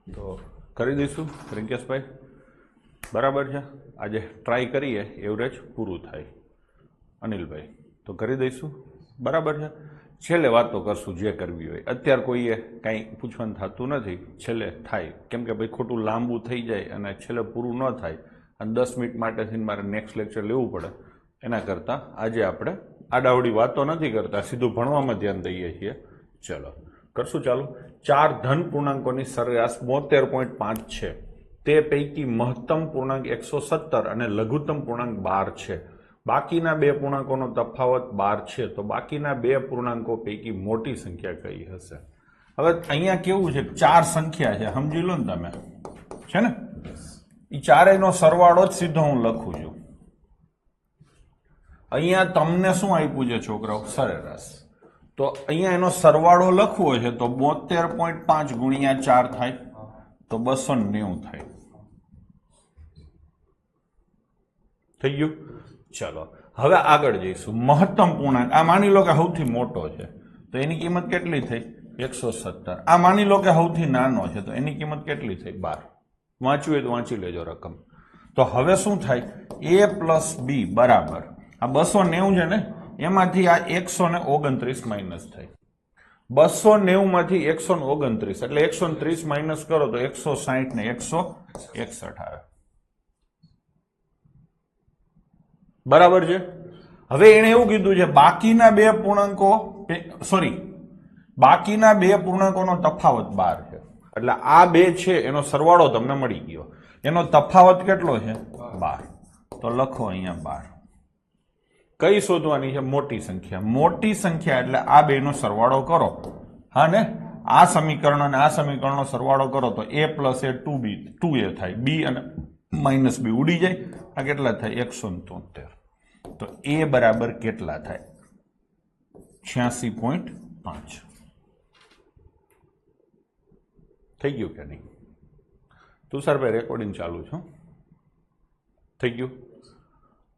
તો કરી દઈશું રિંકેશભાઈ, બરાબર છે. આજે ટ્રાય કરીએ એવરેજ પૂરું થાય. અનિલભાઈ તો કરી દઈશું, બરાબર છે. છેલ્લે વાતો કરશું જે કરવી હોય. અત્યારે કોઈએ કાંઈ પૂછવાનું થતું નથી, છેલ્લે થાય, કેમ કે ભાઈ ખોટું લાંબુ થઈ જાય અને છેલ્લે પૂરું ન થાય અને 10 મિનિટ માટેથી મારે નેક્સ્ટ લેક્ચર લેવું પડે. એના કરતાં આજે આપણે આડાવડી વાતો નથી કરતા, સીધું ભણવામાં ધ્યાન દઈએ છીએ. ચલો કરશું ચાલુ. 4 ધન પૂર્ણાંકોની સરેરાશ 72.5 છે. તે પૈકી મહત્તમ પૂર્ણાંક 117 અને લઘુત્તમ પૂર્ણાંક 12 છે. બાકીના બે પૂર્ણાંકોનો તફાવત 12 છે. તો બાકીના બે પૂર્ણાંકો પૈકી મોટી સંખ્યા કઈ હશે? હવે અહીંયા કેવું છે, 4 સંખ્યા છે, સમજી લો ને તમે, છે ને? એ ચારેયનો સરવાળો જ સીધો હું લખું છું. અહીંયા તમને શું આપ્યું છે છોકરાઓ? સરેરાશ. તો અહીંયા એનો સરવાળો લખવો છે તો 72.5 ગુણ્યા 4 થાય તો 290 થાય. થઈ ગયું? ચલો હવે આગળ જઈશું. મહત્તમ પૂર્ણાંક, આ માની લો કે સૌથી મોટો છે તો એની કિંમત કેટલી થઈ? 117. આ માની લો કે સૌથી નાનો છે તો એની કિંમત કેટલી થઈ? 12. વાંચ્યું હોય તો વાંચી લેજો રકમ. તો હવે શું થાય? a પ્લસ બી બરાબર આ 290 છે ને, એમાંથી આ 129 માઇનસ થાય. 290 માંથી 129 એટલે 130 માઇનસ કરો તો 160 ને 161 આવે. બરાબર છે. હવે એને એવું કીધું છે બાકીના બે પૂર્ણાંકો, બાકીના બે પૂર્ણાંકોનો તફાવત 12 છે. એટલે આ બે છે એનો સરવાળો તમને મળી ગયો. એનો તફાવત કેટલો છે? 12. તો લખો અહીંયા 12. કઈ શોધવાની છે? મોટી સંખ્યા. મોટી સંખ્યા એટલે આ બેનો સરવાળો કરો. હા ને, આ સમીકરણ અને આ સમીકરણનો સરવાળો કરો તો a પ્લસ એ 2a થાય. b અને માઇનસ b ઉડી જાય. આ કેટલા થાય? 173. તો a બરાબર કેટલા થાય? 86.5. થઈ ગયું કે નહીં? તુષારભાઈ રેકોર્ડિંગ ચાલુ છે. થઈ ગયું?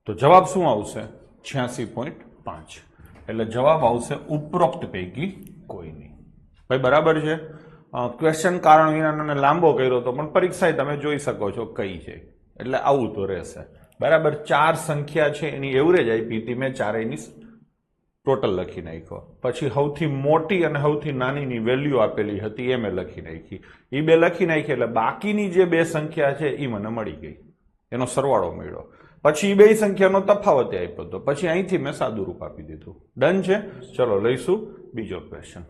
તો જવાબ શું આવશે? 86.5. એટલે જવાબ આવશે ઉપરોક્ત પૈકી કોઈ નહીં. ભાઈ બરાબર છે. ક્વેશ્ચન કારણ વિનાનો લાંબો કર્યો તો પણ પરીક્ષાએ તમે જોઈ શકો છો કઈ છે. એટલે આવું તો રહેશે. બરાબર. 4 સંખ્યા છે એની એવરેજ આપી હતી મેં, ચારેયની ટોટલ લખી નાખ્યો. પછી સૌથી મોટી અને સૌથી નાનીની વેલ્યુ આપેલી હતી એ મેં લખી નાખી. એ બે લખી નાખી એટલે બાકીની જે બે સંખ્યા છે એ મને મળી ગઈ, એનો સરવાળો મળ્યો. પછી બે સંખ્યાનો તફાવત આપ્યો હતો. પછી અહીંથી મેં સાદું રૂપ આપી દીધું. ડન છે. ચલો લઈશું બીજો ક્વેશ્ચન.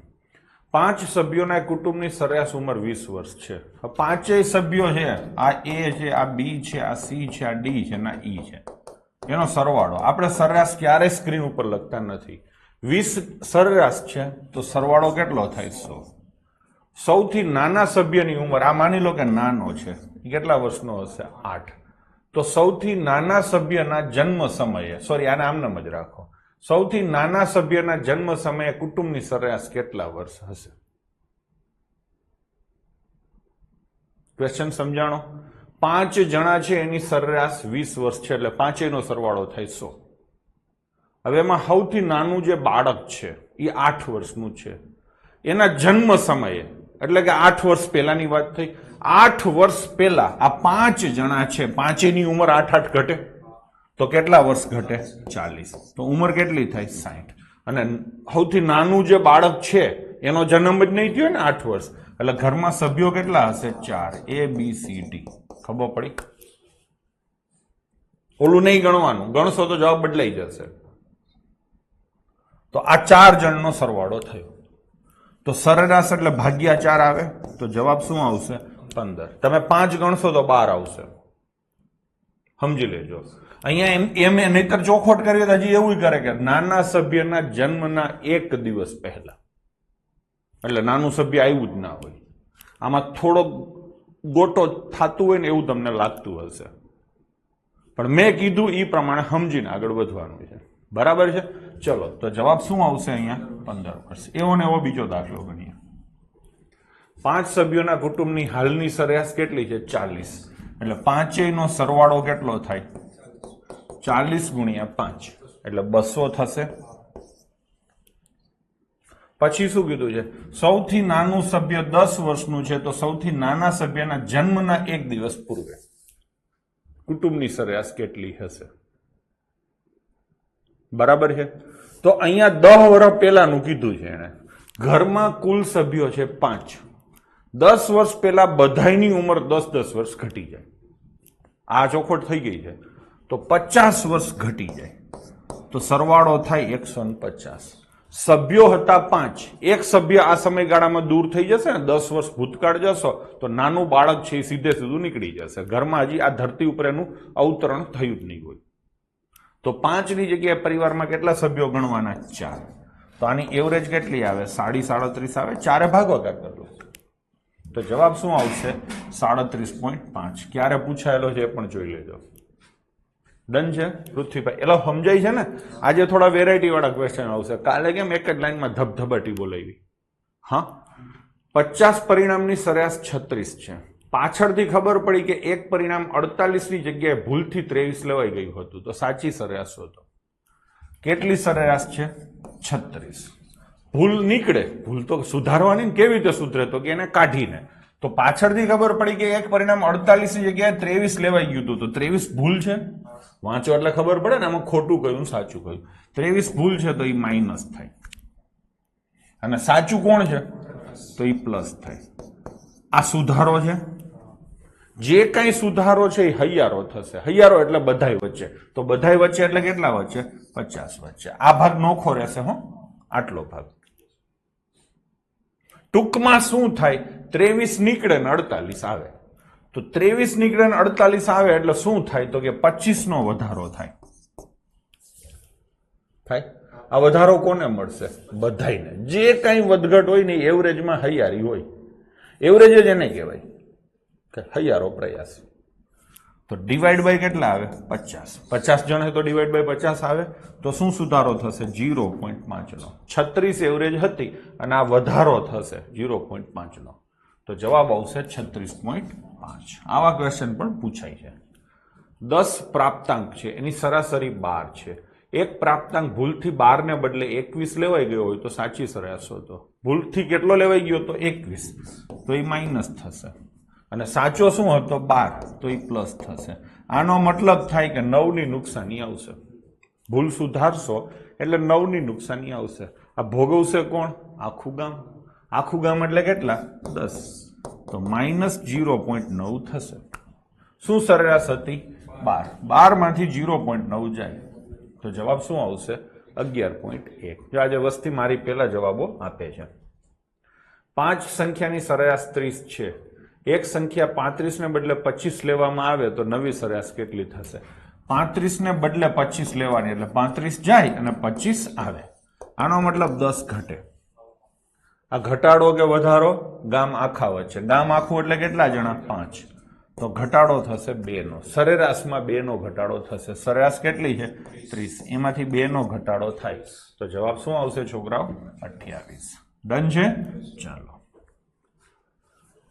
5 સભ્યોના કુટુંબની સરેરાશ ઉંમર 20 વર્ષ છે. પાંચેય સભ્યો છે, આ a છે, આ b છે, આ c છે, આ d છે, આ e છે, એનો સરવાળો. આપણે સરેરાશ ક્યારેય સ્ક્રીન ઉપર લખતા નથી. 20 સરેરાશ છે તો સરવાળો કેટલો થાય? 100. સૌથી નાના સભ્યની ઉંમર, આ માની લો કે નાનો છે, એ કેટલા વર્ષનો હશે? 8. તો સૌથી નાના સભ્યના જન્મ સમયે, આને આમનામ જ રાખો, સૌથી નાના સભ્યના જન્મ સમયે કુટુંબની સરેરાશ કેટલા વર્ષ હશે? ક્વેશ્ચન સમજાણો? 5 જણા છે એની સરેરાશ 20 વર્ષ છે એટલે પાંચેયનો સરવાળો થાય 100. હવે એમાં સૌથી નાનું જે બાળક છે એ 8 વર્ષનું છે. એના જન્મ સમયે એટલે કે 8 વર્ષ પહેલાની વાત થઈ. 8 વર્ષ પહેલા આ 5 જણા છે, પાંચેયની ઉંમર 8 ઘટે તો કેટલા વર્ષ ઘટે? 40. તો ઉંમર કેટલી થાય? 60. અને સૌથી નાનું જે બાળક છે એનો જન્મ જ નહીં થયો ને 8 વર્ષ, એટલે ઘરમાં સભ્યો કેટલા હશે? 4. a b c d. ખબર પડી? ઓલું નહીં ગણવાનું, ગણશો તો જવાબ બદલાઈ જશે. તો આ 4 જણનો સરવાળો થયો. તો સરેરાશ એટલે ભાગ્યા 4 આવે તો જવાબ શું આવશે? 15. તમે 5 ગણશો તો 12 આવશે. સમજી લેજો. અહીંયા એમ નહીતર ચોખોટ કરીએ તો હજી એવું કરે કે નાના સભ્યના જન્મના 1 દિવસ પહેલા, એટલે નાનું સભ્ય આવ્યું જ ના હોય. આમાં થોડો ગોટો થતું હોય ને એવું તમને લાગતું હશે, પણ મેં કીધું એ પ્રમાણે સમજીને આગળ વધવાનું છે. બરાબર છે. ચલો તો જવાબ શું આવશે? અહીંયા 15 વર્ષ. એવો ને એવો બીજો દાખલો ગણીએ. 5 સભ્યોના કુટુંબની હાલની સરેરાશ કેટલી છે? 40. એટલે પાંચેયનો સરવાળો કેટલો થાય? 40 ગુણ્યા 5 એટલે 200 થશે. પછી શું કીધું છે? સૌથી નાનું સભ્ય 10 વર્ષનું છે તો સૌથી નાના સભ્યના જન્મના 1 દિવસ પૂર્વે કુટુંબની સરેરાશ કેટલી હશે? બરાબર છે. તો અહીંયા 10 વર્ષ પહેલાનું કીધું છે એને. ઘરમાં કુલ સભ્યો છે 5. 10 વર્ષ પહેલા બધાની ઉંમર 10-10 વર્ષ ઘટી જાય. આ ચોખવટ થઈ ગઈ છે. તો 50 વર્ષ ઘટી જાય તો સરવાળો થાય 150. સભ્યો હતા 5. એક સભ્ય આ સમયગાળામાં દૂર થઈ જશે ને, 10 વર્ષ ભૂતકાળ જશો તો નાનું બાળક છે એ સીધે સીધું નીકળી જશે. ઘરમાં હજી આ ધરતી ઉપર એનું અવતરણ થયું જ નહીં હોય. તો 5ની જગ્યાએ પરિવારમાં કેટલા સભ્યો ગણવાના? 4. તો આની એવરેજ કેટલી આવે? 37.37 આવે. 4 ભાગાકાર કરો તો જવાબ શું આવશે? 37.5. ક્યારે પૂછાયેલો છે એ પણ જોઈ લેજો. ડન છે પૃથ્વીભાઈ? એટલે સમજાય છે ને? આજે થોડા વેરાયટી વાળા ક્વેશ્ચન આવશે. કાલે કેમ એક જ લાઈનમાં ધબધબાટી બોલાવી? હા, 50 પરિણામની સરેરાશ 36 છે. પાછળથી ખબર પડી કે એક પરિણામ 48ની જગ્યાએ ભૂલથી 23 લેવાઈ ગયું હતું તો સાચી સરેરાશ હતો. કેટલી સરેરાશ છે? 36. ભૂલ નીકળે, ભૂલ તો સુધારવાની ને. કેવી રીતે સુધરે? તો કે એને કાઢીને. તો પાછળથી ખબર પડી કે એક પરિણામ 48ની જગ્યાએ 23 લેવાઈ ગયું હતું તો 23 ભૂલ છે. વાંચો એટલે ખબર પડે ને આમાં ખોટું કયું સાચું કયું. 23 ભૂલ છે તો એ માઇનસ થાય અને સાચું કોણ છે તો એ પ્લસ થાય. આ સુધારો છે. જે કઈ સુધારો છે એ હૈયારો થશે. હૈયારો એટલે બધાય વચ્ચે. તો બધાય વચ્ચે એટલે કેટલા વચ્ચે? 50 વચ્ચે. આ ભાગ નોખો રહેશે. હો, આટલો ભાગ. ટૂંકમાં શું થાય? 23 નીકળે ને 48 આવે. તો 23 નીકળે ને 48 આવે એટલે શું થાય? તો કે 25 નો વધારો થાય. આ વધારો કોને મળશે? બધાયને. જે કઈ વધઘટ હોય ને એવરેજમાં હૈયારી હોય. એવરેજ જ એને કહેવાય કે હૈયારો પ્રયાસ. તો ડિવાઈડ બાય કેટલા આવે? 50. 50 જણ તો ડિવાઈડ બાય 50 આવે તો શું સુધારો થશે? 0.5 નો. 36 એવરેજ હતી અને આ વધારો થશે 0.5 નો. તો જવાબ આવશે 36.5. આવા ક્વેશ્ચન પણ પૂછાય છે. 10 પ્રાપ્તાંક છે એની સરાસરી 12 છે. એક પ્રાપ્તાંક ભૂલથી 12 ને બદલે 21 લેવાઈ ગયો હોય તો સાચી સરેરાશ હતો. ભૂલથી કેટલો લેવાઈ ગયો? તો 21. તો એ માઇનસ થશે અને સાચો શું હતો? 12. તો એ પ્લસ થશે. આનો મતલબ થાય કે 9ની નુકસાની આવશે. ભૂલ સુધારશો એટલે 9ની નુકસાની આવશે. આ ભોગવશે કોણ? આખું ગામ. આખું ગામ એટલે કેટલા? 10. તો માઇનસ 0.9 થશે. શું સરેરાશ હતી? 12. 12 માંથી 0.9 જાય તો જવાબ શું આવશે? 11.1. જો આજે વસ્તી મારી પહેલા જવાબો આપે છે. 5 સંખ્યાની સરેરાશ 30 છે. એક સંખ્યા 35 ને બદલે 25 લેવામાં આવે તો નવી સરેરાશ કેટલી થશે? 35 ને બદલે 25 લેવાની એટલે 35 જાય અને 25 આવે. આનો મતલબ 10 ઘટે. આ ઘટાડો કે વધારો? ગામ આખા વચ્ચે. ગામ આખું એટલે કેટલા જણા? 5. તો ઘટાડો થશે 2 નો. સરેરાશમાં 2 નો ઘટાડો થશે. સરેરાશ કેટલી છે? 30. એમાંથી 2 નો ઘટાડો થાય તો જવાબ શું આવશે છોકરાઓ? 28. ડન છે? ચાલો.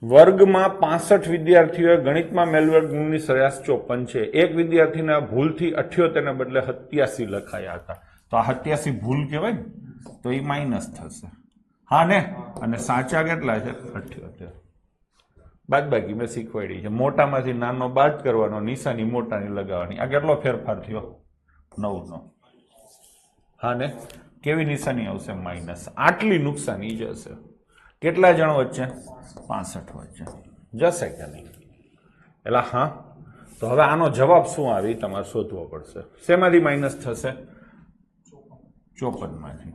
વર્ગમાં 65 વિદ્યાર્થીઓએ ગણિતમાં મેળવેલ ગુણની સરેરાશ 54 છે. એક વિદ્યાર્થીના ભૂલથી 78 ને બદલે 87 લખાયા હતા. તો આ 87 ભૂલ કહેવાય ને તો એ માઇનસ થશે. હા ને? અને સાચા કેટલા છે? 78. બાદ બાકી મેં શીખવાડી છે. મોટામાંથી નાનો બાદ કરવાનો, નિશાની મોટાની લગાવવાની. આ કેટલો ફેરફાર થયો? 9 નો. હા ને? કેવી નિશાની આવશે? માઇનસ. આટલી નુકસાની જશે. કેટલા જણ વચ્ચે? 65 વચ્ચે. જશે કે નહીં? એટલે હા. તો હવે આનો જવાબ શું આવે તમારે શોધવો પડશે. શેમાંથી માઇનસ થશે? 54 માંથી.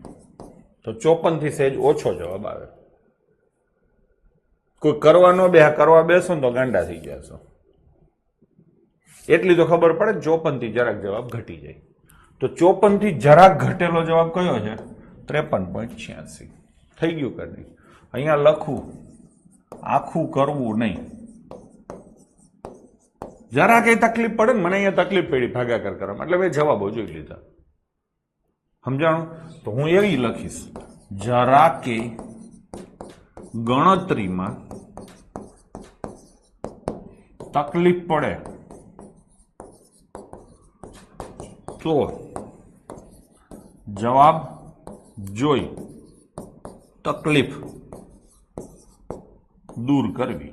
તો 54 થી સહેજ ઓછો જવાબ આવે. કોઈ કરવા ન બે, કરવા બેસો ને તો ગાંડા થઈ જશો. એટલી તો ખબર પડે. 54 થી જરાક જવાબ ઘટી જાય. તો 54 થી જરાક ઘટેલો જવાબ કયો છે? 53.86. થઈ ગયું કે નહીં? અહીંયા લખવું, આખું કરવું નહીં. જરા કઈ તકલીફ પડે ને, મને અહીંયા તકલીફ પડી ભાગાકાર કરવામાં એટલે મેં જવાબો જોઈ લીધા. સમજાણું? તો હું એવી લખીશ, જરા કે ગણતરીમાં તકલીફ પડે તો જવાબ જોઈ તકલીફ દૂર કરવી.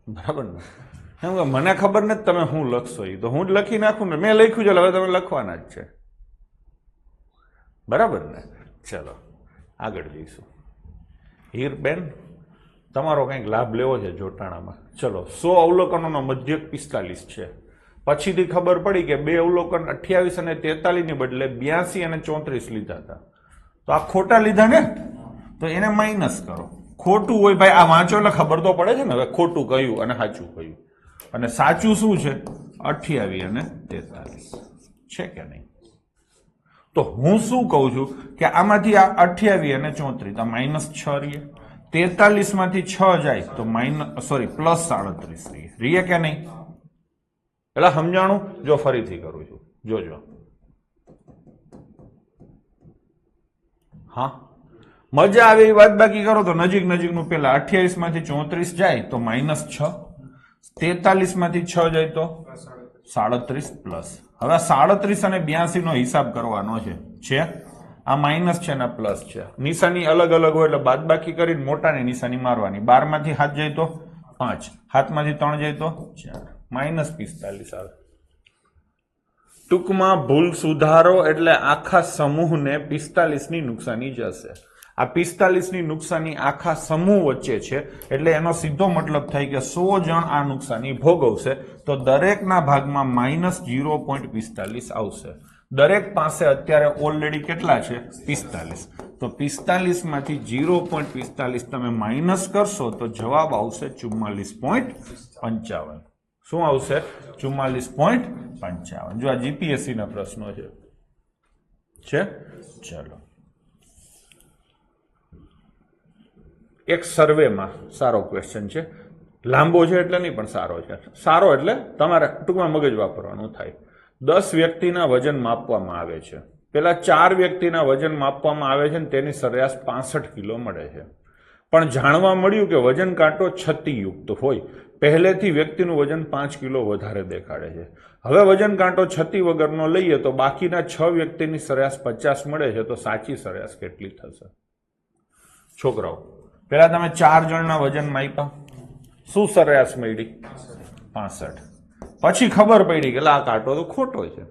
બરાબર ને? એમ કે મને ખબર નથી તમે શું લખશો, એ તો હું જ લખી નાખું ને. મેં લખ્યું છે, હવે તમે લખવાના જ છે. બરાબર ને? ચલો આગળ જઈશું. હીરબેન, તમારો કંઈક લાભ લેવો છે જોટાણામાં. ચલો, 100 અવલોકનોનો મધ્યક 45 છે. પછીથી ખબર પડી કે 2 અવલોકન 28 અને 43 ની બદલે 82 અને 34 લીધા હતા. તો આ ખોટા લીધા ને, તો એને માઇનસ કરો. ખોટું હોય ભાઈ, આ વાંચો એટલે ખબર તો પડે છે ને હવે ખોટું કયું અને સાચું કયું. અને સાચું શું છે? 28 અને 43 છે કે નહીં? તો હું શું કહું છું કે આમાંથી આ 28 અને 34 તો -6 રહીએ, 43 માંથી 6 જાય તો +37 રહીએ કે નહીં? એટલે સમજાણું? જો ફરીથી કરું છું, જોજો. હા, મજા આવે એ વાત બાકી કરો તો નજીક નજીકનું પેલા 28 માંથી 34 જાય તો -6, 43 માંથી 6 જાય તો 37 પ્લસ. હવે 37 અને 82 નો હિસાબ કરવાનો છે. આ માઇનસ છે ને પ્લસ છે. નિશાની અલગ અલગ હોય એટલે બાદબાકી કરીને મોટાની નિશાની મારવાની. 12 માંથી 7 જાય તો 5, 7 માંથી 3 જાય તો 4, -45 આવે. ટૂંકમાં ભૂલ સુધારો એટલે આખા સમૂહને 45 ની નુકસાની જશે. આ 45 ની નુકસાની આખા સમૂહ વચ્ચે છે, એટલે એનો સીધો મતલબ થાય કે 100 જણ આ નુકસાની ભોગવશે, તો દરેકના ભાગમાં -0.45 આવશે. દરેક પાસે અત્યારે ઓલરેડી કેટલા છે? 45. તો 45 માંથી 0.45 તમે માઇનસ કરશો તો જવાબ આવશે 44.55. શું આવશે? 44.55. જો આ જીપીએસસી ના પ્રશ્નો છે. ચલો, એક સર્વેમાં સારો ક્વેશ્ચન છે. લાંબો છે એટલે નહીં, પણ સારો છે. સારો એટલે તમારે ટૂંકમાં મગજ વાપરવાનું થાય. 10 વ્યક્તિના વજન માપવામાં આવે છે. પેલા 4 વ્યક્તિના વજન માપવામાં આવે છે ને તેની સરેરાશ 65 કિલો મળે છે. પણ જાણવા મળ્યું કે વજન કાંટો છત્તીયુક્ત હોય. પહેલેથી વ્યક્તિનું વજન 5 કિલો વધારે દેખાડે છે. હવે વજન કાંટો છત્તી વગરનો લઈએ તો બાકીના 6 વ્યક્તિની સરેરાશ 50 મળે છે. તો સાચી સરેરાશ કેટલી થશે? છોકરાઓ, પેલા તમે 4 જણના વજન માપ્યા, શું સરેરાશ મળી? 65. પછી ખબર પડી કે આ કાંટો તો ખોટો છે,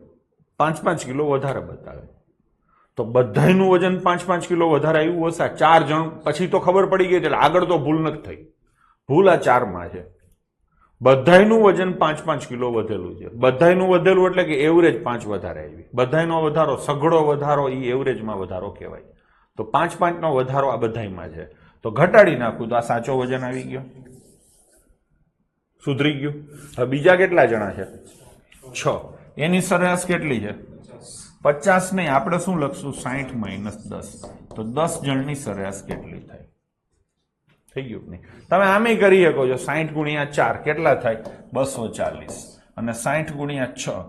5-5 કિલો વધારે બતાવે. તો બધાયનું વજન 5-5 કિલો વધારે આવ્યું હશે. 4 જણ પછી તો ખબર પડી ગઈ, એટલે આગળ તો ભૂલ નથી થઈ. ભૂલ આ 4 માં છે. બધાયનું વજન 5-5 કિલો વધેલું છે. બધાયનું વધેલું એટલે કે એવરેજ 5 વધારે આવી. બધાયનો વધારો, સઘળો વધારો, એ એવરેજમાં વધારો કહેવાય. તો 5-5 નો વધારો આ બધાયમાં છે. તો ઘટાડી નાખું તો આ સાચો વજન આવી ગયો, સુધરી ગયું. હવે બીજા કેટલા જણા છે? 6. એની સરેરાશ કેટલી છે? 50 નહીં, આપણે શું લખશું? 60 - 10. તો 10 જણની સરેરાશ કેટલી થાય? થઈ ગયું નહીં? તમે આમે કરી શકો છો. 60 ગુણ્યા 4 કેટલા થાય? 240. અને 60 ગુણ્યા 6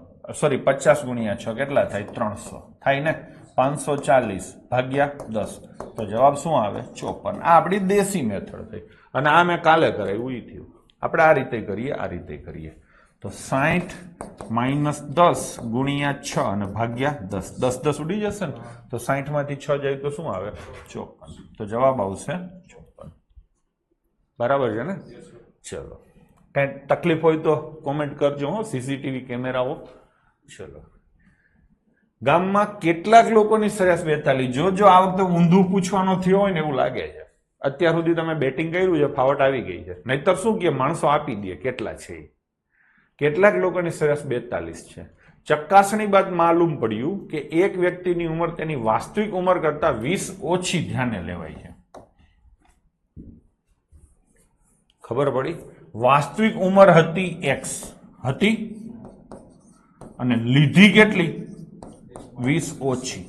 50 ગુણ્યા 6 કેટલા થાય? 300 થાય ને? 540 ભાગ્યા 10. તો જવાબ શું આવે? 54. આ આપણી દેશી મેથડ થઈ. અને આ મેં કાલે કરાવ્યું, એ થયું. આપણે આ રીતે કરીએ, આ રીતે કરીએ. તો 60 - 10 ગુણ્યા 6 અને ભાગ્યા 10. 10 ઉડી જશે ને? તો 60 માંથી 6 જાય તો શું આવે? 54. તો જવાબ આવશે 54. બરાબર છે ને? ચલો, કઈ તકલીફ હોય તો કોમેન્ટ કરજો હો. સીસીટીવી કેમેરાઓ. ચલો, ગામમાં કેટલાક લોકોની સરેરાશ 42. જો આ વખતે ઊંધું પૂછવાનો થયો હોય ને એવું લાગે છે. અત્યાર સુધી તમે બેટિંગ કર્યું છે, ફાવટ આવી ગઈ છે. નહીતર શું કે માણસો આપી દે કેટલા છે. કેટલાક લોકોની સરેરાશ 42 છે. ચકાસણી બાદ માલુમ પડ્યું કે એક વ્યક્તિની ઉંમર તેની વાસ્તવિક ઉંમર કરતા 20 ઓછી ધ્યાને લેવાય છે. ખબર પડી? વાસ્તવિક ઉંમર હતી x હતી અને લીધી કેટલી? 20 ઓછી.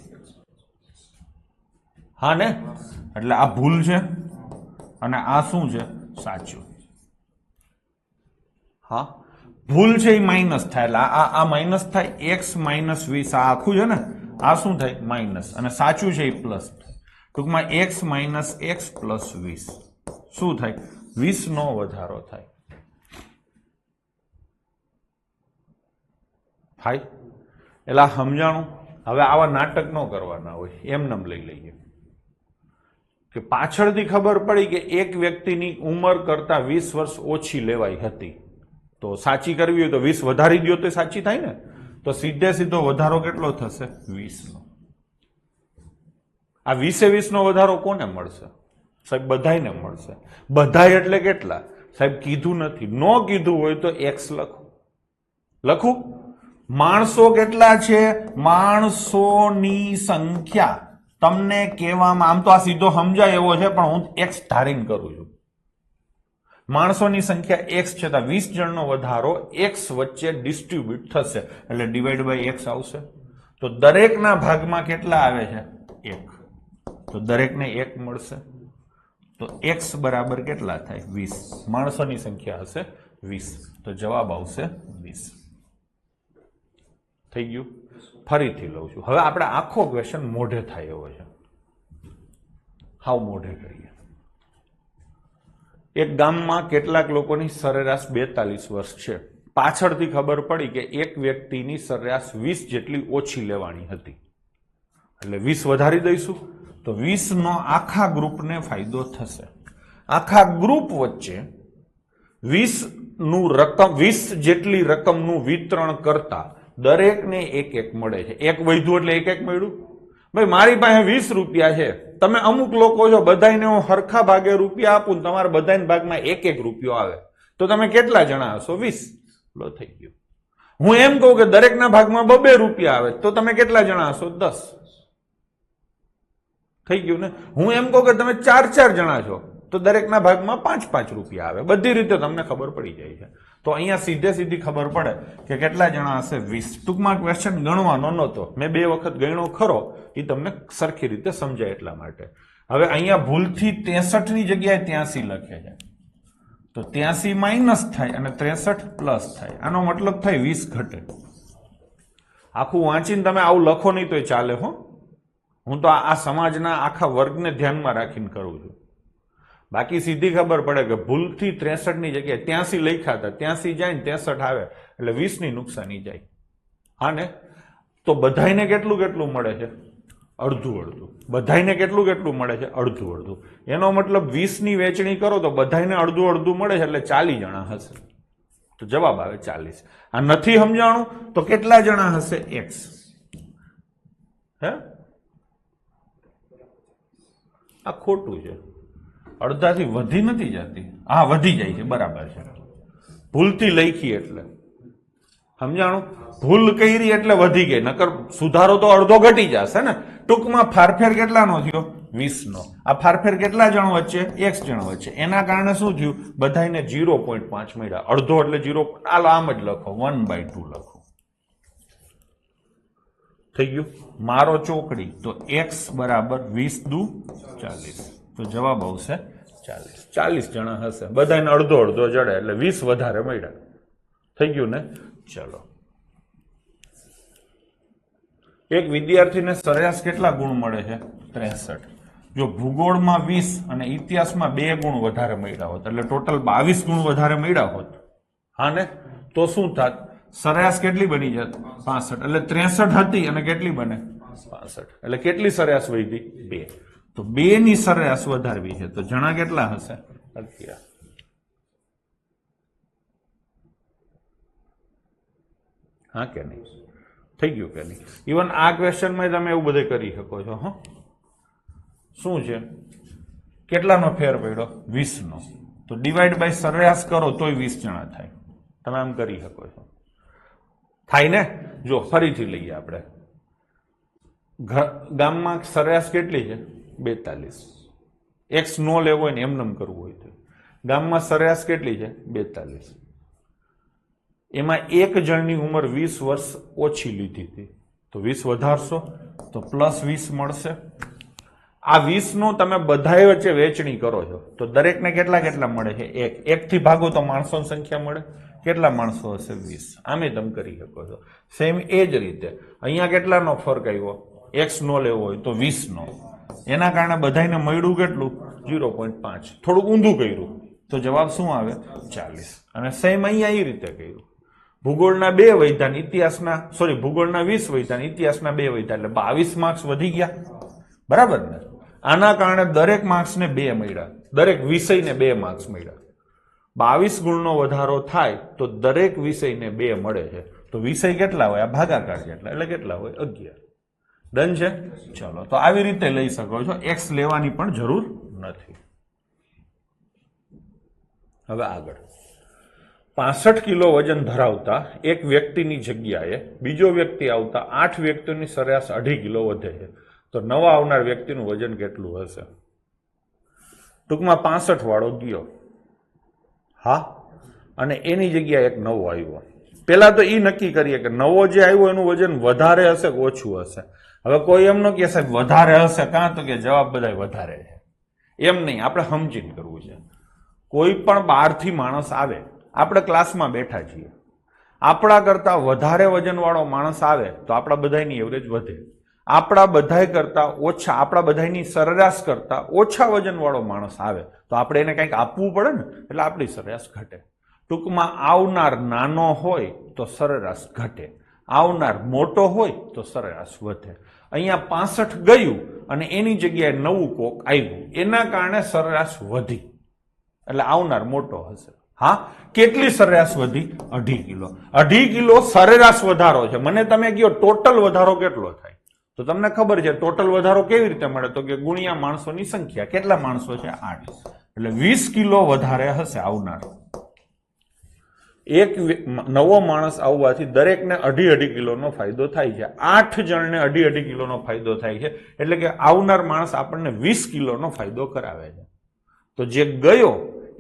હા ને? એટલે આ ભૂલ છે અને આ શું છે? સાચું. હા, ભૂલ છે એ માઇનસ થાય, એટલે આ માઇનસ થાય. x - 20 આ આખું છે ને, આ શું થાય? માઇનસ. અને સાચું છે એ પ્લસ. ટૂંકમાં x - x + 20 શું થાય? 20 નો વધારો થાય. એટલે સમજાણું? હવે આવા નાટક ન કરવાના હોય, એમનેમ લઈ લઈએ કે પાછળથી ખબર પડી કે એક વ્યક્તિની ઉંમર કરતા 20 વર્ષ ઓછી લેવાઈ હતી, તો સાચી કરવી હોય તો 20 વધારી દો તો સાચી થાય ને, તો સીધે સીધો વધારો કેટલો થશે? 20 નો. આ 20 નો વધારો કોને મળશે? સાહેબ બધાને મળશે. બધાય એટલે કેટલા? સાહેબ કીધું નથી, નો કીધું હોય તો x લખું. માણસો કેટલા છે? માણસોની સંખ્યા તમને કહેવામાં, આમ તો આ સીધો સમજાય એવો છે પણ હું x ધારીને કરું છું. માણસોની સંખ્યા x છે તો 20 જણનો વધારો x વચ્ચે ડિસ્ટ્રીબ્યુટ થશે એટલે ડિવાઈડ બાય x આવશે. તો દરેકના ભાગમાં કેટલા આવે છે? 1. તો દરેકને 1 મળશે. તો x બરાબર કેટલા થાય? 20. માણસોની સંખ્યા હશે 20, તો જવાબ આવશે 20. થઈ ગયું? ફરીથી લઉં છું. હવે આપણે આખો ક્વેશ્ચન મોઢે થાય એવો છે, હાવ મોઢે કરીએ. એક ગામમાં કેટલાક લોકોની સરેરાશ 42 વર્ષ છે. પાછળથી ખબર પડી કે એક વ્યક્તિની સરેરાશ 20 જેટલી ઓછી લેવાની હતી, એટલે 20 વધારી દઈશું તો 20 નો આખા ગ્રુપને ફાયદો થશે. આખા ગ્રુપ વચ્ચે 20 જેટલી રકમનું વિતરણ કરતા દરેકને 1 મળે છે. 1 વધ્યું એટલે 1 મળ્યું. ભાઈ મારી પાસે 20 રૂપિયા છે, તમે અમુક લોકો છો, બધાને હું હરખા ભાગે રૂપિયા આપું, તમારા બધાના ભાગમાં 1 રૂપિયો આવે, તો તમે કેટલા જણા હશો? 20. લો થઈ ગયું. હું એમ કહું કે દરેકના ભાગમાં 2 રૂપિયા આવે, તો તમે કેટલા જણા હશો? 10. થઈ ગયું ને? હું એમ કહું કે તમે 4 જણા છો, તો દરેકના ભાગમાં 5 રૂપિયા આવે. બધી રીતે તમને ખબર પડી જાય છે. તો અહીંયા સીધી ખબર પડે કે કેટલા જણા હશે? 20. ટૂંકમાં ક્વેશ્ચન ગણવાનો નહોતો, મેં 2 વખત ગણ્યો ખરો, એ તમને સરખી રીતે સમજાય એટલા માટે. હવે અહીંયા ભૂલથી 63 ની જગ્યાએ 83 લખે છે, તો 83 માઇનસ થાય અને 63 પ્લસ થાય. આનો મતલબ થાય 20 ઘટે. આખું વાંચીને તમે આવું લખો નહીં તોય ચાલે હો. હું તો આ સમાજના આખા વર્ગને ધ્યાનમાં રાખીને કરું છું. બાકી સીધી ખબર પડે કે ભૂલથી 63 ની જગ્યાએ 83 લખ્યા હતા, 83 જાય ને 63 આવે એટલે 20 ની નુકસાની જાય. હા ને? તો બધાને કેટલું મળે છે? અડધું. બધાને કેટલું મળે છે? અડધું. એનો મતલબ 20 ની વેચણી કરો તો બધાને અડધું મળે છે, એટલે 40 જણા હશે. તો જવાબ આવે 40. આ નથી સમજાણું તો કેટલા જણા હશે? x. હે? આ ખોટું છે. અડધાથી વધી નથી જતી. હા, વધી જાય છે, બરાબર છે. ભૂલથી લખી એટલે સમજાણું. ભૂલ કરી એટલે વધી ગઈ, નકર સુધારો તો અડધો ઘટી જશે ને. ટૂંકમાં ફારફેર કેટલાનો થયો? 20 નો. આ ફારફેર કેટલા જણ વચ્ચે? x જણ વચ્ચે. એના કારણે શું થયું? બધાને 0.5 મળ્યા. અડધો એટલે 0. આમ જ લખો, 1/2 લખો. થઈ ગયું? મારો ચોકડી તો x બરાબર 20 દુ 40, તો જવાબ આવશે 40. 40 જણા હશે, બધાને અડધો જડે એટલે 20 વધારે મળ્યા. થઈ ગયું ને? ચલો. એક વિદ્યાર્થીને સરેરાશ કેટલા ગુણ મળે છે? 63. જો ભૂગોળમાં 20 અને ઇતિહાસમાં 2 ગુણ વધારે મળ્યા હોત, એટલે ટોટલ 22 ગુણ વધારે મળ્યા હોત, હા ને, તો શું થાત? સરેરાશ કેટલી બની જાત? 65. એટલે 63 હતી અને કેટલી બને? 65. એટલે કેટલી સરેરાશ વધી? 2. તો 2 ની સરેરાશ વધારવી છે, તો જણા કેટલા હશે? 11. હા કે નહીં? થઈ ગયું કે નહીં? ઇવન આ ક્વેશ્ચનમાં તમે એવું બધું કરી શકો છો. હા, શું છે? કેટલાનો ફેર પડ્યો? 20 નો. તો ડિવાઈડ બાય સરેરાશ કરો તોય 20 જણા થાય. તમે આમ કરી શકો છો. થાય ને? જો ફરીથી લઈએ આપણે. ગામમાં સરેરાશ કેટલી છે? 42. x નો લેવો હોય ને એમને કરવું હોય તો ગામમાં સરેરાશ કેટલી છે? 42. એમાં એક જણની ઉંમર 20 વર્ષ ઓછી લીધી હતી, તો 20 વધારશો તો પ્લસ 20 મળશે. આ 20 નું તમે બધાય વચ્ચે વેચણી કરો છો તો દરેકને કેટલા મળે છે? 1. 1 થી ભાગો તો માણસોની સંખ્યા મળે. કેટલા માણસો હશે? 20. આમે તમે કરી શકો છો. સેમ એ જ રીતે અહીંયા કેટલાનો ફરક આવ્યો? x નો લેવો હોય તો 20 નો. એના કારણે બધાને મળ્યું કેટલું? 0.5. થોડુંક ઊંધું કર્યું તો જવાબ શું આવે? 40. અને સેમ અહીંયા એ રીતે કર્યું ભૂગોળના 2 વધ્યા ને ઇતિહાસના ભૂગોળના 20 વધ્યા ને ઇતિહાસના 2 વધ્યા એટલે 22 માર્ક્સ વધી ગયા, બરાબર ને? આના કારણે દરેક માર્ક્સને 2 મળ્યા, દરેક વિષયને 2 માર્ક્સ મળ્યા. 22 ગુણનો વધારો થાય તો દરેક વિષયને 2 મળે છે. તો વિષય કેટલા હોય? આ ભાગાકાર કેટલા એટલે કેટલા હોય? 11. ડન છે? ચલો, તો આવી રીતે લઈ શકો છો, એક્સ લેવાની પણ જરૂર નથી. હવે આગળ 65 કિલો વજન ધરાવતા એક વ્યક્તિની જગ્યાએ બીજો વ્યક્તિ આવતા 8 વ્યક્તિઓની સરેરાશ 2.5 કિલો વધે છે. તો નવા આવનાર વ્યક્તિનું વજન કેટલું હશે? ટૂંકમાં 65 વાળો ગયો, હા, અને એની જગ્યાએ એક નવો આવ્યો. પેલા તો એ નક્કી કરીએ કે નવો જે આવ્યો એનું વજન વધારે હશે કે ઓછું હશે. હવે કોઈ એમ ન કે સાહેબ વધારે હશે, કાં તો કે જવાબ બધા વધારે છે, એમ નહીં, આપણે સમજીને કરવું છે. કોઈ પણ બહારથી માણસ આવે, આપણે ક્લાસમાં બેઠા છીએ, આપણા કરતા વધારે વજનવાળો માણસ આવે તો આપણા બધાની એવરેજ વધે. આપણા બધા કરતા ઓછા, આપણા બધાની સરેરાશ કરતા ઓછા વજનવાળો માણસ આવે તો આપણે એને કંઈક આપવું પડે ને, એટલે આપણી સરેરાશ ઘટે. ટૂંકમાં આવનાર નાનો હોય તો સરેરાશ ઘટે, આવનાર મોટો હોય તો સરેરાશ વધે. અહીંયા 65 ગયું અને એની જગ્યાએ નવું કોક આવ્યું, એના કારણે સરેરાશ વધી, એટલે આવનાર મોટો હશે. હા, કેટલી સરેરાશ વધી? 2.5 કિલો. 2.5 કિલો સરેરાશ વધારો છે. મને તમે કહો ટોટલ વધારો કેટલો થાય, તો તમને ખબર છે ટોટલ વધારો કેવી રીતે મળે, તો કે ગુણ્યા માણસોની સંખ્યા. કેટલા માણસો છે? 8, એટલે 20 કિલો વધારે હશે આવનાર. એક નવો માણસ આવવાથી દરેકને 2.5 કિલોનો ફાયદો થાય છે. 8 જણને 2.5 કિલોનો ફાયદો થાય છે, એટલે કે આવનાર માણસ આપણને 20 કિલોનો ફાયદો કરાવે છે. તો જે ગયો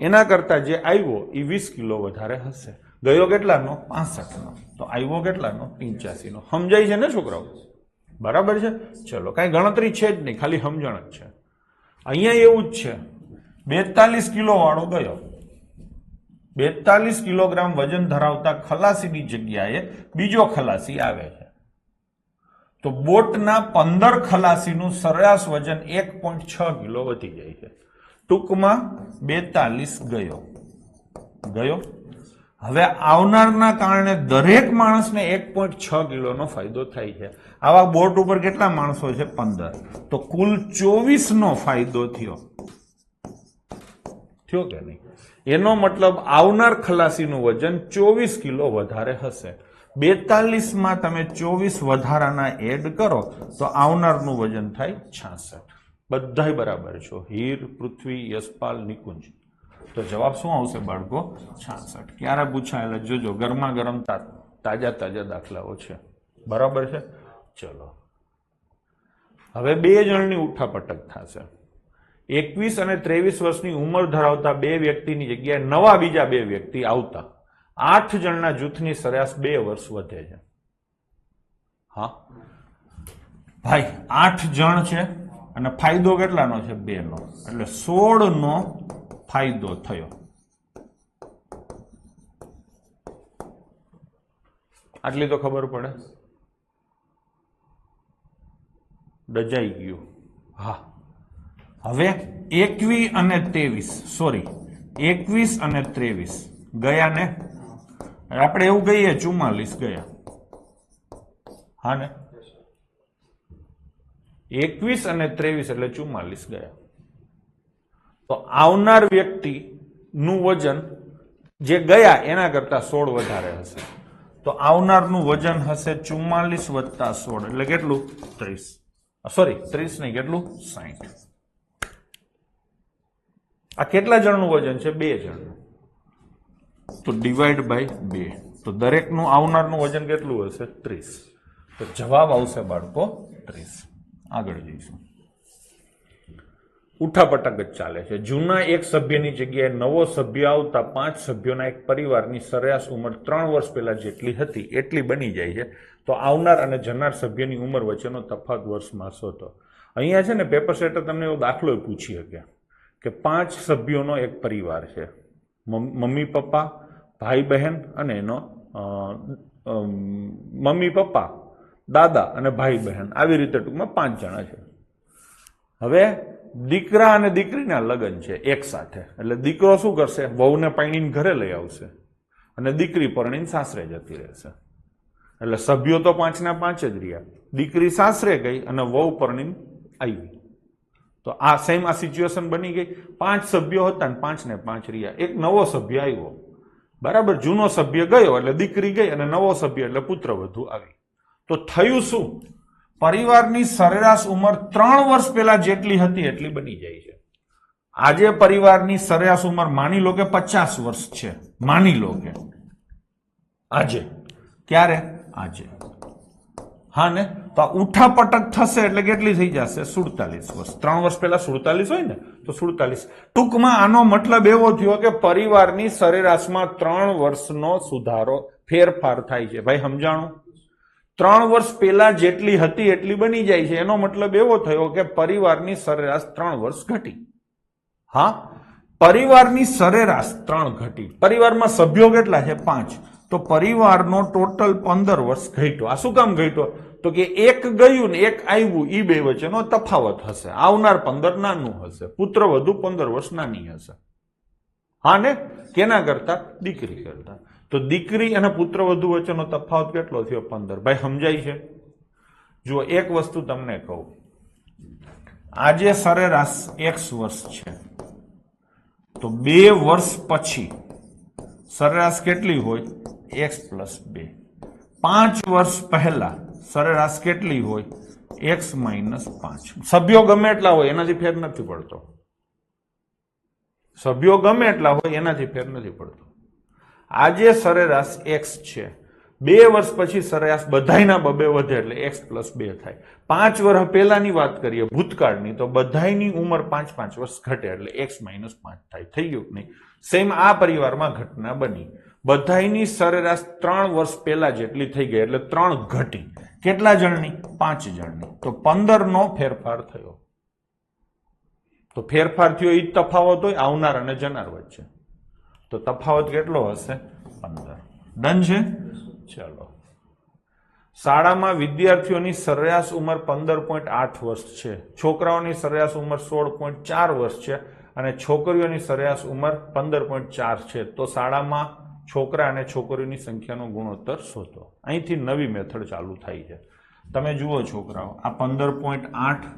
એના કરતા જે આવ્યો એ 20 કિલો વધારે હશે. ગયો કેટલાનો? 65નો. તો આવ્યો કેટલાનો? 85નો. સમજાય છે ને છોકરાઓ? બરાબર છે? ચલો, કઈ ગણતરી છે જ નહીં, ખાલી સમજણ જ છે. અહીંયા એવું જ છે, 42 કિલો વાળો ગયો, 42 કિલોગ્રામ વજન ધરાવતા ખલાસીની જગ્યાએ બીજો ખલાસી આવે છે. તો બોટના 15 ખલાસીનું સરેરાશ વજન 1.6 કિલો વધી જાય છે. ટૂંકમાં 42 ગયો. હવે આવનારના કારણે દરેક માણસને 1.6 કિલોનો ફાયદો થાય છે. આવા બોટ ઉપર કેટલા માણસો છે? 15. તો કુલ 24 નો ફાયદો થયો કે નહીં? એનો મતલબ આવનાર ખલાસીનું વજન 24 કિલો વધારે હશે. 42 માં તમે 24 વધારાના એડ કરો તો આવનારનું વજન થાય 66. બધાય બરાબર છો? હીર, પૃથ્વી, યશપાલ, નિકુંજ. તો જવાબ શું આવશે બાળકો? 66. ક્યારે પૂછાયેલા જોજો, ગરમા ગરમ તાજા દાખલાઓ છે, બરાબર છે? ચલો, હવે 2 જણની ઉઠાપટક થશે. 21 અને 23 વર્ષની ઉંમર ધરાવતા 2 વ્યક્તિની જગ્યાએ નવા બીજા 2 વ્યક્તિ આવતા 8 જણના જૂથની સરેરાશ 2 વર્ષ વધે છે. હા ભાઈ, 8 જણ છે અને ફાયદો કેટલાનો છે? 2 નો, એટલે 16 નો ફાયદો થયો. આટલી તો ખબર પડે. ડજાઈ ગયું. હા, હવે 21 અને 23 ગયા ને, આપણે એવું કહીએ 44 ગયા. હા ને, 21 અને 23 એટલે 44 ગયા. તો આવનાર વ્યક્તિ નું વજન જે ગયા એના કરતા 16 વધારે હશે. તો આવનારનું વજન હશે 44 વત્તા 16 એટલે કેટલું? 30. સોરી, 30 નહીં, કેટલું? 60. આ કેટલા જણનું વજન છે? 2 જણનું. તો ડિવાઈડ બાય 2. તો દરેકનું આવનારનું વજન કેટલું હશે? 30. તો જવાબ આવશે બાળકો 30. આગળ જઈશું. ઉઠાપટક જ ચાલે છે. જૂના એક સભ્યની જગ્યાએ નવો સભ્ય આવતા 5 સભ્યોના એક પરિવારની સરેરાશ ઉંમર 3 વર્ષ પહેલા જેટલી હતી એટલી બની જાય છે. તો આવનાર અને જનાર સભ્યની ઉંમર વચ્ચેનો તફાવત વર્ષમાં શોધો. અહીંયા છે ને પેપર સેટર તમને એવો દાખલો પૂછી શકે કે 5 સભ્યોનો એક પરિવાર છે, મમ્મી પપ્પા, ભાઈ બહેન અને એનો મમ્મી પપ્પા, દાદા અને ભાઈ બહેન, આવી રીતે ટૂંકમાં 5 જણા છે. હવે દીકરા અને દીકરીના લગ્ન છે એક સાથે, એટલે દીકરો શું કરશે? વહુને પાણીને ઘરે લઈ આવશે અને દીકરી પરણીને સાસરે જતી રહેશે. એટલે સભ્યો તો 5 ના 5 જ રહ્યા. દીકરી સાસરે ગઈ અને વહુ પરણીને આવી. તો આ સેમ આ સિચ્યુએશન બની ગઈ. 5 સભ્યો હતા ને 5 ને 5 રહ્યા. એક નવો સભ્ય આવ્યો, બરાબર. જૂનો સભ્ય ગયો એટલે દીકરી ગઈ અને નવો સભ્ય એટલે પુત્રવધુ આવી. તો થયું શું? પરિવારની સરેરાશ ઉંમર 3 વર્ષ પહેલા જેટલી હતી એટલી બની જાય છે. આજે પરિવારની સરેરાશ ઉંમર માની લો કે 50 વર્ષ છે, માની લો કે આજે. ક્યારે? આજે. હા ને? તો આ ઉઠાપટક થશે એટલે કેટલી થઈ જશે? 47 વર્ષ. 3 વર્ષ પહેલા 47 હોય ને તો 47. ટૂંકમાં આનો મતલબ એવો થયો કે પરિવારની સરેરાશમાં 3 વર્ષનો સુધારો, ફેરફાર થાય છે. ભાઈ સમજાણું? 3 વર્ષ પહેલા જેટલી હતી એટલી બની જાય છે. એનો મતલબ એવો થયો કે પરિવારની સરેરાશ 3 વર્ષ ઘટી. હા, પરિવારની સરેરાશ 3 ઘટી. પરિવારમાં સભ્યો કેટલા છે? 5. તો પરિવારનો ટોટલ 15 વર્ષ ઘટ્યો. આ શું કામ ઘટ્યો? તો કે એક ગયું ને એક આવ્યું, એ બે વચ્ચેનો તફાવત હશે. આવનાર 15 નાનું હશે, પુત્રવધુ 15 વર્ષ નાની હશે. હા ને? કેના કરતા? દીકરી કરતા. તો દીકરી અને પુત્રવધુ વચ્ચેનો તફાવત કેટલો થયો? 15. ભાઈ સમજાય છે? જુઓ, એક વસ્તુ તમને કહું. આજે સરેરાશ x વર્ષ છે, તો 2 વર્ષ પછી સરેરાશ કેટલી હોય? x + 2. 5 વર્ષ પહેલા સરેરાશ કેટલી હોય? x - 5. સભ્યો ગમે એટલા હોય એનાથી ફેર નથી પડતો. સભ્યો ગમે એટલા હોય એનાથી ફેર નથી પડતો. આજે સરેરાશ x છે, 2 વર્ષ પછી સરેરાશ બધાયના બબે વધે એટલે x + 2 થાય. 5 વર્ષ પહેલાની વાત કરીએ, ભૂતકાળની, તો બધાયની ઉંમર 5 વર્ષ ઘટે એટલે x - 5 થાય. થઈ ગયું કે નહીં? સેમ આ પરિવારમાં ઘટના બની. બધાયની સરેરાશ 3 વર્ષ પહેલા જેટલી થઈ ગઈ એટલે 3 ઘટી. કેટલા જણની? 5 જણની. તો 15 નો ફેરફાર થયો. તો ફેરફાર થયો એ જ તફાવત હોય આવનાર અને જનાર વચ્ચે. તો તફાવત કેટલો હશે? 15. ડન છે? ચલો. શાળામાં વિદ્યાર્થીઓની સરેરાશ ઉંમર 15.8 વર્ષ છે. છોકરાઓની સરેરાશ ઉંમર 16.4 વર્ષ છે અને છોકરીઓની સરેરાશ ઉંમર 15.4 છે. તો શાળામાં છોકરા અને છોકરીઓની સંખ્યાનો ગુણોત્તર શોધો. અહીંથી નવી મેથડ ચાલુ થાય છે. તમે જુઓ છોકરાઓ, આ 15.8,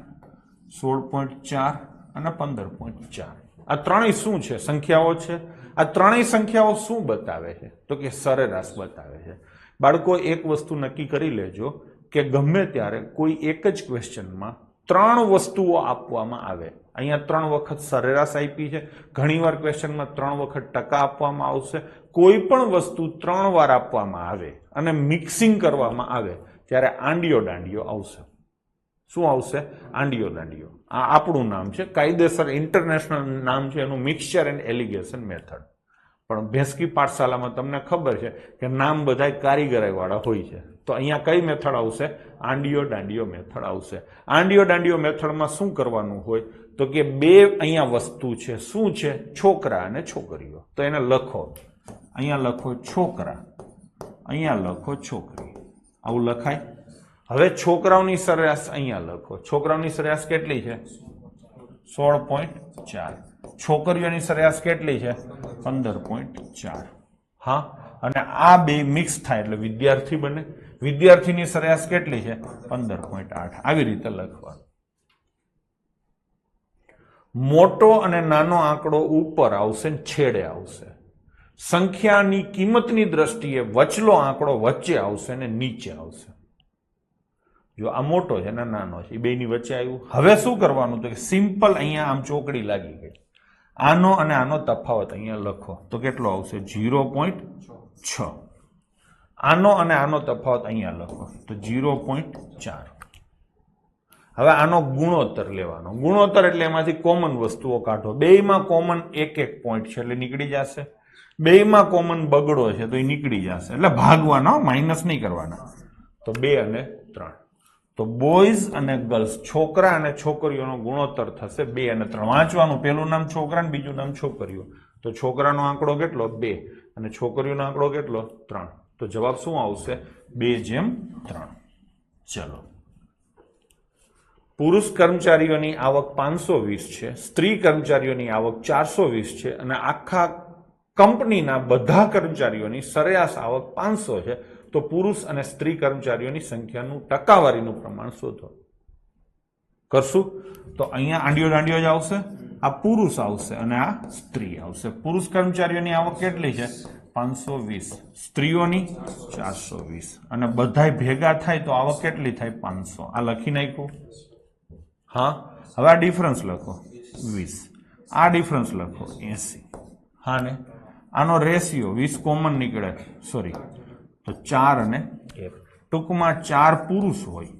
16.4 અને 15.4 આ ત્રણેય શું છે? સંખ્યાઓ છે. આ ત્રણેય સંખ્યાઓ શું બતાવે છે? તો કે સરેરાશ બતાવે છે. બાળકો, એક વસ્તુ નક્કી કરી લેજો કે ગમે ત્યારે કોઈ એક જ ક્વેશ્ચનમાં 3 વસ્તુઓ આપવામાં આવે. અહીંયા 3 વખત સરેરાશ આપી છે. ઘણીવાર ક્વેશ્ચનમાં 3 વખત ટકા આપવામાં આવશે. કોઈ પણ વસ્તુ 3 વાર આપવામાં આવે અને મિક્સિંગ કરવામાં આવે ત્યારે આંડિયો દાંડિયો આવશે. શું આવશે? આંડિયો દાંડિયો. આ આપણું નામ છે, કાયદેસર ઇન્ટરનેશનલ નામ છે એનું, મિક્સચર એન્ડ એલિગેશન મેથડ. પણ ભેંસકી પાઠશાલામાં તમને ખબર છે કે નામ બધા કારીગરાઈ વાળા હોય છે. તો અહીંયા કઈ મેથડ આવશે? આંડિયો દાંડિયો મેથડ આવશે. આંડિયો દાંડિયો મેથડમાં શું કરવાનું હોય? તો કે 2 અહીંયા વસ્તુ છે. શું છે? છોકરા અને છોકરીઓ. તો એને લખો. અહીંયા લખો છોકરા, અહીંયા લખો છોકરી. આવું લખાય? હવે છોકરાઓની સરેરાશ અહીંયા લખો. છોકરાઓની સરેરાશ કેટલી છે? 16.4. છોકરીઓની સરેરાશ કેટલી છે? 15.4. હા, અને આ બે મિક્સ થાય એટલે વિદ્યાર્થી બને. વિદ્યાર્થીની સરેરાશ કેટલી છે? 15.8. આવી રીતે લખવાનું. મોટો અને નાનો આંકડો ઉપર આવશે ને છેડે આવશે. સંખ્યાની કિંમતની દ્રષ્ટિએ વચલો આંકડો વચ્ચે આવશે ને નીચે આવશે. જો આ મોટો છે ને નાનો છે, એ બેની વચ્ચે આવ્યું. હવે શું કરવાનું? તો કે સિમ્પલ અહીંયા આમ ચોકડી લાગી ગઈ. આનો અને આનો તફાવત અહીંયા લખો તો કેટલો આવશે? 0.6. આનો અને આનો તફાવત અહીંયા લખો તો 0.4. હવે આનો ગુણોત્તર લેવાનો. ગુણોત્તર એટલે એમાંથી કોમન વસ્તુઓ કાઢો. બેયમાં કોમન એક પોઈન્ટ છે એટલે નીકળી જશે. બેયમાં કોમન બગડો છે તો એ નીકળી જશે. એટલે ભાગવાનો, માઇનસ નહીં કરવાના. તો 2 અને 3. તો બોયઝ અને ગર્લ્સ, છોકરા અને છોકરીઓનો ગુણોત્તર થશે 2 અને 3. વાંચવાનું, પેલું નામ છોકરા ને બીજું નામ છોકરીઓ. તો છોકરાનો આંકડો કેટલો? 2 અને છોકરીઓનો આંકડો કેટલો? 3. તો જવાબ શું આવશે? 2:3. ચલો. પુરુષ કર્મચારીઓની આવક 520 છે, સ્ત્રી કર્મચારીઓની આવક 420 છે અને આખા કંપનીના બધા કર્મચારીઓની સરેરાશ આવક 500 છે તો પુરુષ અને સ્ત્રી કર્મચારીઓની સંખ્યાનું ટકાવારીનું પ્રમાણ શોધો. કરશું તો અહીંયા આંડિયો દાંડિયો જ આવશે, આ પુરુષ આવશે અને આ સ્ત્રી આવશે. પુરુષ કર્મચારીઓની આવક કેટલી છે? 520, સ્ત્રીઓની 420, અને બધાય ભેગા થાય તો આવક કેટલી થાય? 500. આ લખી નાખ્યું. હા, હવે આ ડિફરન્સ લખો 20, આ ડિફરન્સ લખો 80. હા ને, આનો રેશિયો 20 કોમન નીકળે, સોરી, તો 4 અને 1. ટૂંકમાં 4 પુરુષ હોય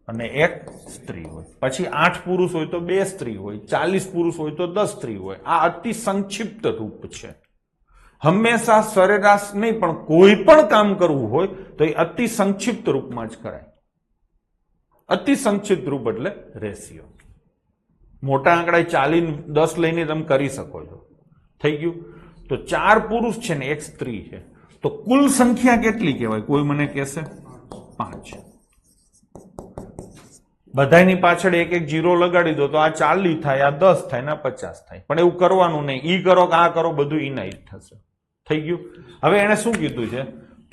અને 1 સ્ત્રી હોય. પછી 8 પુરુષ હોય તો 2 સ્ત્રી હોય, 40 પુરુષ હોય તો 10 સ્ત્રી હોય. આ અતિ સંક્ષિપ્ત રૂપ છે. હંમેશા સરેરાશ નહીં, પણ કોઈ પણ કામ કરવું હોય તો એ અતિ સંક્ષિપ્ત રૂપમાં જ કરાય. અતિ સંક્ષિપ્ત રૂપ એટલે રેશિયો. મોટા આંકડા ચાલીને 10 લઈને તમે કરી શકો છો. થઈ ગયું? તો 4 પુરુષ છે ને 1 સ્ત્રી છે, તો કુલ સંખ્યા કેટલી કહેવાય? કોઈ મને કહેશે? 5. બધાની પાછળ એક એક જીરો લગાડી દો તો આ 40 થાય, આ 10 થાય, ના 50 થાય. પણ એવું કરવાનું નહીં. ઈ કરો કે આ કરો, બધું ઈના ઈ થશે. થઈ ગયું? હવે એને શું કીધું છે?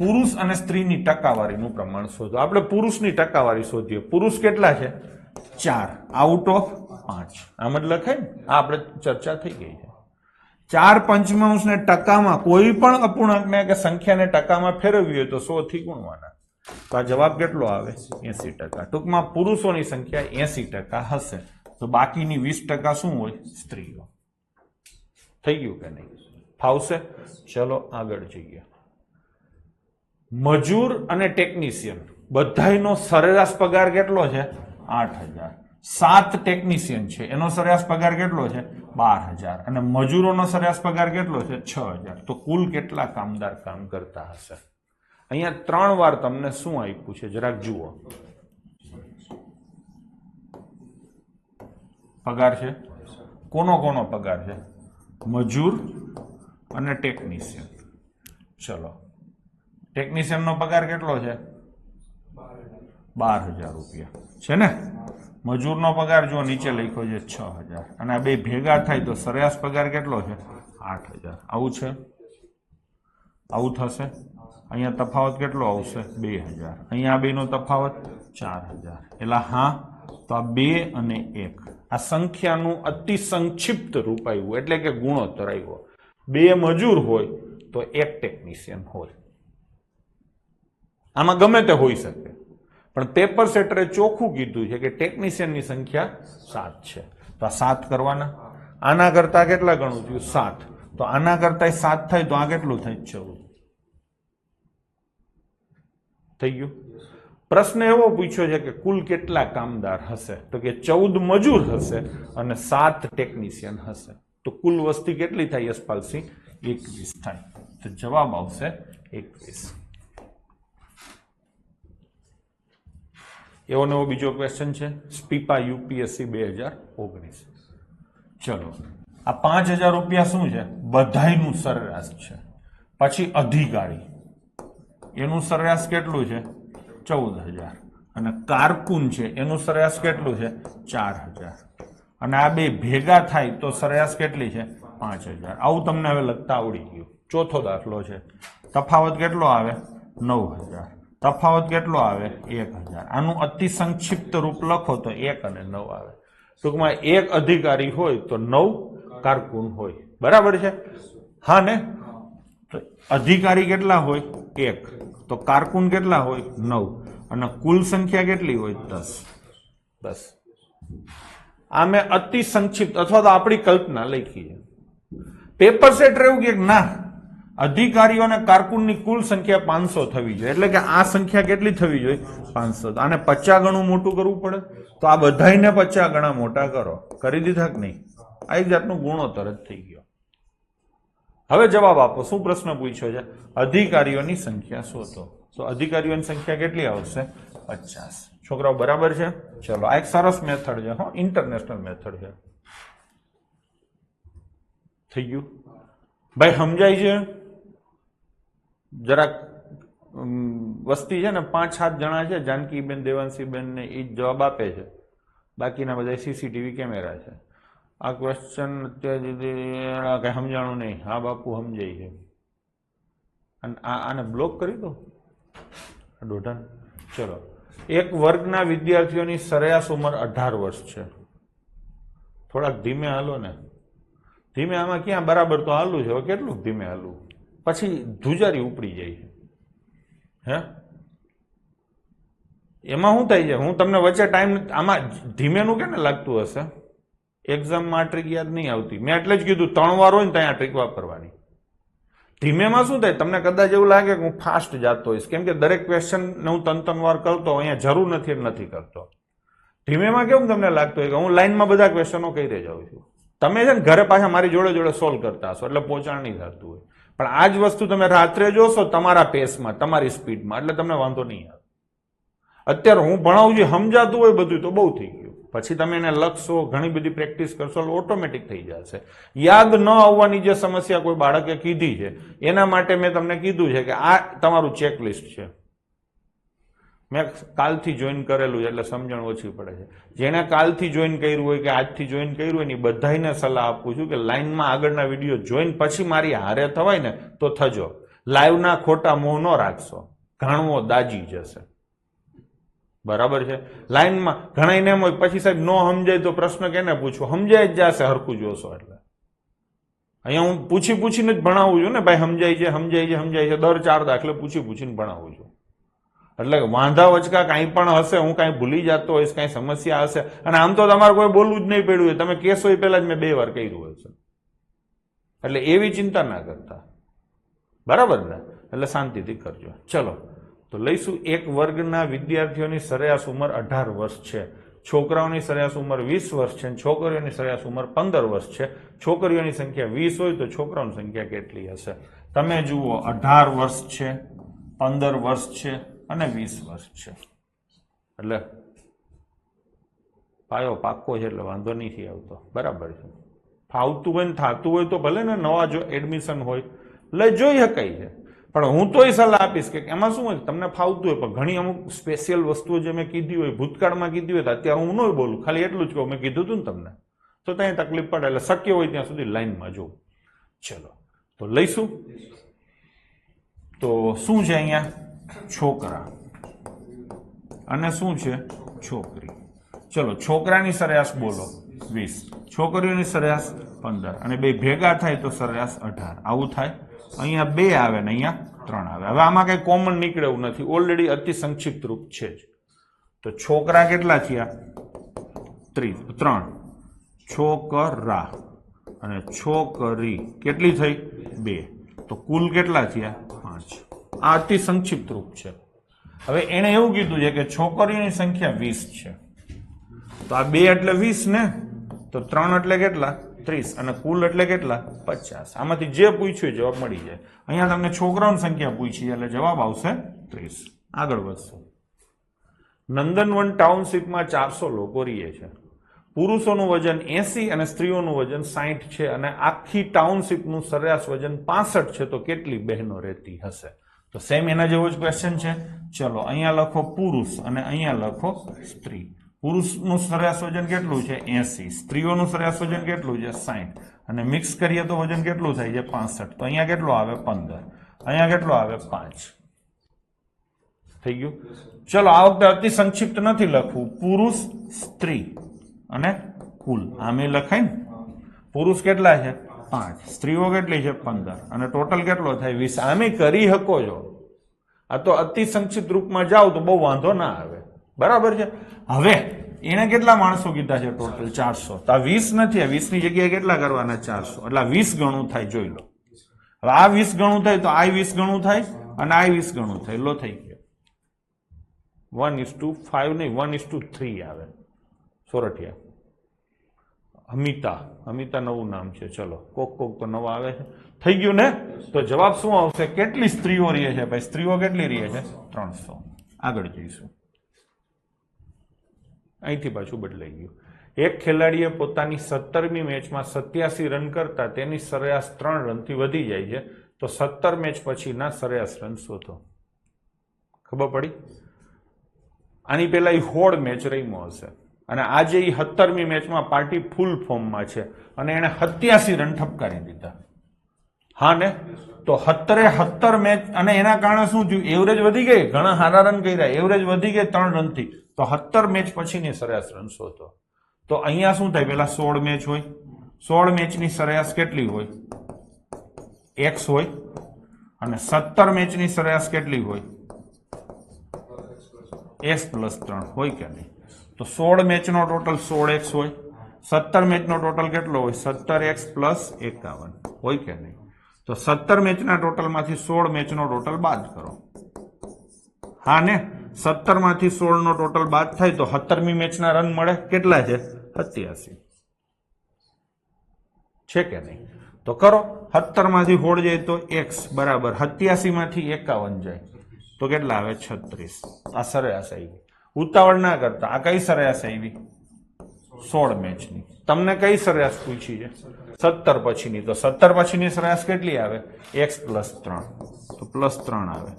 પુરુષ અને સ્ત્રીની ટકાવારીનું પ્રમાણ શોધો. આપણે પુરુષની ટકાવારી શોધીએ. પુરુષ કેટલા છે? 4 આઉટ ઓફ 5. આમ જ લખાય ને? આ આપણે ચર્ચા થઈ ગઈ છે. 4 પંચમાંશને ટકામાં, કોઈ પણ અપૂર્ણાંકને કે સંખ્યાને ટકામાં ફેરવવી હોય તો 100 થી ગુણવાના. તો આ જવાબ કેટલો આવે? 80%. ટૂંકમાં પુરુષોની સંખ્યા 80% હશે, તો બાકીની 20% શું હોય? સ્ત્રીઓ. થઈ ગયું કે નહીં? ફાવશે? ચલો આગળ જઈએ. મજૂર અને ટેકનિશિયન બધાયનો સરેરાશ પગાર કેટલો છે? 8000. 7 ટેકનિશિયન છે, એનો સરેરાશ પગાર કેટલો છે? 12000. અને મજૂરોનો સરેરાશ પગાર કેટલો છે? 6000. તો કુલ કેટલા કામદાર કામ કરતા હશે? અહીંયા 3 વાર તમને શું આપ્યું છે જરાક જુઓ. પગાર છે. કોનો કોનો પગાર છે? મજૂર અને ટેકનિશિયન. ચલો, ટેકનિશિયનનો પગાર કેટલો છે? 12000 રૂપિયા છે ને. મજૂરનો પગાર જો નીચે લખ્યો છે 6000, અને આ બે ભેગા થાય તો સરેરાશ પગાર કેટલો છે? 8000. આવું છે? આવું થશે. અહીંયા તફાવત કેટલો આવશે? 2000. અહીંયા આ બેનો તફાવત 4000. એટલે હા, તો આ 2 અને 1 આ સંખ્યાનું અતિ સંક્ષિપ્ત રૂપ આવ્યું, એટલે કે ગુણોત્તર આવ્યો. 2 મજૂર હોય તો 1 ટેકનિશિયન હોય. આમાં ગમે તે હોઈ શકે, પણ પેપર સેટરે ચોખ્ખું કીધું છે કે ટેકનિશિયનની સંખ્યા 7 છે. તો આ 7 કરવાના. આના કરતા કેટલા ગણું થયું? 7. તો આના કરતા 7 થાય તો આ કેટલું થાય? 14. થઈ ગયું? પ્રશ્ન એવો પૂછ્યો છે કે કુલ કેટલા કામદાર હશે? તો કે 14 મજૂર હશે અને 7 ટેકનિશિયન હશે. તો કુલ વસ્તી કેટલી થાય યશપાલસિંહ? 21 થાય. તો જવાબ આવશે 21. એવો નવો બીજો ક્વેશ્ચન છે, સ્પીપા યુપીએસસી 2019. ચલો, આ 5000 રૂપિયા શું છે? બધાયનું સરેરાશ છે. પછી અધિકારી, એનું સરેરાશ કેટલું છે? 14000. અને કારકુન છે, એનું સરેરાશ કેટલું છે? 4000. અને આ બે ભેગા થાય તો સરેરાશ કેટલી છે? 5000. આવું તમને હવે લખતા આવડી ગયું. ચોથો દાખલો છે, તફાવત કેટલો આવે? 9000. તફાવત કેટલો આવે? 1000. આનું અતિ સંક્ષિપ્ત રૂપ લખો તો 1 અને 9 આવે. ટૂંકમાં 1 અધિકારી હોય તો 9 કારકુન હોય. બરાબર છે? હા ને? તો અધિકારી કેટલા હોય? 1. તો કારકુન કેટલા હોય? 9. અને કુલ સંખ્યા કેટલી હોય? 10. બસ. આ મેં અતિ સંક્ષિપ્ત અથવા તો આપણી કલ્પના લખી છે. પેપર સેટ એવું કે ના, અધિકારીઓ અને કારકુનની કુલ સંખ્યા 500 થવી જોઈએ. એટલે કે આ સંખ્યા કેટલી થવી જોઈએ? 500. આને 50 ગણું મોટું કરવું પડે. તો આ બધાને 50 ગણા મોટા કરો. કરી દીધા કે નહીં? આ એક જાતનું ગુણોત્તર જ થઈ ગયો. હવે જવાબ આપો. શું પ્રશ્ન પૂછ્યો છે? અધિકારીઓની સંખ્યા શોધો. તો અધિકારીઓની સંખ્યા કેટલી આવશે? 50. છોકરાઓ બરાબર છે? ચલો, આ એક સરસ મેથડ છે, હો, ઇન્ટરનેશનલ મેથડ છે. થઈ ગયું ભાઈ? સમજાય છે? જરાક વસ્તી છે ને 5-7 જણા છે, જાનકીબેન, દેવાંશીબેન ને એ જવાબ આપે છે. બાકીના બધા સીસીટીવી કેમેરા છે. આ ક્વેશ્ચન અત્યારે કઈ સમજાણું નહીં. હા બાપુ સમજાય છે. અને આને બ્લોક કરી દો દોઢાન. ચલો, એક વર્ગના વિદ્યાર્થીઓની સરેરાશ ઉંમર 18 વર્ષ છે. થોડાક ધીમે હાલો ને. ધીમે આમાં ક્યાં બરાબર તો હાલું છે. હવે કેટલું ધીમે હાલવું, પછી ધુજારી ઉપડી જાય છે. હે એમાં શું થાય છે? હું તમને વચ્ચે ટાઈમ આમાં ધીમેનું કેને લાગતું હશે? એક્ઝામમાં આ ટ્રીક યાદ નહીં આવતી. મેં એટલે જ કીધું 3 વાર હોય ને ત્યાં આ ટ્રીક વાપરવાની. ધીમેમાં શું થાય? તમને કદાચ એવું લાગે કે હું ફાસ્ટ જાતો હોઈશ, કેમ કે દરેક ક્વેશ્ચન હું 3 વાર કરતો, અહીંયા જરૂર નથી કરતો. ધીમેમાં કેવું તમને લાગતું હોય કે હું લાઈનમાં બધા ક્વેશ્ચનો કરી જાઉં છું. તમે છે ને ઘરે પાછા મારી જોડે સોલ્વ કરતા હશો, એટલે પહોંચાણ નહીં થતું હોય. પણ આ જ વસ્તુ તમે રાત્રે જોશો તમારા પેસમાં, તમારી સ્પીડમાં, એટલે તમને વાંધો નહીં આવે. અત્યારે હું ભણાવું છું, સમજાતું હોય બધું તો બહુ થઈ ગયું. પછી તમે એને લખશો, ઘણી બધી પ્રેક્ટિસ કરશો, ઓટોમેટિક થઈ જશે. યાદ ન આવવાની જે સમસ્યા કોઈ બાળકે કીધી છે, એના માટે મેં તમને કીધું છે કે આ તમારું ચેકલિસ્ટ છે. મેં કાલથી જોઈન કરેલું છે એટલે સમજણ ઓછી પડે છે. જેને કાલથી જોઈન કર્યું હોય કે આજથી જોઈન કર્યું હોય ને બધાને સલાહ આપું છું કે લાઈનમાં આગળના વિડીયો જોઈન પછી મારી હારે થવાય ને તો થજો. લાઈવના ખોટા મોહ ન રાખશો, ઘણવો દાજી જશે. બરાબર છે? લાઈનમાં ઘણા એમ હોય પછી સાહેબ ન સમજાય તો પ્રશ્ન કેને પૂછવું? સમજાય જ જશે હરખું જોશો એટલે. અહીંયા હું પૂછીને જ ભણાવું છું ને ભાઈ. સમજાય છે દર 4 દાખલે પૂછીને ભણાવું છું. એટલે વાંધા વચકા કાંઈ પણ હશે, હું કાંઈ ભૂલી જતો હોઈશ, કાંઈ સમસ્યા હશે, અને આમ તો તમારે કોઈ બોલવું જ નહીં પડ્યું હોય, તમે કેસો એ પહેલા જ મેં 2 વાર કર્યું હશે. એટલે એવી ચિંતા ના કરતા. બરાબર ને? એટલે શાંતિથી કરજો. ચલો તો લઈશું. એક વર્ગના વિદ્યાર્થીઓની સરેરાશ ઉંમર 18 વર્ષ છે. છોકરાઓની સરેરાશ ઉંમર 20 વર્ષ છે અને છોકરીઓની સરેરાશ ઉંમર 15 વર્ષ છે. છોકરીઓની સંખ્યા 20 હોય તો છોકરાઓની સંખ્યા કેટલી હશે? તમે જુઓ, 18 વર્ષ છે, 15 વર્ષ છે અને 20 વર્ષ છે. એટલે પાયો પાક્કો છે, એટલે વાંધો નથી આવતો. બરાબર છે? ફાવતું હોય ને થતું હોય તો ભલે ને, નવા જો એડમિશન હોય લઈ જોઈ શકાય છે. પણ હું તોય સલાહ આપીશ કે એમાં શું હોય, તમને ફાવતું હોય, પણ ઘણી અમુક સ્પેશિયલ વસ્તુઓ જે મેં કીધી હોય, ભૂતકાળમાં કીધી હોય, અત્યારે હું નહીં બોલું, ખાલી એટલું જ કહું, મેં કીધું હતું ને તમને, તો ત્યાં તકલીફ પડે. એટલે શક્ય હોય ત્યાં સુધી લાઈનમાં જો. ચલો તો લઈશું. તો શું છે અહીંયા? છોકરા અને શું છે? છોકરી. ચલો, છોકરાની સરેરાશ બોલો 20, છોકરીઓની સરેરાશ 15, અને બે ભેગા થાય તો સરેરાશ 18. આવું થાય. અહીંયા 2 આવે ને અહીંયા 3 આવે. હવે આમાં કઈ કોમન નીકળે એવું નથી, ઓલરેડી અતિ સંક્ષિપ્ત રૂપ છે જ. તો છોકરા કેટલા થયા? 3. છોકરા અને છોકરી કેટલી થઈ? 2. તો કુલ કેટલા થયા? 5. આ અતિ સંક્ષિપ્ત રૂપ છે. હવે એને એવું કીધું છે કે છોકરીઓની સંખ્યા 20 છે. તો આ 2 એટલે 20 ને, તો 3 એટલે કેટલા? 30, અને કુલ એટલે કેટલા? 50. આમાંથી જે પૂછ્યું જવાબ મળી જાય. અહીંયા તમને છોકરાઓની સંખ્યા પૂછી એટલે જવાબ આવશે 30. આગળ વધશું. નંદનવન ટાઉનશીપમાં 400 લોકો રહે છે. પુરુષોનું વજન 80 અને સ્ત્રીઓનું વજન 60 છે, અને આખી ટાઉનશીપનું સરેરાશ વજન 65 છે. તો કેટલી બહેનો રહેતી હશે? તો સેમ એના જેવો જ ક્વેશ્ચન છે. ચલો, અહીંયા લખો પુરુષ અને અહીંયા લખો સ્ત્રી. પુરુષનું સરેરાશ વજન કેટલું છે? 80. સ્ત્રીઓનું સરેરાશ વજન કેટલું છે? 60. અને મિક્સ કરીએ તો વજન કેટલું થાય છે? 65. તો અહીંયા કેટલો આવે? 15. અહીંયા કેટલો આવે? 5. થઈ ગયું. ચલો, આ વખતે અતિ સંક્ષિપ્ત નથી લખવું. પુરુષ, સ્ત્રી અને કુલ આમે લખાય ને. પુરુષ કેટલા છે? 5. સ્ત્રીઓ કેટલી છે? 15. અને ટોટલ કેટલો થાય? 20. આમે કરી શકો છો. આ તો અતિ સંક્ષિપ્ત રૂપમાં જાઓ તો બહુ વાંધો ના આવે. બરાબર છે? હવે એને કેટલા માણસો કીધા છે? ટોટલ 400. તો આ 20 નથી, આ 20 ની જગ્યાએ કેટલા કરવાના? 400. એટલે 20 ગણું થાય. જોઈ લો. હવે આ 20 ગણું થાય તો આ 20 ગણું થાય અને આ 20 ગણું થાય. લો થઈ ગયો. 1:5 નહીં, 1:3 આવે. સોરઠિયા. અમિતા નવું નામ છે. ચલો, કોક તો નવા આવે છે. થઈ ગયું ને? તો જવાબ શું આવશે? કેટલી સ્ત્રીઓ રહે છે? ભાઈ સ્ત્રીઓ કેટલી રહે છે? 300. આગળ જઈશું. અહીંથી પાછું બદલાઈ ગયું. એક ખેલાડીએ પોતાની 17મી મેચમાં 87 રન કરતા તેની સરેરાશ 3 રનથી વધી જાય છે. તો 17 મેચ પછીના સરેરાશ રન શોધો. ખબર પડી? આની પહેલા 16 મેચ રમ્યો હશે. અને આજે એ 17મી મેચમાં પાર્ટી ફૂલ ફોર્મમાં છે અને એને 87 રન ઠપકારી દીધા. હા ને? તો 17 મેચ અને એના કારણે શું થયું? એવરેજ વધી ગઈ, ઘણા સારા રન કર્યા, એવરેજ વધી ગઈ 3 રનથી. તો 17 મેચ પછીની સરેરાશ રન શોધો. તો અહીંયા શું થાય? પેલા 16 મેચ હોય, 16 મેચની સરેરાશ કેટલી હોય? x હોય, અને 17 મેચની સરેરાશ કેટલી હોય? x પ્લસ 3 હોય કે નહીં? તો 16 મેચનો ટોટલ 16x હોય, 17 મેચનો ટોટલ કેટલો હોય? 17x પ્લસ 51 હોય કે નહીં? તો 17 મેચના ટોટલમાંથી 16 મેચનો ટોટલ બાદ કરો. હા ને? 17 માંથી 16 નો ટોટલ બાદ થાય તો 17મી મેચના રન મળે. કેટલા છે? 87 છે કે નહીં? તો કરો. 17 માંથી 16 જાય તો x બરાબર 87 માંથી 51 જાય તો કેટલા આવે? 36. આ સરેરાશ આવી. ઉતાવળ ના કરતા. આ કઈ સરેરાશ આવી? 16 મેચની. તમને કઈ સરેરાશ પૂછી છે? 17 પછીની. તો 17 પછીની સરેરાશ કેટલી આવે? x plus 3. તો પ્લસ 3 આવે.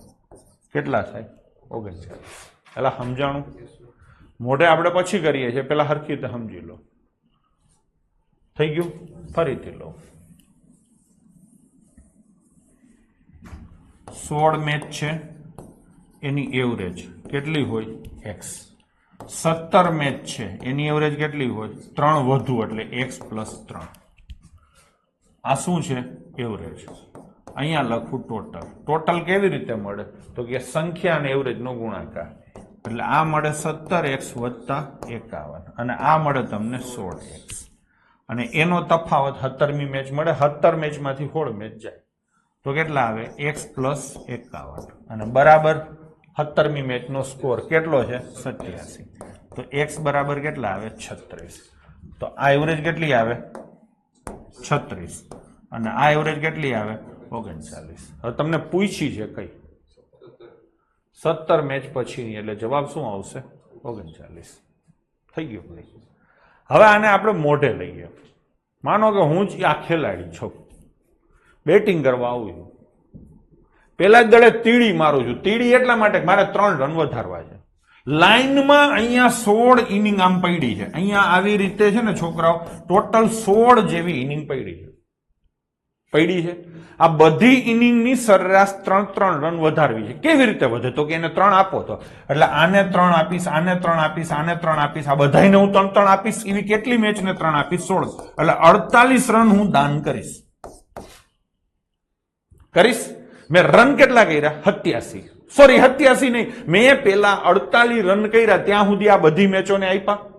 કેટલા થાય? 39. એટલે સમજાણું? મોઢે આપણે પછી કરીએ છીએ, પેલા હરખી રીતે સમજી લો. થઈ ગયું? ફરીથી લો. 16 મેચ છે, એની એવરેજ કેટલી હોય? x. 17 મેચ છે, એની એવરેજ કેટલી હોય? 3 વધુ એટલે x પ્લસ 3. આ શું છે? એવરેજ. અહીંયા લખું ટોટલ. ટોટલ કેવી રીતે મળે? તો કે સંખ્યા અને એવરેજ નો ગુણાકાર. એટલે આ મળે 17x વત્તા 51 અને આ મળે તમને 16x. અને એનો તફાવત 17મી મેચ મળે. 17 મેચમાંથી 16 મેચ જાય તો કેટલા આવે? x પ્લસ 51 અને બરાબર 17મી મેચનો સ્કોર કેટલો છે? 87. તો x બરાબર કેટલા આવે? 36. તો આ એવરેજ કેટલી આવે? 36 અને આ એવરેજ કેટલી આવે? 39. હવે તમને પૂછી છે કઈ? 17 મેચ પછીની. એટલે જવાબ શું આવશે? 39. થઈ ગયું ભાઈ. હવે આને આપણે મોઢે લઈએ. માનો કે હું જ આ ખેલાડી છું, બેટિંગ કરવા આવું છું. પેલા જ દળે તીડી મારું છું. તીડી એટલા માટે મારે 3 રન વધારવા છે. લાઈનમાં અહીંયા 16 ઇનિંગ આમ પડી છે. અહીંયા આવી રીતે છે ને છોકરાઓ, ટોટલ 16 જેવી ઇનિંગ પડી છે. આ બધી ઇનિંગની સરેરાશ 3 રન વધારવી છે. કેવી રીતે વધે? તો કે એને 3 આપો તો. એટલે આને 3 આપીશ, આને 3 આપીશ, આને 3 આપીશ, આ બધાને હું 3 આપીશ. એવી કેટલી મેચને 3 આપીશ? 16. એટલે 48 રન હું દાન કરીશ. મેં રન કેટલા કર્યા? 87. સોરી, 87 નહીં, મેં પેલા 48 રન કર્યા. ત્યાં સુધી આ બધી મેચોને આપ્યા.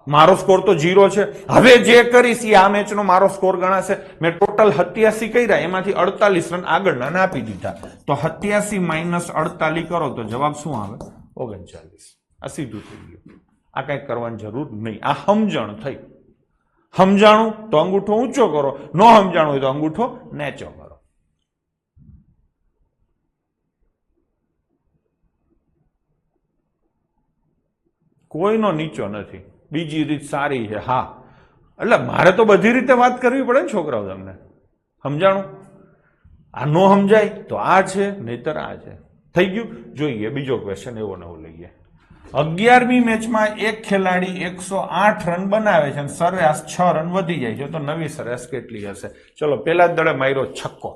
મારો સ્કોર તો 0 છે. હવે જે કરીશ એ આ મેચનો મારો સ્કોર ગણાશે. મેં ટોટલ 87 કર્યા, એમાંથી 48 રન આગળના આપી દીધા. તો 87 માઇનસ 48 કરો તો જવાબ શું આવે? 39. આ સીધું થઈ ગયું. આ કઈ કરવાની જરૂર નહીં. આ સમજણ થઈ. સમજાણું તો અંગૂઠો ઊંચો કરો, ન સમજાણું હોય તો અંગૂઠો નીચો કરો. કોઈનો નીચો નથી. બીજી રીત સારી છે. હા, એટલે મારે તો બધી રીતે વાત કરવી પડે ને છોકરાઓ. તમને સમજાણું? આ નો સમજાય તો આ છે, નહીતર આ છે. થઈ ગયું? જોઈએ બીજો ક્વેશ્ચન એવો નવો લઈએ. 11મી મેચમાં એક ખેલાડી 108 રન બનાવે છે અને સરેરાશ 6 રન વધી જાય છે. તો નવી સરેરાશ કેટલી હશે? ચલો, પેલા જ દડે માર્યો છક્કો.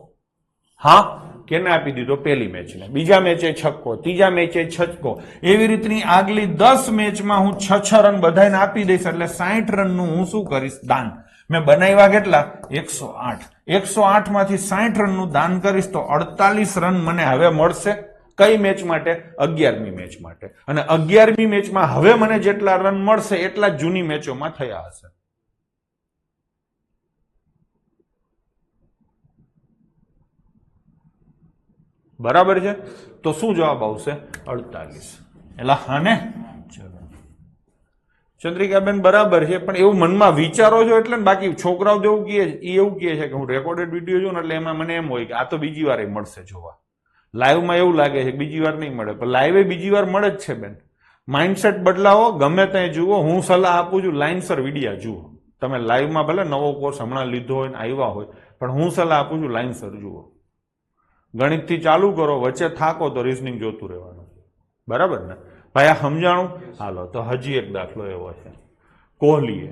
હા, કેને આપી દીધો? પહેલી મેચને. બીજા મેચે છક્કો, ત્રીજા મેચે છક્કો. એવી રીતની આગલી 10 મેચમાં હું 6 રન બધાને આપી દઈશ. એટલે 60 રનનું હું શું કરીશ? દાન. મેં બનાવ્યા કેટલા? 108. 108 માંથી 60 રનનું દાન કરીશ તો 48 રન મને હવે મળશે. કઈ મેચ માટે? 11મી મેચ માટે. અને 11મી મેચમાં હવે મને જેટલા રન મળશે એટલા જ જૂની મેચોમાં થયા હશે. બરાબર છે? તો શું જવાબ આવશે? 48. એટલે હા ને? ચલો, ચંદ્રિકાબેન બરાબર છે, પણ એવું મનમાં વિચારો છો એટલે. બાકી છોકરાઓ જેવું કહે, એવું કહે છે કે હું રેકોર્ડેડ વિડીયો જોઉં ને એટલે એમાં મને એમ હોય કે આ તો બીજી વાર મળશે જોવા. લાઈવમાં એવું લાગે છે બીજી વાર નહીં મળે, પણ લાઈવે બીજી વાર મળે જ છે બેન. માઇન્ડસેટ બદલાવો, ગમે ત્યાં જુઓ. હું સલાહ આપું છું, લાઇનસર વિડીયા જુઓ. તમે લાઈવમાં ભલે નવો કોર્સ હમણાં લીધો હોય ને આવ્યા હોય, પણ હું સલાહ આપું છું લાઇનસર જુઓ. ગણિતથી ચાલુ કરો, વચ્ચે થાકો તો રિઝનિંગ જોતું રહેવાનું. બરાબર ને ભાઈ? આ સમજાણું? હાલો, તો હજી એક દાખલો એવો છે. કોહલીએ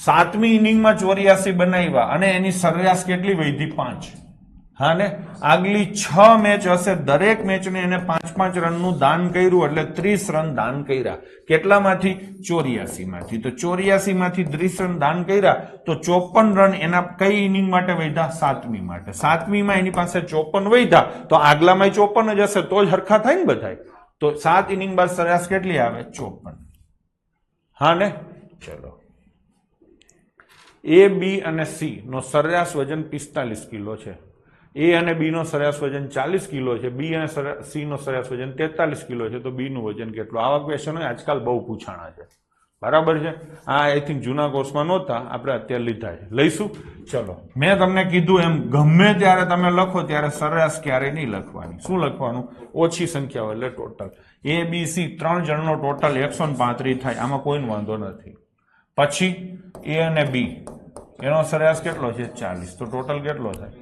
7મી ઇનિંગમાં 84 બનાવ્યા અને એની સરેરાશ કેટલી વધી 5. હા ને આગલી 6 મેચ હશે, દરેક મેચને એને 5-5 રનનું દાન કર્યું એટલે 30 રન દાન કર્યા. કેટલામાંથી? 84 માંથી. તો 84 માંથી 30 રન દાન કર્યા તો 54 રન એના કઈ ઇનિંગ માટે વધ્યા? 7મી માટે. 7મી માં એની પાસે 54 વધ્યા તો આગલામાં 54 જ હશે તો જ હરખા થાય ને બધાય. તો 7 ઇનિંગ બાદ સરેરાશ કેટલી આવે? 54. હા ને ચલો, A, B અને C નો સરેરાશ વજન 45 કિલો છે. A અને B નો સરેરાશ વજન 40 કિલો છે. B અને C નો સરેરાશ વજન 43 કિલો છે. તો B નું વજન કેટલું? આવા ક્વેશ્ચનો આજકાલ બહુ પૂછાણા છે. બરાબર છે. આ આઈ થિંક જૂના કોર્સમાં નહોતા, આપણે અત્યારે લીધા છે, લઈશું. ચલો, મેં તમને કીધું એમ ગમે ત્યારે તમે લખો ત્યારે સરેરાશ ક્યારે નહીં લખવાની. શું લખવાનું? ઓછી સંખ્યા હોય એટલે ટોટલ. A, B, C 3 જણનો ટોટલ 135 થાય, આમાં કોઈ વાંધો નથી. પછી A અને B એનો સરેરાશ કેટલો છે? 40. તો ટોટલ કેટલો થાય?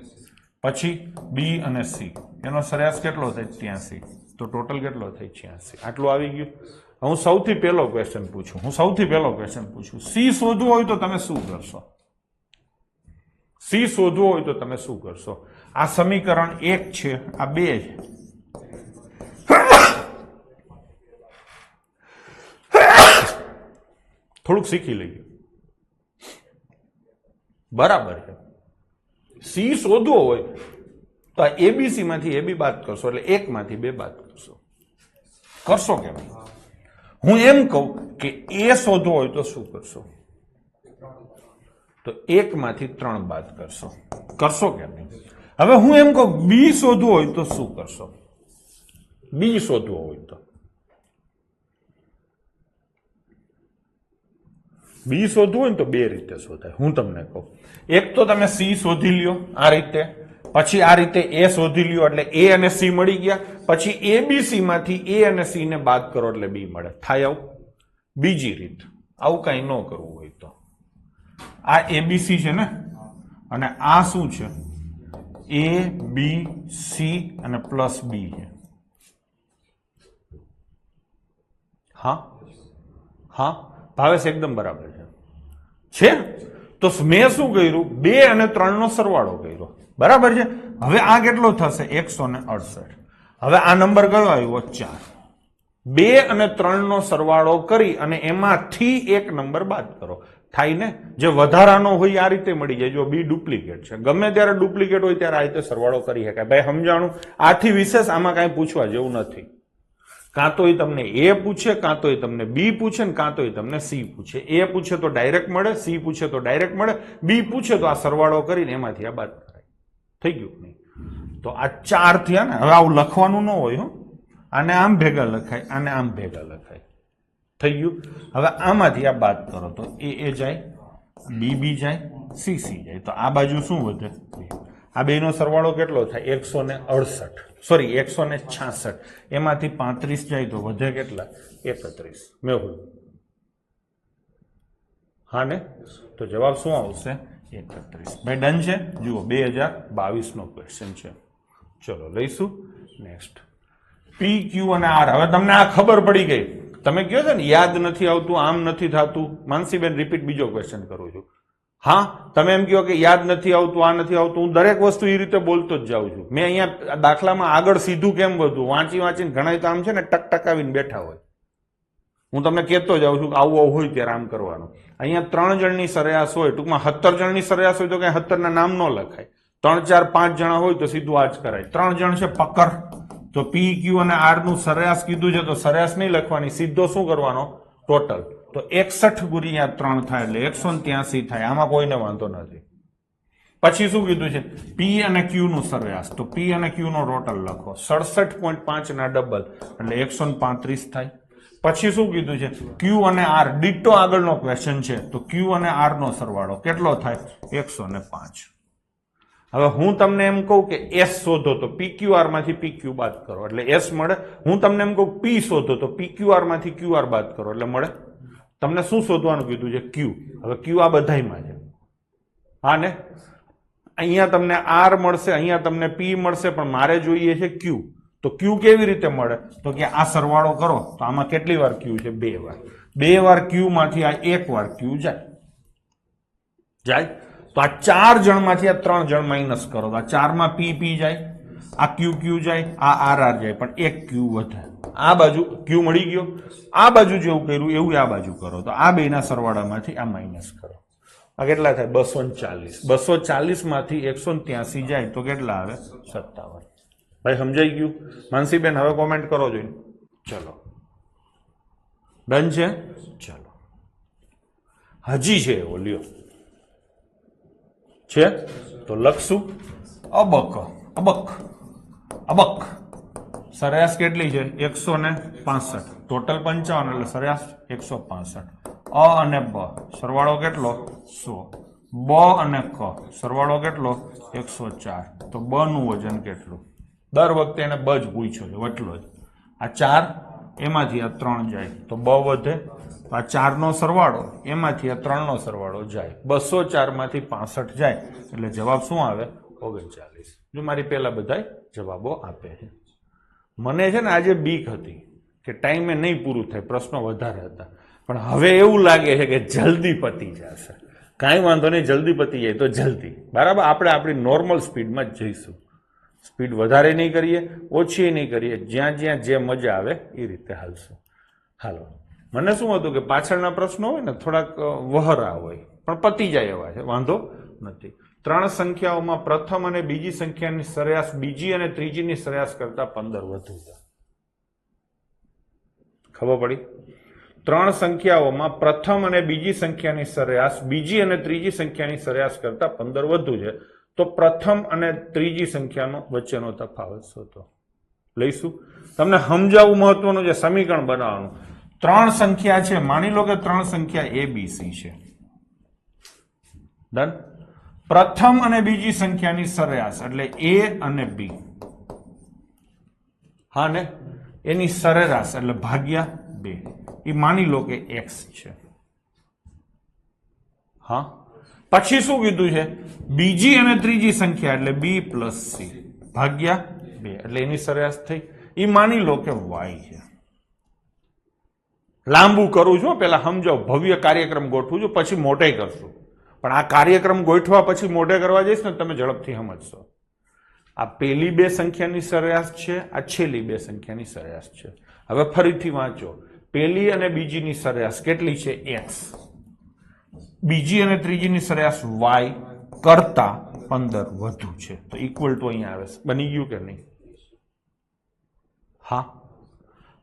પછી B અને C એનો સરેરાશ કેટલો થાય? 83. તો ટોટલ કેટલો થાય? 86. આટલું આવી ગયું. હું સૌથી પહેલો ક્વેશ્ચન પૂછું. C શોધવું હોય તો તમે શું કરશો? C શોધવું હોય તો તમે શું કરશો? આ સમીકરણ 1 છે, આ 2 છે. થોડુંક શીખી લઈએ. બરાબર છે. C શોધવો હોય તો આ ABC માંથી AB બાદ કરશો એટલે 1 માંથી 2 બાદ કરશો કેમ? હું એમ કહું કે A શોધવો હોય તો શું કરશો? તો 1 માંથી 3 બાદ કરશો કેમ? હવે હું એમ કહું B શોધવો હોય તો શું કરશો? B શોધવો હોય તો B શોધવું હોય ને તો 2 રીતે શોધાય. હું તમને કહું, એક તો તમે C શોધી લ્યો આ રીતે, પછી આ રીતે A શોધી લ્યો એટલે A અને C મળી ગયા. પછી ABC માંથી A અને C ને બાદ કરો એટલે B મળે. થાય આવું? બીજી રીત, આવું કઈ ન કરવું હોય તો આ ABC છે ને, અને આ શું છે? A, B, C અને પ્લસ B છે. હા ભાવેશ એકદમ બરાબર છે. તો મેં શું કર્યું? 2 અને 3 નો સરવાળો કર્યો. બરાબર છે. હવે આ કેટલો થશે? 168. હવે આ નંબર કયો આવ્યો? 4. 2 અને 3 નો સરવાળો કરી અને એમાંથી એક નંબર બાદ કરો. થાય ને? જે વધારાનો હોય આ રીતે મળી જાય. જો B ડુપ્લિકેટ છે, ગમે ત્યારે ડુપ્લિકેટ હોય ત્યારે આ રીતે સરવાળો કરી શકાય. ભાઈ સમજાણું? આથી વિશેષ આમાં કાંઈ પૂછવા જેવું નથી. કાં તો એ તમને A પૂછે, કાં તો એ તમને B પૂછે, ને કાં તો એ તમને C પૂછે. A પૂછે તો ડાયરેક્ટ મળે, C પૂછે તો ડાયરેક્ટ મળે, B પૂછે તો આ સરવાળો કરીને એમાંથી આ બાદ કરાય. થઈ ગયું નહીં? તો આ 4 થયા ને. હવે આવું લખવાનું ન હોય હો. આને આમ ભેગા લખાય, આને આમ ભેગા લખાય. થઈ ગયું? હવે આમાંથી આ બાદ કરો તો A જાય, B જાય, C જાય. તો આ બાજુ શું વધે? આ બેનો સરવાળો કેટલો થાય? 168. સોરી 166. એમાંથી 35 જાય તો વધે કેટલા? 31. મેહુલ હા ને? તો જવાબ શું આવશે? 31. ભાઈ ડન છે? જુઓ 2022 નો ક્વેશ્ચન છે. ચલો લઈશું નેક્સ્ટ. P, Q અને R. હવે તમને આ ખબર પડી ગઈ. તમે કહો છો ને યાદ નથી આવતું, આમ નથી થતું. માનસીબેન રિપીટ બીજો ક્વેશ્ચન કરું છું. હા, તમે એમ કહો કે યાદ નથી આવતું, આ નથી આવતું. હું દરેક વસ્તુ એ રીતે બોલતો જ જાઉં છું. મેં અહીંયા દાખલામાં આગળ સીધું કેમ વધુ વાંચીને ઘણા કામ છે ને ટકટકાવીને બેઠા હોય. હું તમને કહેતો જાઉં છું કે આવું હોય ત્યારે આમ કરવાનું. અહીંયા 3 જણની સરેરાશ હોય, ટૂંકમાં 17 જણની સરેરાશ હોય તો કઈ 17 ના નામ ન લખાય. 3, 4, 5 જણા હોય તો સીધું આ જ કરાય. 3 જણ છે પકર, તો P, Q અને R નું સરેરાશ કીધું છે તો સરેરાશ નહીં લખવાની, સીધો શું કરવાનો? ટોટલ. તો 61 ગુણ્યા 3 થાય એટલે 183 થાય. આમાં કોઈને વાંધો નથી. પછી શું કીધું છે? P અને Q નું સરેરાશ. તો P અને Q નો ટોટલ લખો. 67.5 ના ડબલ એટલે 135 થાય. પછી શું કીધું છે? Q અને R ડિટો આગળનો ક્વેશ્ચન છે. તો Q અને R નો સરવાળો કેટલો થાય? 105. હવે હું તમને એમ કહું કે S શોધો તો PQR માંથી PQ બાદ કરો એટલે S મળે. હું તમને એમ કહું P શોધો તો PQR માંથી QR બાદ કરો એટલે મળે. તમને શું શોધવાનું કીધું છે? Q. હવે Q આ બધાયમાં છે. હા ને? અહીંયા તમને R મળશે, અહીંયા તમને P મળશે, પણ મારે જોઈએ છે Q. તો Q કેવી રીતે મળે? તો કે આ સરવાળો કરો તો આમાં કેટલી વાર Q છે? 2 વાર. 2 વાર ક્યુ માંથી આ 1 વાર ક્યુ જાય તો આ 4 જણમાંથી આ 3 જણ માઇનસ કરો તો આ 4 માં પી જાય, આ ક્યુ જાય, આ આર જાય, પણ 1 ક્યુ વધે. આ બાજુ ક્યુ મળી ગયો, આ બાજુ જેવું કર્યું એવું આ બાજુ કરો તો આ બેના સરવાળામાંથી આ માઇનસ કરો. આ કેટલા થાય? 240. 240 માંથી 183 જાય તો કેટલા આવે? 57. ભાઈ સમજાઈ ગયું? માનસીબેન હવે કોમેન્ટ કરો જોઈને. ચલો ડન છે. ચલો હજી છે એવો લ્યો છે તો લખશું અબક અબક અબક. સરેરાશ કેટલી છે? 165. ટોટલ 55 એટલે સરેરાશ 165. અ અને બ સરવાળો કેટલો? 100. બ અને ક સરવાળો કેટલો? 104. તો બ નું વજન કેટલું? દર વખતે એને બ જ પૂછ્યો છે, વટલો જ. આ 4 એમાંથી આ 3 જાય તો બ વધે. આ 4 નો સરવાળો એમાંથી આ 3 નો સરવાળો જાય. 204 માંથી 65 જાય એટલે જવાબ શું આવે? 39. જો મારી પેલા બધા જવાબો આપે છે. મને છે ને આજે બીક હતી કે ટાઈમે નહીં પૂરું થાય, પ્રશ્નો વધારે હતા, પણ હવે એવું લાગે છે કે જલ્દી પતી જશે. કાંઈ વાંધો નહીં, જલ્દી પતી જાય તો જલ્દી. બરાબર, આપણે આપણી નોર્મલ સ્પીડમાં જ જઈશું. સ્પીડ વધારે નહીં કરીએ, ઓછી નહીં કરીએ, જ્યાં જ્યાં જે મજા આવે એ રીતે હાલશું. હાલો, મને શું હતું કે પાછળના પ્રશ્નો હોય ને થોડાક વહરા હોય પણ પતી જાય એવા છે, વાંધો નથી. 3 સંખ્યાઓમાં પ્રથમ અને બીજી સંખ્યાની સરેરાશ બીજી અને ત્રીજીની સરેરાશ કરતા 15 વધુ છે. ખબર પડી? 3 સંખ્યાઓમાં પ્રથમ અને બીજી સંખ્યાની સરેરાશ બીજી અને ત્રીજી સંખ્યાની સરેરાશ કરતા 15 વધુ છે. તો પ્રથમ અને ત્રીજી સંખ્યાનો વચ્ચેનો તફાવત શોધો. લઈશું. તમને સમજાવવું મહત્વનું છે, સમીકરણ બનાવવાનું. 3 સંખ્યા છે, માની લો કે 3 સંખ્યા એબીસી છે. ડન. પ્રથમ અને બીજી સંખ્યાની સરેરાશ એટલે એ અને બી. હા ને, એની સરેરાશ એટલે ભાગ્યા 2 એ માની લો કે x છે. હા, પછી શું કીધું છે? બીજી અને ત્રીજી સંખ્યા એટલે બી પ્લસ સી ભાગ્યા 2 એટલે એની સરેરાશ થઈ. એ માની લો કે y છે. લાંબુ કરું છું, પેલા સમજાવ, ભવ્ય કાર્યક્રમ ગોઠવું છું, પછી મોટે કરશું. પણ આ કાર્યક્રમ ગોઠવા પછી મોઢે કરવા જઈશ ને તમે ઝડપથી સમજશો. આ પેલી 2 સંખ્યાની સરેરાશ છે, આ છેલ્લી 2 સંખ્યાની સરેરાશ છે. હવે ફરીથી વાંચો. પેલી અને બીજીની સરેરાશ કેટલી છે? x. બીજી અને ત્રીજીની સરેરાશ y કરતા 15 વધુ છે. તો ઇક્વલ ટુ અહીંયા આવે છે. બની ગયું કે નહીં? હા.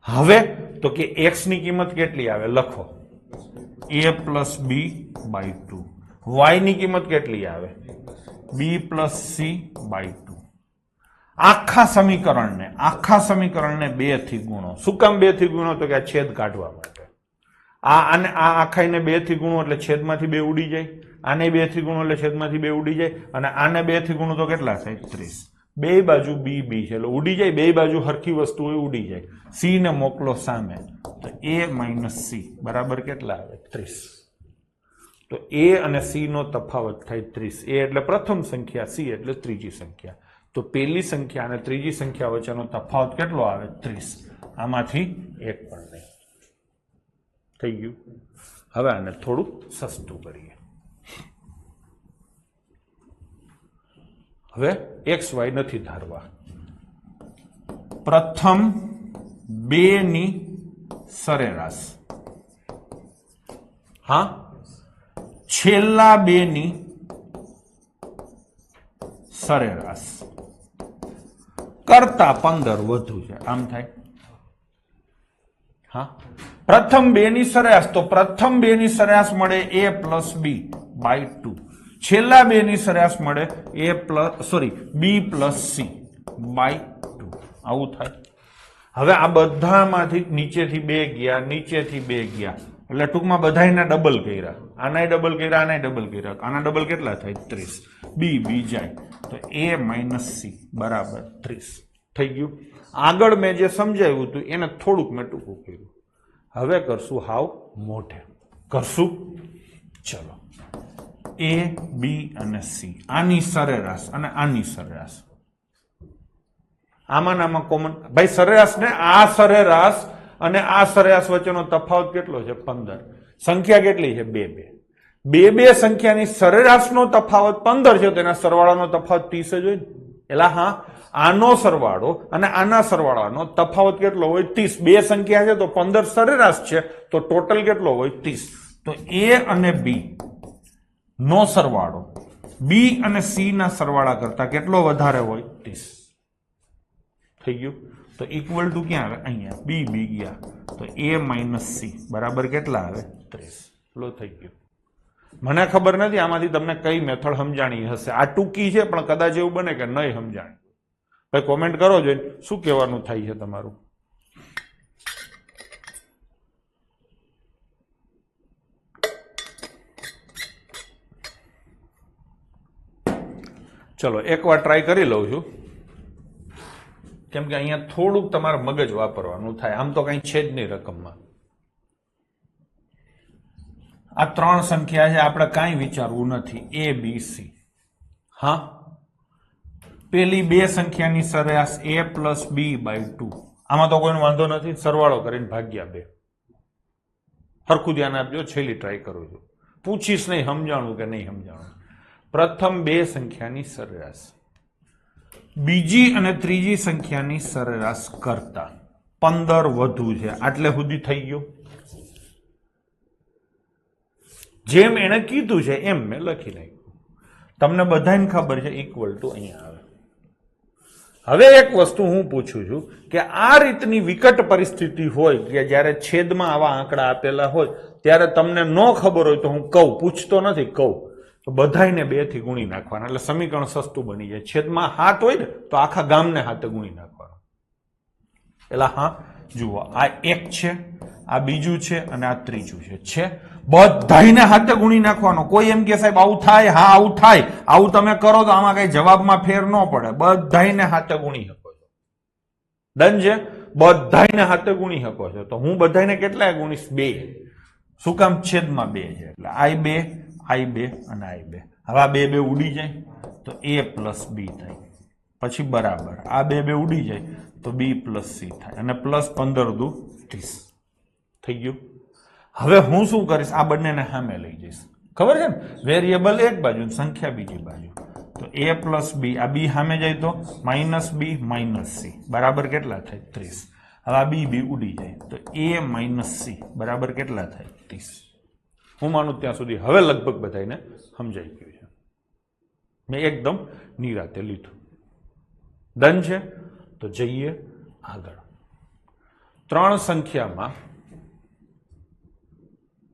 હવે તો કે x ની કિંમત કેટલી આવે? લખો. a plus b by 2. y ની કિંમત કેટલી આવે? b plus c by 2. આખા સમીકરણને 2 થી ગુણો. શું કામ 2 થી ગુણો? તો કે આ છેદ કાઢવા માટે. આને આ આખાઈને 2 થી ગુણો એટલે છેદમાંથી 2 ઉડી જાય. આને 2 થી ગુણો એટલે છેદમાંથી 2 ઉડી જાય. અને આને 2 થી ગુણો તો કેટલા થાય? 30. બે બાજુ બી બી છે એટલે ઉડી જાય. બે બાજુ હરખી વસ્તુ હોય ઉડી જાય. સી ને મોકલો સામે તો a માઇનસ સી બરાબર કેટલા આવે? 30. તો a અને સી નો તફાવત થાય 30. a એટલે પ્રથમ સંખ્યા, સી એટલે ત્રીજી સંખ્યા. તો પેલી સંખ્યા અને ત્રીજી સંખ્યા વચ્ચેનો તફાવત કેટલો આવે? 30. આમાંથી એક પણ નહીં. થઈ ગયું. હવે આને થોડું સસ્તું કરીએ. હવે એક્સ વાય નથી ધારવા. પ્રથમ 2 ની સરેરાશ, હા, છેલ્લા 2 ની સરેરાશ કરતા 15 વધુ છે. આમ થાય. હા, પ્રથમ 2 ની સરેરાશ, તો પ્રથમ 2 ની સરેરાશ મળે a પ્લસ બી બાય 2. છેલ્લા 2 ની સરેરાશ મળે બી પ્લસ સી બાય 2. આવું થાય. હવે આ બધામાંથી નીચેથી 2 ગયા, નીચેથી 2 ગયા એટલે ટૂંકમાં બધાયના ડબલ કર્યા. આનાય ડબલ કર્યા, આનાય ડબલ કર્યા. આના ડબલ કેટલા થાય? 30. બી બી જાય તો a માઇનસ સી બરાબર 30 થઈ ગયું. આગળ મેં જે સમજાવ્યું હતું એને થોડુંક મેં ટૂંકું કર્યું. હવે કરશું હાવ મોઢે કરશું. ચલો, a બી અને સી, આની સરેરાશ અને આની સરેરાશ. આમાં કોમન ભાઈ સરેરાશ ને આ સરેરાશ અને આ સરેરાશ વચ્ચેનો તફાવત કેટલો છે 15. સંખ્યા કેટલી છે 2 2 બે સંખ્યાની સરેરાશનો તફાવત 15 છે, તો એના સરવાળાનો તફાવત 30 જ હોય ને. એટલે હા, આનો સરવાળો અને આના સરવાળાનો તફાવત કેટલો હોય 30. બે સંખ્યા છે તો 15 સરેરાશ છે, તો ટોટલ કેટલો હોય 30. તો A અને B નો સરવાળો B અને C ના સરવાળા કરતા કેટલો વધારે હોય 30. થઈ ગયું. તો ઇક્વલ ટુ ક્યાં આવે? અહીંયા. B ગયા તો A માઇનસ C બરાબર કેટલા આવે? 30. લો થઈ ગયું. મને ખબર નથી આમાંથી તમને કઈ મેથડ સમજાણી હશે. આ ટૂંકી છે પણ કદાચ એવું બને કે નહીં સમજાણી. ભાઈ કોમેન્ટ કરો જોઈને શું કહેવાનું થાય છે તમારું. ચલો એકવાર ટ્રાય કરી લઉં છું, કેમ કે અહીંયા થોડુંક તમારે મગજ વાપરવાનું થાય. આમ તો કઈ છે જ નહીં રકમમાં. આ 3 સંખ્યા છે, આપણે કાંઈ વિચારવું નથી. A B C. હા, પેલી બે સંખ્યાની સરેરાશ A પ્લસ B બાય 2. આમાં તો કોઈનો વાંધો નથી, સરવાળો કરીને ભાગ્યા 2. સરખું ધ્યાન આપજો, છેલ્લી ટ્રાય કરું છું. પૂછીશ નહીં સમજાણું કે નહીં સમજાણું. પ્રથમ બે સંખ્યાની સરેરાશ બીજી અને ત્રીજી સંખ્યાની સરેરાશ કરતા 15 વધુ છે. આટલે સુધી થઈ ગયું. જેમ એને કીધું છે એમ મેં લખી નાખ્યું. તમને બધાને ખબર છે ઇક્વલ ટુ અહીંયા આવે. હવે એક વસ્તુ હું પૂછું છું કે આ રીતની વિકટ પરિસ્થિતિ હોય કે જ્યારે છેદમાં આવા આંકડા આપેલા હોય ત્યારે તમને ન ખબર હોય તો હું કહું, પૂછતો નથી, કહું તો બધાને 2 થી ગુણી નાખવાના, એટલે સમીકરણ સસ્તું બની જાય. છેદમાં 7 હોય ને તો આખા ગામને 7 ગુણી નાખવાનું. એટલે હા જુઓ, આ 1 છે, આ બીજું છે અને આ ત્રીજું છે. બધાને 7 ગુણી નાખવાનો. કોઈ એમ કે સાહેબ આવું થાય, હા આવું થાય, આવું તમે કરો તો આમાં કઈ જવાબમાં ફેર ન પડે. બધાને 7 ગુણી શકો છો. ડન છે? બધાને 7 ગુણી શકો છો. તો હું બધાને કેટલા ગુણીશ? 2. શું કામ? છેદમાં 2 છે એટલે I2 I2 અને I2. હવે આ 2 ઉડી જાય તો A પ્લસ B થાય, પછી બરાબર આ 2 ઉડી જાય તો B પ્લસ C થાય, અને પ્લસ 15 દુ 30 થઈ ગયું. હવે હું શું કરીશ? આ બંનેને સામે લઈ જઈશ. ખબર છે ને, વેરિયેબલ એક બાજુ, સંખ્યા બીજી બાજુ. તો A પ્લસ B, આ B સામે જાય તો માઇનસ B માઇનસ C બરાબર કેટલા થાય? 30. હવે આ B ઉડી જાય તો A માઇનસ C બરાબર કેટલા થાય? 30. હું માનું ત્યાં સુધી હવે લગભગ બધાને સમજાઈ ગયું છે. મેં એકદમ નિરાતે લીધું. ડન છે? તો જઈએ આગળ. 3 સંખ્યામાં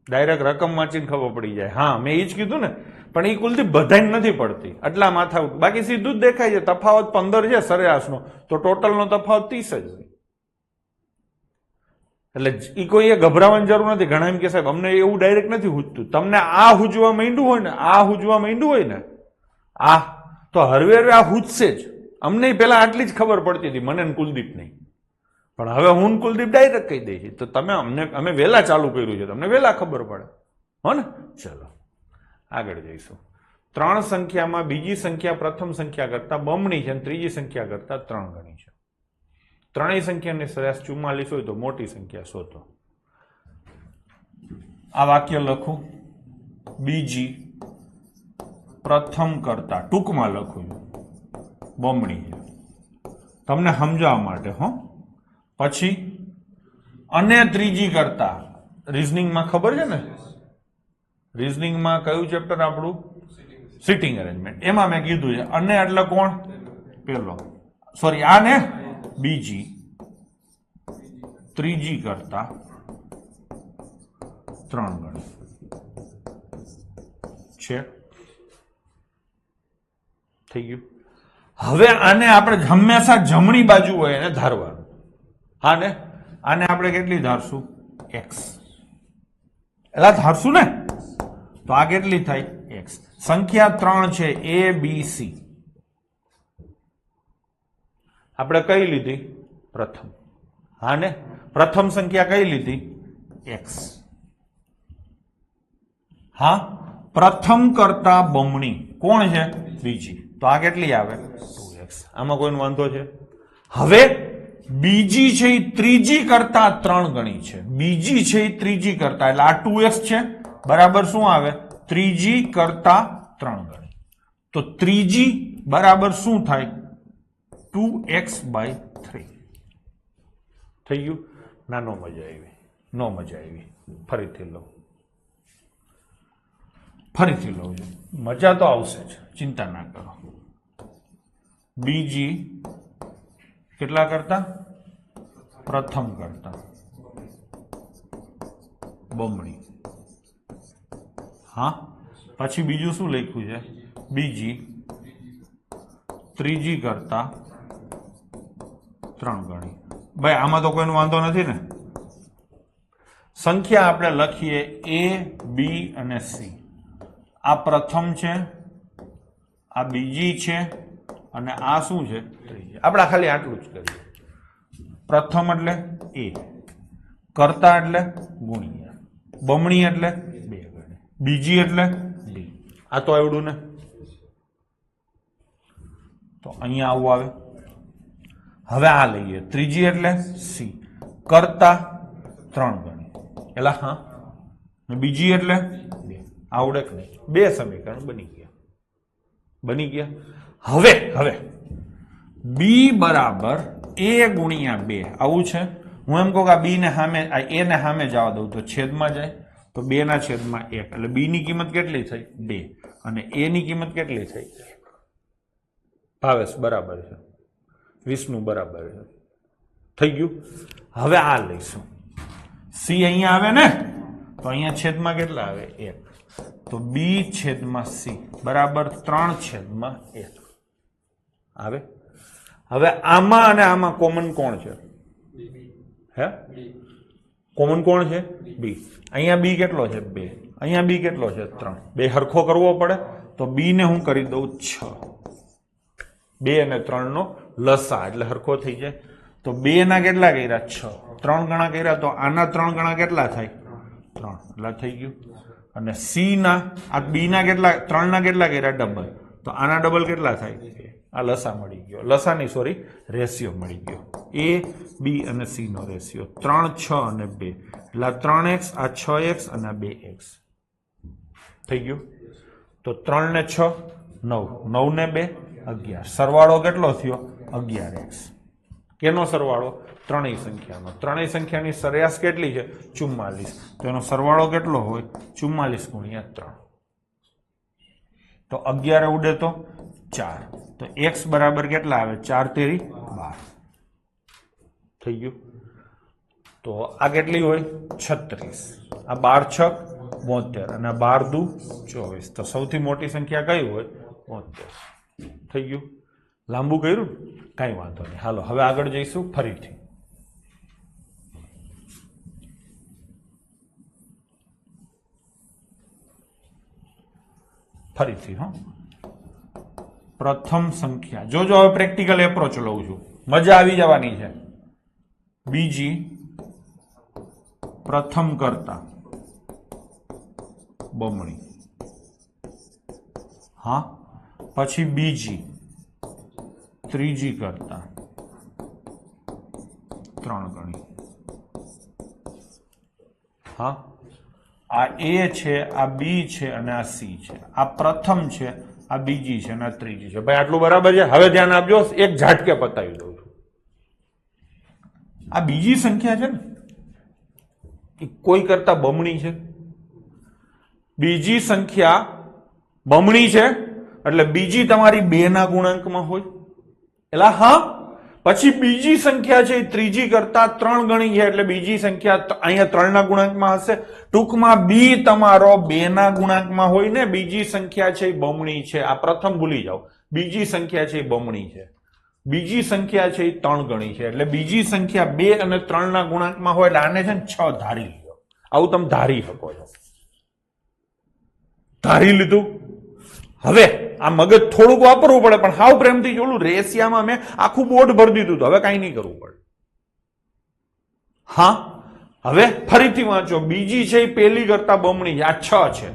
ડાયરેક્ટ રકમ વાંચીને ખબર પડી જાય. હા, મેં એ જ કીધું ને, પણ એ કુલથી બધાને નથી પડતી, એટલા માથા. બાકી સીધું જ દેખાય છે. તફાવત 15 છે સરેરાશનો, તો ટોટલનો તફાવત 30 જ હોય. એટલે એ કોઈએ ગભરાવાની જરૂર નથી. ઘણા એમ કે સાહેબ અમને એવું ડાયરેક્ટ નથી હુજતું. તમને આ હુજવા માંડ્યું હોય ને, આ હુજવા માંડ્યું હોય ને, આ તો હરવે હરવે આ હુજશે જ. અમને પેલા આટલી જ ખબર પડતી હતી, મને કુલદીપ નહીં. પણ હવે હું કુલદીપ ડાયરેક્ટ કહી દઈ છે, તો તમે અમે વહેલા ચાલુ કર્યું છે, તમને વહેલા ખબર પડે. હો ને? ચલો આગળ જઈશું. 3 સંખ્યામાં બીજી સંખ્યા પ્રથમ સંખ્યા કરતા બમણી છે અને ત્રીજી સંખ્યા કરતા 3 ગણી છે. ત્રણેય સંખ્યાની સરેરાશ 44 હોય તો મોટી સંખ્યા શોધો. આ વાક્ય લખું. બીજી પ્રથમ કરતા, ટૂંકમાં લખું છું, બમણી છે તમને સમજાવવા માટે. હો, પછી અને ત્રીજી કરતા, રીઝનિંગમાં ખબર છે ને, રીઝનિંગમાં કયું ચેપ્ટર આપણું? Sitting arrangement. એમાં મેં કીધું છે અને એટલે કોણ? પેલો, સોરી આ ને બીજી, ત્રીજી કરતા 3 ગણી છે. થઈ ગયું. હવે આને આપણે હંમેશા જમણી બાજુ હોય એને ધારવાનું. હા ને, આને આપણે કેટલી ધારશું? x. એટલે ધારશું ને, તો આ કેટલી થાય? x. સંખ્યા 3 છે, A B C. આપણે કઈ લીધી? પ્રથમ. હા ને, પ્રથમ સંખ્યા કઈ લીધી? x. હા, પ્રથમ કરતા બમણી કોણ છે? બીજી. તો આ કેટલી આવે? 2x. આમાં કોઈનો વાંધો છે? હવે બીજી છે એ ત્રીજી કરતા 3 ગણી છે. બીજી છે એ ત્રીજી કરતા, એટલે આ 2x છે બરાબર શું આવે? ત્રીજી કરતા 3 ગણી. તો ત્રીજી બરાબર શું થાય? 2x/3 થઈ ગયું. ના, નો મજા આવી, નો મજા આવી. ફરીથી લઉં, ફરીથી લઉં છું. મજા તો આવશે જ, ચિંતા ના કરો. બીજી કેટલા કરતા? પ્રથમ કરતા બમણી. હા, પછી બીજું શું લખ્યું છે? બીજી ત્રીજી કરતા 3 ગણી. ભાઈ આમાં તો કોઈનો વાંધો નથી ને? સંખ્યા આપણે લખીએ a, b અને c. આ પ્રથમ છે, આ બીજી છે અને આ શું છે? ત્રીજી. આપણે ખાલી આટલું જ કરીએ. પ્રથમ એટલે a, કરતા એટલે ગુણ્યા, બમણી એટલે 2 ગણી, બીજી એટલે b. આ તો આવડું ને? તો અહીંયા આવું આવે. હવે આ લઈએ, ત્રીજી એટલે c, કરતા 3 ગણી, એટલે હા, બીજી એટલે 2. આવડે કે નહીં? 2 સમીકરણ બની ગયા, બની ગયા. હવે b બરાબર a ગુણ્યા 2 આવું છે. હું એમ કહું કે આ b ને સામે, આ a ને સામે જવા દઉં તો છેદમાં જાય, તો 2 ના છેદમાં 1, એટલે b ની કિંમત કેટલી થઈ? 2, અને a ની કિંમત કેટલી થઈ? ભાવેશ બરાબર છે, વિષ્ણુ બરાબર છે. થઈ ગયું. હવે આ લઈશું, c અહીંયા આવે ને, તો અહીંયા છેદમાં કેટલા આવે? 1, તો b છેદમાં c બરાબર 3/1 આવે. હવે આમાં અને આમાં કોમન કોણ છે? હે, કોમન કોણ છે? b. અહીંયા b કેટલો છે? 2. અહીંયા b કેટલો છે? 3. બે હરખો કરવો પડે, તો b ને હું કરી દઉં 6. 2 અને 3 નો લસા એટલે હરખો થઈ જાય. તો 2 ના કેટલા કર્યા? 6. 3 ગણા કર્યા, તો આના 3 ગણા કેટલા થાય? 3. એટલે થઈ ગયું. અને c ના, આ b ના કેટલા? 3 ના કેટલા કર્યા? ડબલ, તો આના ડબલ કેટલા થાય? આ લસા મળી ગયો, લસા ની સોરી રેશિયો મળી ગયો. a, b અને c નો રેશિયો 3, 6 અને 2, એટલે 3x, આ 6x અને આ 2x થઈ ગયું. તો 3 ને 6 9, 9 ને 2 11, સરવાળો કેટલો થયો? 11x. કેનો સરવાળો? ત્રણેય સંખ્યાનો. ત્રણેય સંખ્યાની સરેરાશ કેટલી છે? 44. તો એનો સરવાળો કેટલો હોય? 44 ગુણ્યા 3. તો 11 ઉડે તો 4, તો x બરાબર કેટલા આવે? 4 તેરી 12 થઈ ગયું. તો આ કેટલી હોય? 36. આ 12 છક 72 અને 12 દુ 24. તો સૌથી મોટી સંખ્યા કઈ હોય? 72 થઈ ગયું. લાંબુ કર્યું? કઈ વાંધો નહીં. હાલો હવે આગળ જઈશું ફરીથી. ફરીથી પ્રથમ સંખ્યા જોજો. હવે પ્રેક્ટિકલ એપ્રોચ લઉં છું, મજા આવી જવાની છે. બીજી પ્રથમ કરતા બમણી, હા, પછી બીજી ત્રીજી કરતા 3 ગણી, હા. આ a છે, આ b છે અને આ c છે. આ પ્રથમ છે, આ બીજી છે અને આ ત્રીજી છે. ભાઈ આટલું બરાબર છે? હવે ધ્યાન આપજો, એક ઝાટકે પતાવી દઉં છું. આ બીજી સંખ્યા છે ને, એ કોઈ કરતા બમણી છે. બીજી સંખ્યા બમણી છે એટલે બીજી તમારી 2 ના ગુણાંકમાં હોય. એટલે હા, પછી બીજી સંખ્યા છે એ ત્રીજી કરતા 3 ગણી છે, એટલે બીજી સંખ્યા અહીંયા 3 ના ગુણાંકમાં હશે. ટૂંકમાં b તમારો 2 ના ગુણાંકમાં હોય ને, બીજી સંખ્યા છે એ બમણી છે. આ પ્રથમ ભૂલી જાઓ, બીજી સંખ્યા છે એ બમણી છે. બીજી સંખ્યા છે એ 3 ગણી છે, એટલે બીજી સંખ્યા 2 અને 3 ના ગુણાંકમાં હોય, એટલે આને છે ને 6 ધારી લો. આવું તમે ધારી શકો છો. ધારી લીધું. હવે આ મગજ થોડુંક વાપરવું પડે, પણ હાવ પ્રેમથી જોલું. રેશિયામાં મેં આખું બોર્ડ ભરી દીધું, હવે કાંઈ નહીં કરવું પડે. હા, હવે ફરીથી વાંચો. બીજી છે એ પેલી કરતા બમણી છે, આ 6 છે.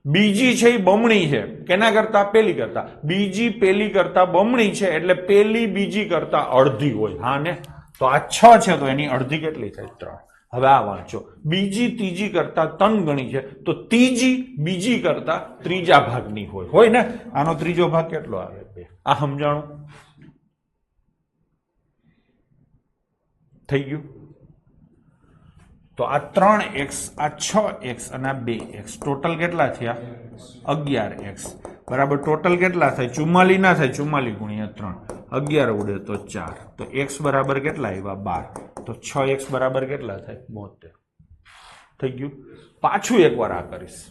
બીજી છે એ બમણી છે કેના કરતા પેલી કરતા બીજી પેલી કરતા બમણી છે એટલે પેલી બીજી કરતા અડધી હોય હા ને તો આ 6 છે તો એની અડધી કેટલી થાય 3 હવે આ વાંચો બીજી ત્રીજી કરતા 3 ગણી છે તો ત્રીજી બીજી કરતા ત્રીજા ભાગની હોય ને આનો ત્રીજો ભાગ કેટલો આવે 2 આ સમજાણું થઈ ગયું તો આ 3x આ 6x અને આ 2x ટોટલ કેટલા થયા 11x બરાબર ટોટલ કેટલા થાય 44 ના થાય 44 ગુણ્યા 3 11 ઉડે તો 4 તો x બરાબર કેટલા આવ્યા 12 તો 6x બરાબર કેટલા થાય 72 થઈ ગયું પાછું એકવાર આ કરીશ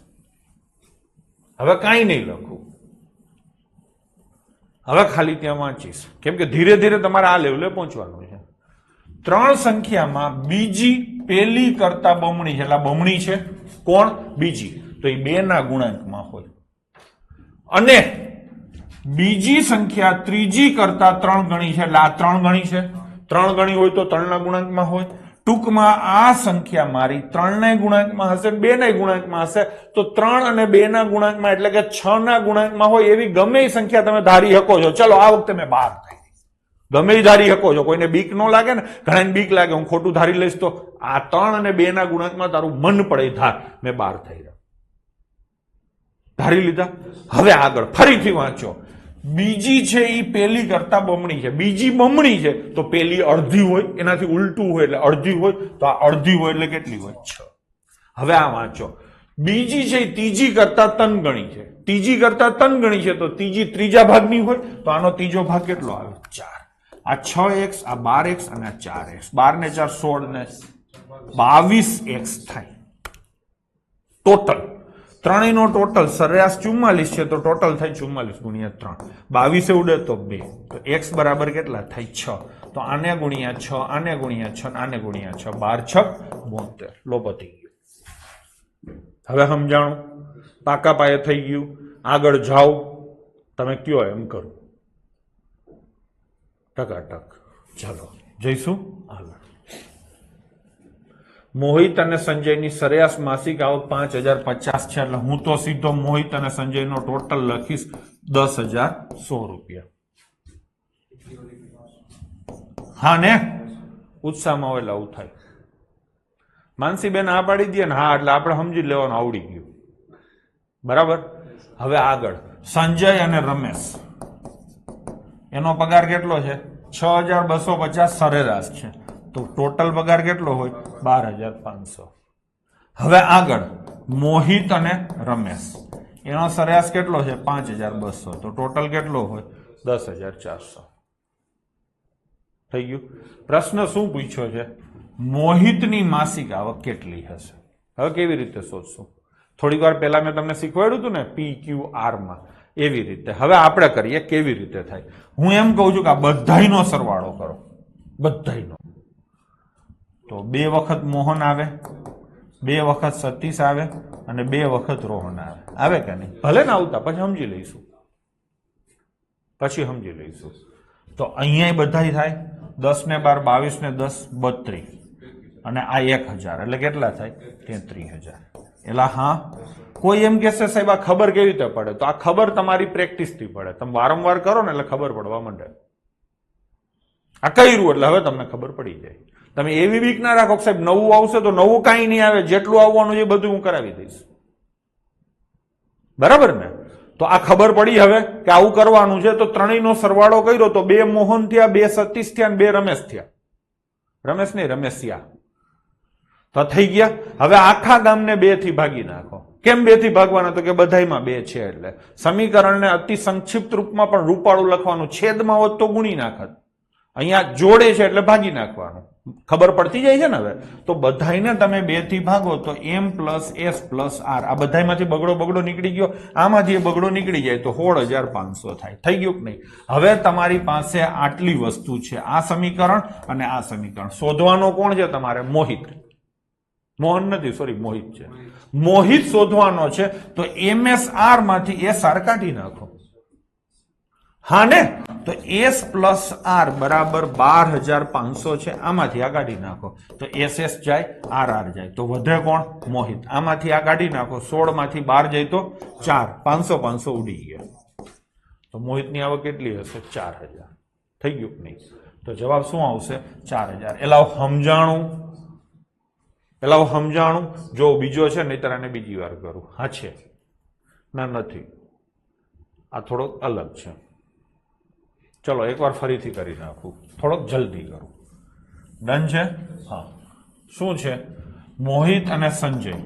હવે કાંઈ નહીં લખું હવે ખાલી ત્યાં વાંચીશ કેમ કે ધીરે ધીરે તમારે આ લેવલે પહોંચવાનું છે 3 સંખ્યામાં બીજી પેલી કરતા બમણી છે એટલે બમણી છે કોણ બીજી તો એ 2 ના ગુણાંકમાં હોય અને બીજી સંખ્યા ત્રીજી કરતા 3 ગણી છે એટલે આ 3 ગણી છે 3 ગણી હોય તો 3 ના ગુણાંકમાં હોય ટૂંકમાં આ સંખ્યા મારી 3 ના ગુણાંકમાં હશે 2 ના ગુણાંકમાં હશે તો 3 અને 2 ના ગુણાંકમાં એટલે કે 6 ના ગુણાંકમાં હોય એવી ગમે એ સંખ્યા તમે ધારી શકો છો ચલો આ વખતે મેં 12 થઈ ગમે એ ધારી શકો છો કોઈને બીક ન લાગે ને ઘણાને બીક લાગે હું ખોટું ધારી લઈશ તો આ 3 અને 2 ના ગુણાંકમાં તારું મન પડે ધાર મેં 12 થઈ રહ્યા ધારી લીધા હવે આગળ ફરીથી વાંચો બીજી છે એ પેલી કરતા બમણી છે બીજી બમણી છે તો પેલી અડધી હોય એનાથી ઉલટું હોય એટલે અડધી હોય તો આ અડધી હોય એટલે કેટલી હોય 6 હવે આ વાંચો બીજી છે એ ત્રીજી કરતા 3 ગણી છે ત્રીજી કરતા 3 ગણી છે તો ત્રીજી ત્રીજા ભાગની હોય તો આનો ત્રીજો ભાગ કેટલો આવે 4 આ 6x આ 12x અને આ 4x 12 ને 4 16 ને 22x થાય ટોટલ ત્રણેયનો ટોટલ સરેરાશ 44 છે તો ટોટલ થાય 44 ગુણ્યા 3 22 ઉડે તો 2 તો x બરાબર કેટલા થાય 6 તો આને ગુણ્યા 6 આને ગુણ્યા 6 આને ગુણ્યા 6 12 6 72 લો પતી ગયું હવે સમજાણું પાકા પાયે થઈ ગયું આગળ જાઓ તમે કયો એમ કરો ટકાટક ચાલો જઈશું આગળ મોહિત અને સંજયની સરેરાશ માસિક આવક 5050 છે એટલે હું તો સીધો મોહિત અને સંજયનો ટોટલ લખીશ 10,100 રૂપિયા હા ને ઉત્સાહમાં હોય એટલે આવું થાય માનસીબેન આ પાડી દે ને હા એટલે આપણે સમજી લેવાનું આવડી ગયું બરાબર હવે આગળ સંજય અને રમેશ એનો પગાર કેટલો છે 6,250 સરેરાશ છે તો ટોટલ પગાર કેટલો હોય 12,500 હવે આગળ મોહિત અને રમેશ એનો સરેરાશ કેટલો છે 5,200 તો ટોટલ કેટલો હોય 10,400 થઈ ગયું પ્રશ્ન શું પૂછ્યો છે મોહિતની માસિક આવક કેટલી હશે હવે કેવી રીતે શોધશું થોડીક વાર પહેલા મેં તમને શીખવાડ્યું હતું ને PQR માં એવી રીતે હવે આપણે કરીએ કેવી રીતે થાય હું એમ કહું છું કે આ બધાયનો સરવાળો કરો બધાયનો તો 2 વખત મોહન આવે 2 વખત સતીશ આવે અને 2 વખત રોહન આવે કે નહીં ભલે ને આવતા પછી સમજી લઈશું તો અહીંયા બધાય થાય 10 ને 12 22 ને 10 32 અને આ 1,000 એટલે કેટલા થાય 33,000 એટલે હા કોઈ એમ કહેશે સાહેબ આ ખબર કેવી રીતે પડે તો આ ખબર તમારી પ્રેક્ટિસથી પડે તમે વારંવાર કરો ને એટલે ખબર પડવા માંડે આ કર્યું એટલે હવે તમને ખબર પડી જાય તમે એવી બીક ના રાખો સાહેબ નવું આવશે તો નવું કાંઈ નહીં આવે જેટલું આવવાનું છે બધું હું કરાવી દઈશ બરાબર ને તો આ ખબર પડી હવે કે આવું કરવાનું છે તો ત્રણેયનો સરવાળો કર્યો તો 2 મોહન થયા 2 સતીશ થયા અને 2 રમેશ થયા રમેશ નહીં રમેશિયા તો થઈ ગયા હવે આખા ગામને 2 થી ભાગી નાખો કેમ 2 થી ભાગવાના તો કે બધાયમાં 2 છે એટલે સમીકરણને અતિ સંક્ષિપ્ત રૂપમાં પણ રૂપાળું લખવાનું છેદમાં હોત તો ગુણી નાખત અહીંયા જોડે છે એટલે ભાગી નાખવાનું ખબર પડતી જાય છે ને હવે તો બધાયને તમે 2 થી ભાગો તો m + s + r આ બધાયમાંથી બગડો નીકળી ગયો આમાંથી બગડો નીકળી જાય તો 16,500 થાય થઈ ગયું કે નહીં હવે તમારી પાસે આટલી વસ્તુ છે આ સમીકરણ અને આ સમીકરણ શોધવાનો કોણ છે તમારે મોહિત મોહન નથી સોરી મોહિત છે મોહિત શોધવાનો છે તો MSR માંથી SR કાઢી નાખો હા ને, તો એસ પ્લસ આર બરાબર 12,500 છે. આમાંથી આ કાઢી નાખો તો એસ એસ જાય, આર આર જાય, તો વધે કોણ? મોહિત. આમાંથી આ કાઢી નાખો, 16 માંથી 12 જાય તો 4, 500 500 ઉડી ગયા. તો મોહિતની આવક કેટલી હશે? 4,000. થઈ ગયું કે નહીં? તો જવાબ શું આવશે? 4,000. એલાવ સમજાણું જો બીજો છે, નહીતર આને બીજી વાર કરું. હા છે ના નથી, આ થોડોક અલગ છે. ચલો એકવાર ફરીથી કરી નાખું, થોડોક જલ્દી કરું. ડન છે? હા. શું છે? મોહિત અને સંજય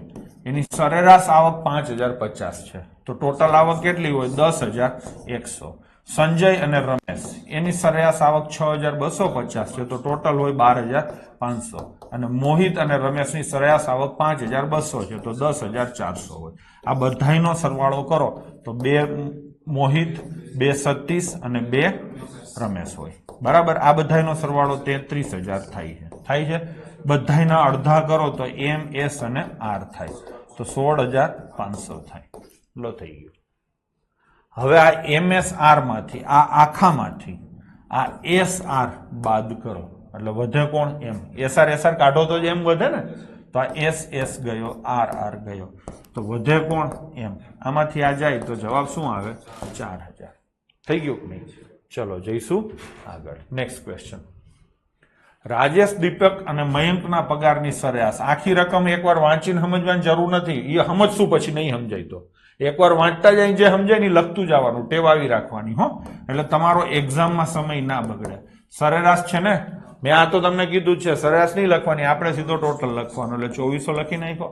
એની સરેરાશ આવક 5,050 છે. તો ટોટલ આવક કેટલી હોય? 10,100. સંજય અને રમેશ એની સરેરાશ આવક 6,250 છે. તો ટોટલ હોય 12,500. અને મોહિત અને રમેશની સરેરાશ આવક 5,200 છે. તો 10,400 હોય. આ બધાયનો સરવાળો કરો તો 2 મોહિત, 2 સતીશ અને 2 રમેશ હોય. બરાબર. આ બધાયનો સરવાળો 33,000 થાય છે. બધાયના અડધા કરો તો એમ, એસ અને આર થાય. તો 16,500 થાય. લો થઈ ગયું. હવે આ એમએસઆર માંથી, આ આખામાંથી આ એસઆર બાદ કરો એટલે વધે કોણ? એમ. એસઆર કાઢો તો જ એમ વધે ને. તો આ એસ ગયો, આર ગયો, તો વધે કોણ? એમ. આમાંથી આ જાય તો જવાબ શું આવે? 4,000. થઈ ગયું કે નહીં? ચલો જઈશું આગળ. Next question. રાજેશ, દીપક અને મયંકના પગારની સરેરાશ. આખી રકમ એકવાર વાંચીને સમજવાની જરૂર નથી, એ સમજશું પછી નહીં સમજાય. તો એકવાર વાંચતા જાય, જે સમજાય ને લખતું જવાનું, ટેવાવી રાખવાની હો, એટલે તમારો એક્ઝામમાં સમય ના બગડે. સરેરાશ છે ને, મેં આ તો તમને કીધું છે, સરેરાશ નહીં લખવાની, આપણે સીધો ટોટલ લખવાનો. એટલે 2400 લખી નાખો.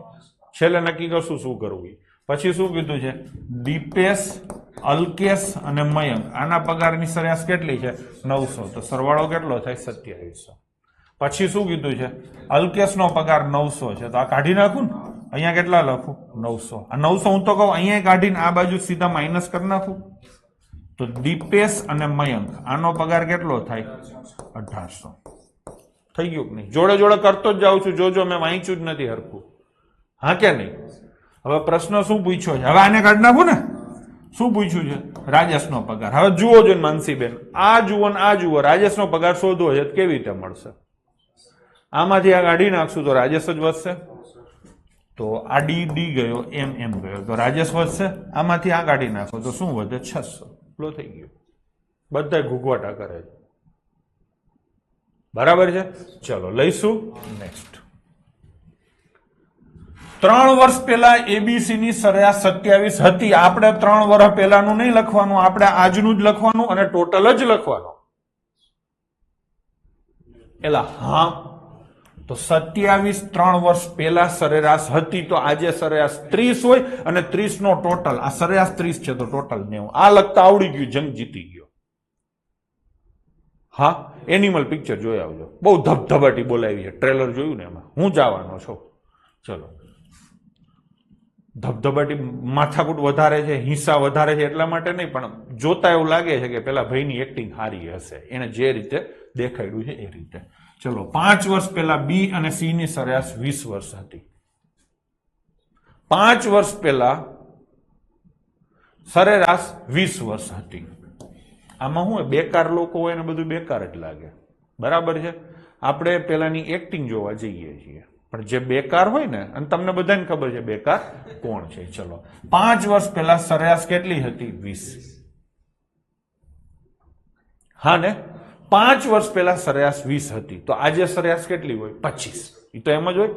છેલ્લે નક્કી કરશું શું કરવું. પછી શું કીધું છે? દીપેશ, અલ્કેશ અને મયંક આના પગારની સરેરાશ કેટલી છે? 900. તો સરવાળો કેટલો થાય? 2700. પછી શું કીધું છે? અલ્કેશનો પગાર 900 છે. તો આ કાઢી નાખું ને, અહીંયા કેટલા લખું? 900. આ 900 હું તો કહું અહીંયા કાઢીને આ બાજુ સીધા માઇનસ કરી નાખું. તો દીપેશ અને મયંક આનો પગાર કેટલો થાય? 1,800. થઈ ગયું કે નહીં? જોડે જોડે કરતો જ જાઉં છું, જોજો મેં વાંચ્યું જ નથી હરખું. હા કે નહીં? હવે પ્રશ્ન શું પૂછ્યો છે? હવે આને કાઢી નાખું ને. શું પૂછ્યું છે? રાજેશનો પગાર. હવે જુઓ જો માનસીબેન, આ જુઓ ને આ જુઓ, રાજેશનો પગાર શોધવો છે કેવી રીતે મળશે? આમાંથી આ કાઢી નાખશું તો રાજેશ જ વધશે. તો આ ડી ગયો, એમ ગયો, તો રાજેશ વધશે. આમાંથી આ કાઢી નાખો તો શું વધે? 600. લો થઈ ગયું. બધા ઘૂઘવાટા કરે છે. બરાબર છે. ચલો લઈશું નેક્સ્ટ. 3 વર્ષ પહેલા એબીસી ની સરેરાશ 27 હતી. આપણે 3 વર્ષ પહેલાનું નહીં લખવાનું, આપણે આજનું જ લખવાનું અને ટોટલ જ લખવાનું. એલા હા, તો 27 3 વર્ષ પહેલા સરેરાશ હતી, તો આજે સરેરાશ 30 હોય અને 30 નો ટોટલ, આ સરેરાશ 30 છે તો ટોટલ 90. આ લખતા આવડી ગયું, જંગ જીતી ગયો. હા, એનિમલ પિક્ચર જોઈ આવજો, બહુ ધબધબાટી બોલાવી છે. ટ્રેલર જોયું ને, એમાં હું જવાનો છું. ચલો, ધબધબાટી માથાકૂટ વધારે છે, હિંસા વધારે છે એટલા માટે નહીં, પણ જોતા એવું લાગે છે કે પેલા ભાઈની એક્ટિંગ સારી હશે, એને જે રીતે દેખાડ્યું છે એ રીતે. ચલો, 5 વર્ષ પહેલા બી અને સી ની સરેરાશ 20 વર્ષ હતી. 5 વર્ષ પહેલા સરેરાશ 20 વર્ષ હતી. આમાં શું બેકાર લોકો હોય ને બધું બેકાર જ લાગે. બરાબર છે. આપણે પેલાની એક્ટિંગ જોવા જઈએ છીએ, પણ જે બેકાર હોય ને, અને તમને બધાને ખબર છે બેકાર કોણ છે. ચલો, 5 વર્ષ પહેલા સરેરાશ કેટલી હતી? 20. હા ને, 5 વર્ષ પહેલા સરેરાશ 20 હતી, તો આજે સરેરાશ કેટલી હોય? 25. એ તો એમ જ હોય.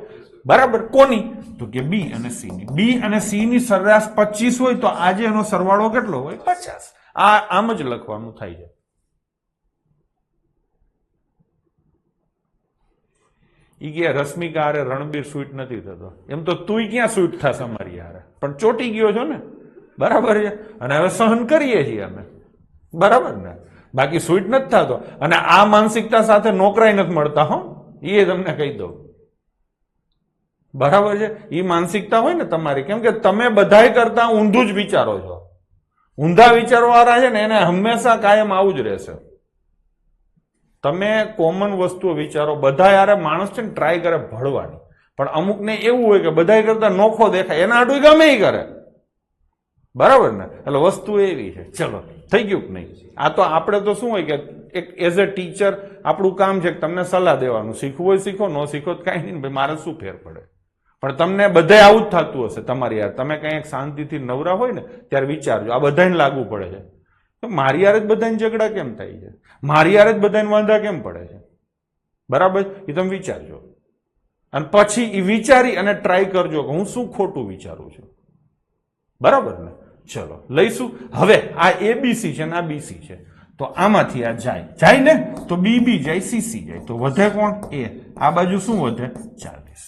બરાબર. કોની? તો કે બી અને સી ની. બી અને સી ની સરેરાશ 25 હોય તો આજે એનો સરવાળો કેટલો હોય? 50. આ આમ જ લખવાનું થાય છે. ઈ કે રશ્મિકા હારે રણબીર સ્વીટ નથી થતો, એમ તો તું ક્યાં સ્વીટ થશે અમારી હારે, પણ ચોટી ગયો છો ને. બરાબર છે. અને હવે સહન કરીએ છીએ અમે. બરાબર ને? બાકી સ્વીટ નથી થતો. અને આ માનસિકતા સાથે નોકરાઈ નથી મળતા હો, એ તમને કહી દઉં. બરાબર છે. એ માનસિકતા હોય ને તમારી, કેમ કે તમે બધાય કરતા ઊંધું જ વિચારો છો. ઊંધા વિચારો વાળા છે ને એને હંમેશા કાયમ આવું જ રહેશે. તમે કોમન વસ્તુઓ વિચારો. બધા યાર માણસ છે ને ટ્રાય કરે ભળવાની, પણ અમુકને એવું હોય કે બધા કરતા નોખો દેખાય, એના આડું ગમે ઈ કરે. બરાબર ને? એટલે વસ્તુ એવી છે. ચલો, થઈ ગયું કે નહીં? આ તો આપણે તો શું હોય કે એક એઝ અ ટીચર આપણું કામ છે કે તમને સલાહ દેવાનું. શીખવું હોય શીખો, ન શીખો તો કાંઈ નહીં, ભાઈ મારે શું ફેર પડે. પણ તમને બધાય આવું જ થતું હશે તમારી યાર. તમે કંઈક શાંતિથી નવરા હોય ને ત્યારે વિચારજો, આ બધાને લાગુ પડે છે. તો મારી યાર જ બધાને ઝઘડા કેમ થાય છે? મારી યાર જ બધાને વાંધા કેમ પડે છે? બરાબર? એ તમે વિચારજો અને પછી એ વિચારી અને ટ્રાય કરજો કે હું શું ખોટું વિચારું છું. બરાબર ને? ચલો લઈશું. હવે આ એબીસી છે ને આ બીસી છે, તો આમાંથી આ જાય ને તો બીબી જાય, સીસી જાય, તો વધે કોણ? એ. આ બાજુ શું વધે? 40.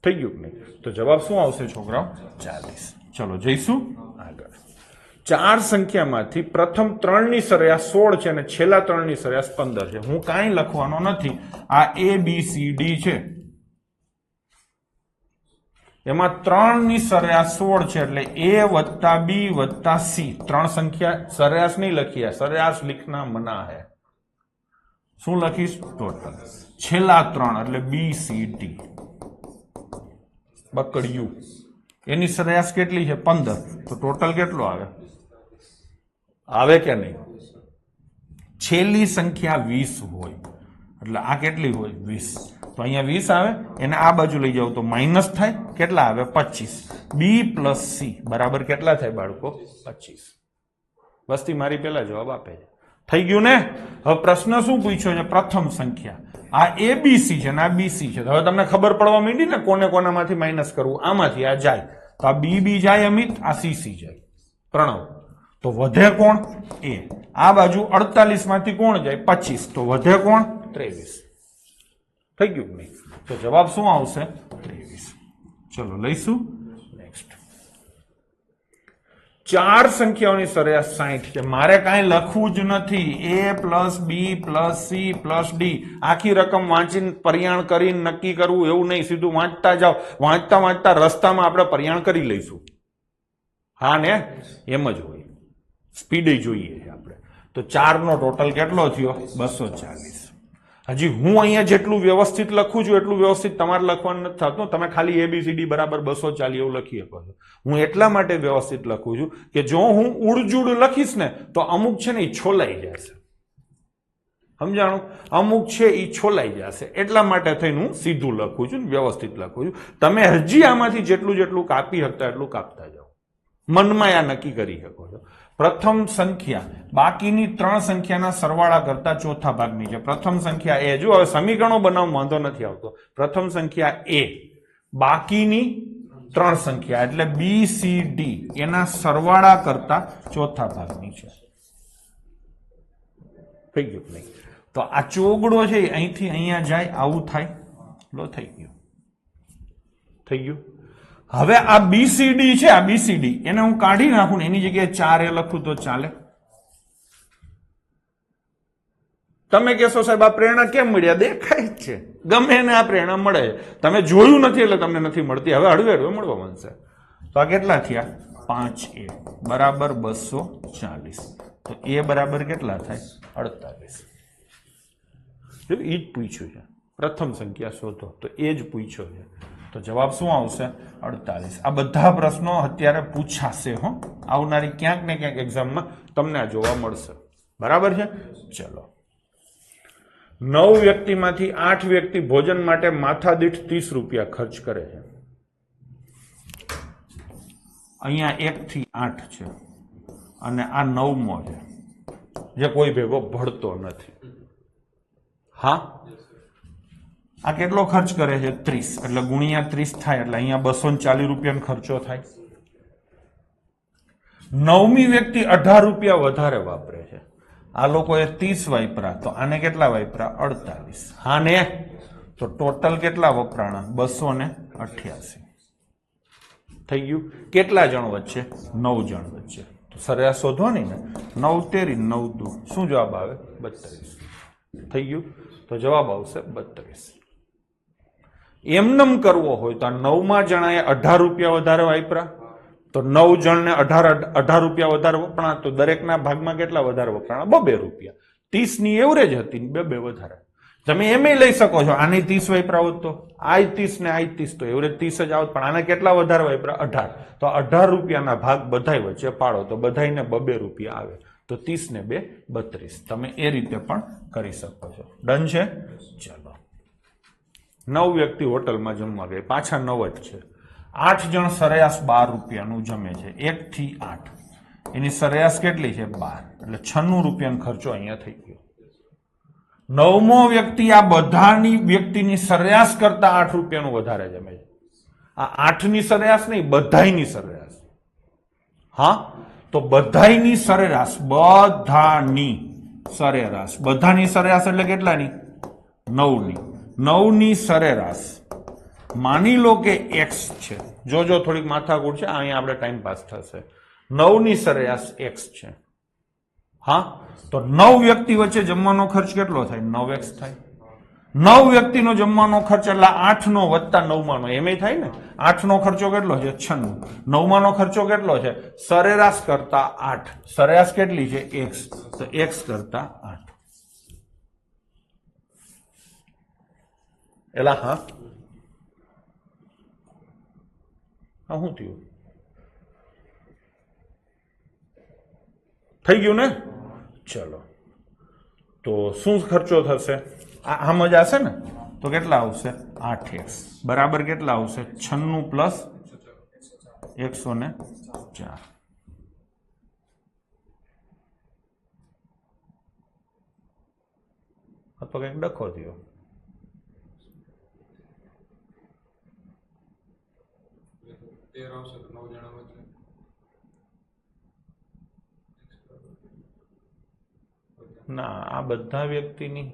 થઈ ગયું કે નહીં? તો જવાબ શું આવશે છોકરાઓ? 40. ચલો જઈશું આગળ. 4 સંખ્યામાંથી પ્રથમ 3 ની સરેરાશ 16 છે અને છેલ્લા 3 ની સરેરાશ 15 છે. હું કાંઈ લખવાનો નથી. આ એ બી સી ડી છે, એમાં 3 ની સરેરાશ 16 છે, એટલે એ વત્તા બી વત્તા સી. 3 સંખ્યા સરેરાશ નહીં લખીએ, સરેરાશ लिखना मना है. શું લખીશ? ટોટલ. છેલ્લા 3 એટલે બી સી ડી. બકડ્યું. એની સરેરાશ કેટલી છે? 15. તો ટોટલ કેટલો આવે? આવે કે નહીં? છેલ્લી સંખ્યા 20 હોય એટલે આ કેટલી હોય? 20. તો અહીંયા 20 આવે, એને આ બાજુ લઈ જાવ તો માઇનસ થાય. કેટલા આવે? 25. બી પ્લસ સી બરાબર કેટલા થાય બાળકો? 25. વસ્તી મારી પેલા જવાબ આપે છે. થઈ ગયું ને? હવે પ્રશ્ન શું પૂછ્યો છે? પ્રથમ સંખ્યા. આ એબીસી છે ને આ બીસી છે. હવે તમને ખબર પડવા માંડી ને કોને કોનામાંથી માઇનસ કરવું. આમાંથી આ જાય તો આ બી જાય અમિત, આ સીસી જાય પ્રણવ. તો વધે કોણ? એ. આ બાજુ 48 માંથી કોણ જાય? 25. તો વધે કોણ? 23. થઈ ગયું નહીં? તો જવાબ શું આવશે? 23. ચલો લઈશું નેક્સ્ટ. 4 સંખ્યાઓની સરેરાશ 60 છે. મારે કાંઈ લખવું જ નથી. એ પ્લસ બી પ્લસ સી પ્લસ ડી. આખી રકમ વાંચીને પરિયાણ કરીને નક્કી કરવું એવું નહીં. સીધું વાંચતા જાઓ. વાંચતા વાંચતા રસ્તામાં આપણે પરિયાણ કરી લઈશું. હા ને? એમ જ હોય. સ્પીડ જોઈએ આપણે. તો 4 નો ટોટલ કેટલો થયો? 240. હજી હું અહીંયા જેટલું વ્યવસ્થિત લખું છું એટલું વ્યવસ્થિત તમારે લખવાનું નથી થતું. તમે ખાલી એબીસીડી બરાબર 240 એવું લખી શકો છો. હું એટલા માટે વ્યવસ્થિત લખું છું કે જો હું ઉડજુડ લખીશ ને તો અમુક છે ને એ છોલાઈ જશે. સમજાણું? અમુક છે એ છોલાઈ જશે. એટલા માટે થઈને હું સીધું લખું છું, વ્યવસ્થિત લખું છું. તમે હજી આમાંથી જેટલું કાપી શકતા એટલું કાપતા જાઓ. મનમાં આ નક્કી કરી શકો છો. પ્રથમ સંખ્યા બાકીની 3 સંખ્યાના સરવાળા કરતા ચોથા ભાગની છે. પ્રથમ સંખ્યા એ. જો હવે સમીકરણો બનાવવા વાંધો નથી આવતો. પ્રથમ સંખ્યા એ બાકીની 3 સંખ્યા એટલે બી સી ડી એના સરવાળા કરતા ચોથા ભાગની છે. થઈ ગયું નહીં? તો આ ચોગડો છે અહીંથી અહીંયા જાય, આવું થાય. લો થઈ ગયું. થઈ ગયું. હવે આ બીસીડી છે, આ બીસીડી એને હું કાઢી નાખું ને એની જગ્યાએ 4 એ લખું તો ચાલે? તમે કહેશો સાહેબ આ પ્રેરણા કેમ મળ્યા? દેખાય જ છે. ગમે એને આ પ્રેરણા મળે. તમે જોયું નથી એટલે તમને નથી મળતી. હવે હળવે હળવે મળવા માંડશે. તો આ કેટલા થયા? 5a બરાબર 240. તો એ બરાબર કેટલા થાય? 48. એ જ પૂછ્યું છે. પ્રથમ સંખ્યા શોધો તો એ જ પૂછ્યો છે. તો જવાબ શું આવશે? 48. આ બધા પ્રશ્નો અત્યારે પૂછાશે. આવનારી ક્યાંક ને ક્યાંક એક્ઝામમાં તમને આ જોવા મળશે. બરાબર છે? ચલો. 9 વ્યક્તિમાંથી 8 વ્યક્તિ ભોજન માટે માથા દીઠ 30 રૂપિયા ખર્ચ કરે છે. અહીંયા 1 થી 8 છે અને આ 9મો છે જે કોઈ ભેગો ભળતો નથી. હા, આ કેટલો ખર્ચ કરે છે? 30. એટલે ગુણ્યા 30 થાય એટલે અહીંયા 240 રૂપિયાનો ખર્ચો થાય. 9મી વ્યક્તિ 18 રૂપિયા વધારે વાપરે છે. આ લોકોએ 30 વાપરા, તો આને કેટલા વાપરા? 48. હા ને? તો ટોટલ કેટલા વપરાણા? 288. થઈ ગયું. કેટલા જણ વચ્ચે? 9 જણ વચ્ચે. તો સરેરાશ શોધવાની ને. 9 તેરી 9 દુ શું જવાબ આવે? 32. થઈ ગયું. તો જવાબ આવશે 32. એમનેમ કરવો હોય તો 9મા જણાએ 18 રૂપિયા વધારે વાપરા, તો 9 જણને 18 રૂપિયા વધારે વપરાણા, તો દરેકના ભાગમાં કેટલા વધારે વપરાણા? 2 રૂપિયા. 30 ની એવરેજ હતી, 2 વધારે. તમે એમ લઈ શકો છો આની 30 વાપરા હોત તો આ 30 ને આ 30 તો એવરેજ 30 જ આવત, પણ આને કેટલા વધારે વાપરા 18, તો 18 રૂપિયાના ભાગ બધાય વચ્ચે પાડો તો બધાયને 2 રૂપિયા આવે, તો 30 ને 2 32. તમે એ રીતે પણ કરી શકો છો. ડન છે? ચાલો. 9 વ્યક્તિ હોટલમાં જમવા ગઈ, પાછા 9 જ છે. 8 જણ સરેરાશ 12 રૂપિયાનું જમે છે. 1 થી 8 એની સરેરાશ કેટલી છે? 12, એટલે 96 રૂપિયાનો ખર્ચો અહીંયા થઈ ગયો. 9મો વ્યક્તિ આ બધાની વ્યક્તિની સરેરાશ કરતા 8 રૂપિયાનું વધારે જમે છે. આ 8ની સરેરાશ નહીં, બધાયની સરેરાશ. હા, તો બધાયની સરેરાશ, બધાની સરેરાશ એટલે કેટલાની? 9ની. 9ની સરેરાશ માની લો કે x છે. જો થોડીક માથાકૂટ છે, અહીંયા આપણે ટાઈમ પાસ થશે. 9ની સરેરાશ x છે. હા, તો 9 વ્યક્તિ વચ્ચે જમવાનો ખર્ચ કેટલો થાય? 9x થાય. 9 વ્યક્તિનો જમવાનો ખર્ચ એટલે 8નો વત્તા 9માનો, એમ થાય ને. 8નો ખર્ચો કેટલો છે? 96. 9માનો ખર્ચો કેટલો છે? સરેરાશ કરતા 8. સરેરાશ કેટલી છે? x, તો x કરતા 8. એલા હા, શું થયું? થઈ ગયું ને? ચલો, તો શું ખર્ચો થશે? આમ જ હશે ને, તો કેટલા આવશે? 8x બરાબર કેટલા આવશે? 96 પ્લસ 104. તો કઈક ડખો થયો. ના, આ બધા વ્યક્તિની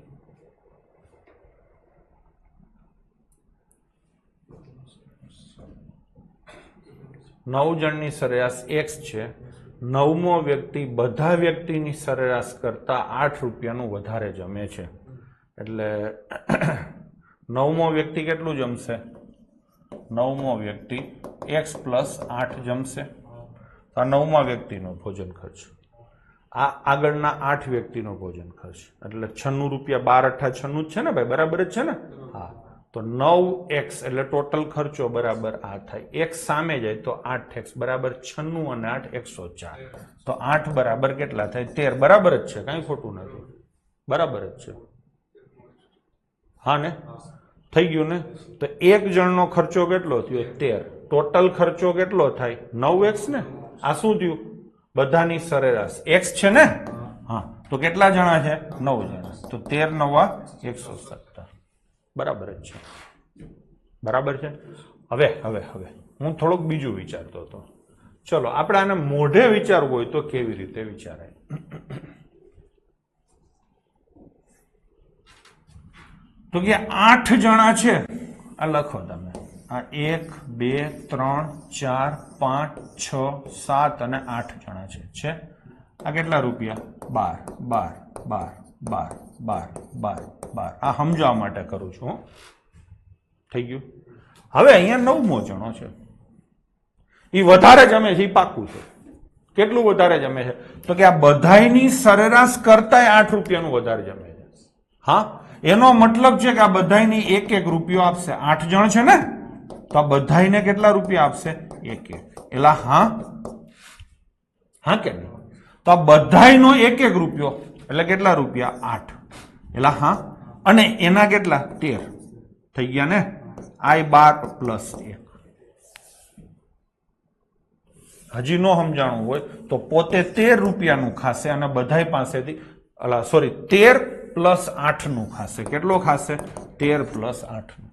નવ જણની સરેરાશ x છે. 9મો વ્યક્તિ બધા વ્યક્તિની સરેરાશ કરતા 8 રૂપિયાનું વધારે જમે છે, એટલે 9મો વ્યક્તિ કેટલું જમશે? 9મો વ્યક્તિ x પ્લસ 8 જમશે. આ 9મા વ્યક્તિનો ભોજન ખર્ચ. આ આગળના 8 વ્યક્તિનો ભોજન ખર્ચ, એટલે 96 રૂપિયા. 12 8 96 જ છે ને ભાઈ, બરાબર જ છે ને? હા, તો 9x એટલે ટોટલ ખર્ચો બરાબર આ થાય. x સામે જાય તો 8x બરાબર 96 અને 8 104, તો 8 બરાબર કેટલા થાય? 13. બરાબર જ છે, કઈ ખોટું નથી, બરાબર જ છે. હા ને, થઈ ગયું ને? તો એક જણનો ખર્ચો કેટલો થયો? 13. ટોટલ ખર્ચો કેટલો થાય? 9x ને. આ શું થયું? બધાની સરેરાશ x છે ને. હા, તો કેટલા જણા છે? 9 જણા, તો 13 9 117. બરાબર જ છે, બરાબર છે. હવે હું થોડુંક બીજું વિચારતો હતો. ચલો, આપણે આને મોઢે વિચારવું હોય તો કેવી રીતે વિચારાય? તો કે 8 જણા છે, આ લખો તમે. આ 1 2 3 4 5 6 7 અને 8 જણા છે. આ કેટલા રૂપિયા? 12 12 12 12 12. આ સમજાવવા માટે કરું છું. થઈ ગયું? હવે અહીંયા 9મો જણો છે, એ વધારે જમે છે, એ પાક્કું છે. કેટલું વધારે જમે છે? તો કે આ બધાયની સરેરાશ કરતા 8 રૂપિયાનું વધારે જમે છે. હા, એનો મતલબ છે કે આ બધાયની 1 રૂપિયો આપશે. 8 જણ છે ને, તો આ બધાયને કેટલા રૂપિયા આપશે? 1 એલા હા કે નહીં? તો આ બધાયનો 1 રૂપિયો એટલે કેટલા રૂપિયા? 8 એલા હા, અને એના કેટલા? 13 થઈ ગયા ને. આ 12 પ્લસ 1. હજી નો સમજાણું હોય તો પોતે 13 રૂપિયાનું ખાશે અને બધાય પાસેથી 13 પ્લસ 8 નું ખાશે. કેટલો ખાશે? 13 પ્લસ 8 નું.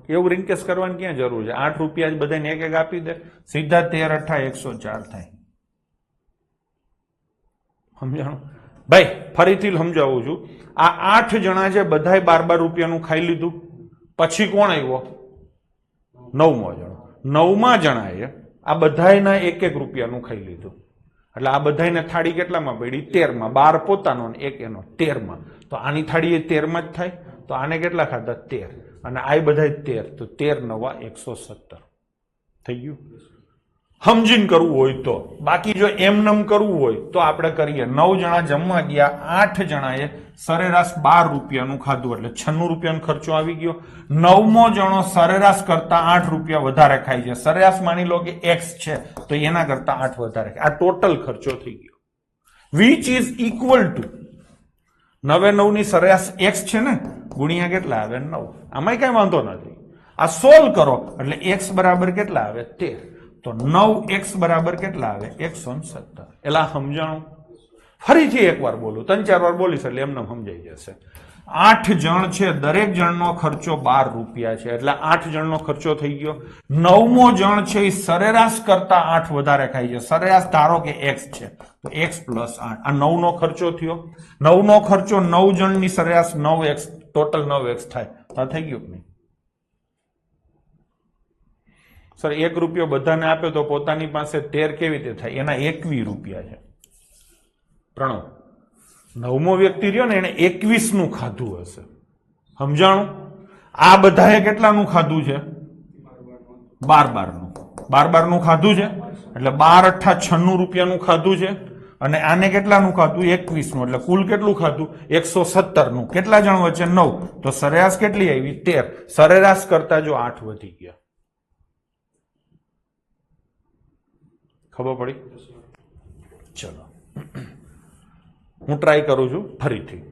એવું રિંકેશ કરવાની ક્યાં જરૂર છે? 8 રૂપિયા જ બધાને 1 આપી દે, સીધા 13 8 104 થાય. સમજાણું ભાઈ? ફરીથી સમજાવું છું. આ 8 જણા છે, બધાય 12 રૂપિયાનું ખાઈ લીધું. પછી કોણ આવ્યો? 9મો જણો. 9મા જણાએ આ બધાયના 1 રૂપિયાનું ખાઈ લીધું, એટલે આ બધાયને થાળી કેટલામાં પડી? 13માં. 12 પોતાનો ને 1 એનો, 13માં. તો આની થાળી 13માં જ થાય. તો આને કેટલા ખાધા? 13. અને આ બધા 13, તો 13 9 117 થઈ ગયું. સમજીને કરવું હોય તો, બાકી જો એમનેમ કરવું હોય તો આપણે કરીએ. 9 જણા જમવા ગયા, 8 જણાએ સરેરાશ 12 રૂપિયાનું ખાધું એટલે 96 રૂપિયાનો ખર્ચો આવી ગયો. 9મો જણો સરેરાશ કરતા 8 રૂપિયા વધારે ખાય છે. સરેરાશ માની લો કે x છે તો એના કરતા 8 વધારે ખાય. આ ટોટલ ખર્ચો થઈ ગયો, વિચ ઇઝ ઇક્વલ ટુ 9 ની સરેરાશ x છે ને ગુણ્યા કેટલા આવે 9. આમાં કઈ વાંધો નથી. આ સોલ્વ કરો એટલે x બરાબર કેટલા આવે 13. તો 9x બરાબર કેટલા આવે 117. એલા સમજાણું? ફરીથી એકવાર બોલું, 3-4 વાર બોલીશ એટલે એમને સમજાઈ જશે. 8 જણ છે, દરેક જણનો ખર્ચો 12 રૂપિયા છે એટલે 8 જણનો ખર્ચો થઈ ગયો. 9મો જણ છે એ સરેરાશ કરતા 8 વધારે ખાય છે. સરેરાશ ધારો કે x છે તો x + 8, આ 9 નો ખર્ચો થયો. 9 નો ખર્ચો 9 જણની સરેરાશ 9x, ટોટલ 9x થાય. આ થઈ ગયું નહીં? સર 1 રૂપિયો બધાને આપે તો પોતાની પાસે 13 કેવી રીતે થાય? એના 21 રૂપિયા છે. પ્રણવ, 9મો વ્યક્તિ રહ્યો ને એને 21 નું ખાધું હશે. સમજાણું? આ બધાએ કેટલાનું ખાધું છે? 12 નું. 12 નું ખાધું છે એટલે 12 × 8 96 રૂપિયાનું ખાધું છે. અને આને કેટલાનું ખાધું? 21 નું. એટલે કુલ કેટલું ખાધું? 117 નું. કેટલા જણ વચ્ચે? 9. તો સરેરાશ કેટલી આવી? 13. સરેરાશ કરતા જો 8 વધી ગયા. ખબર પડી? ચલો હું ટ્રાય કરું છું ફરીથી.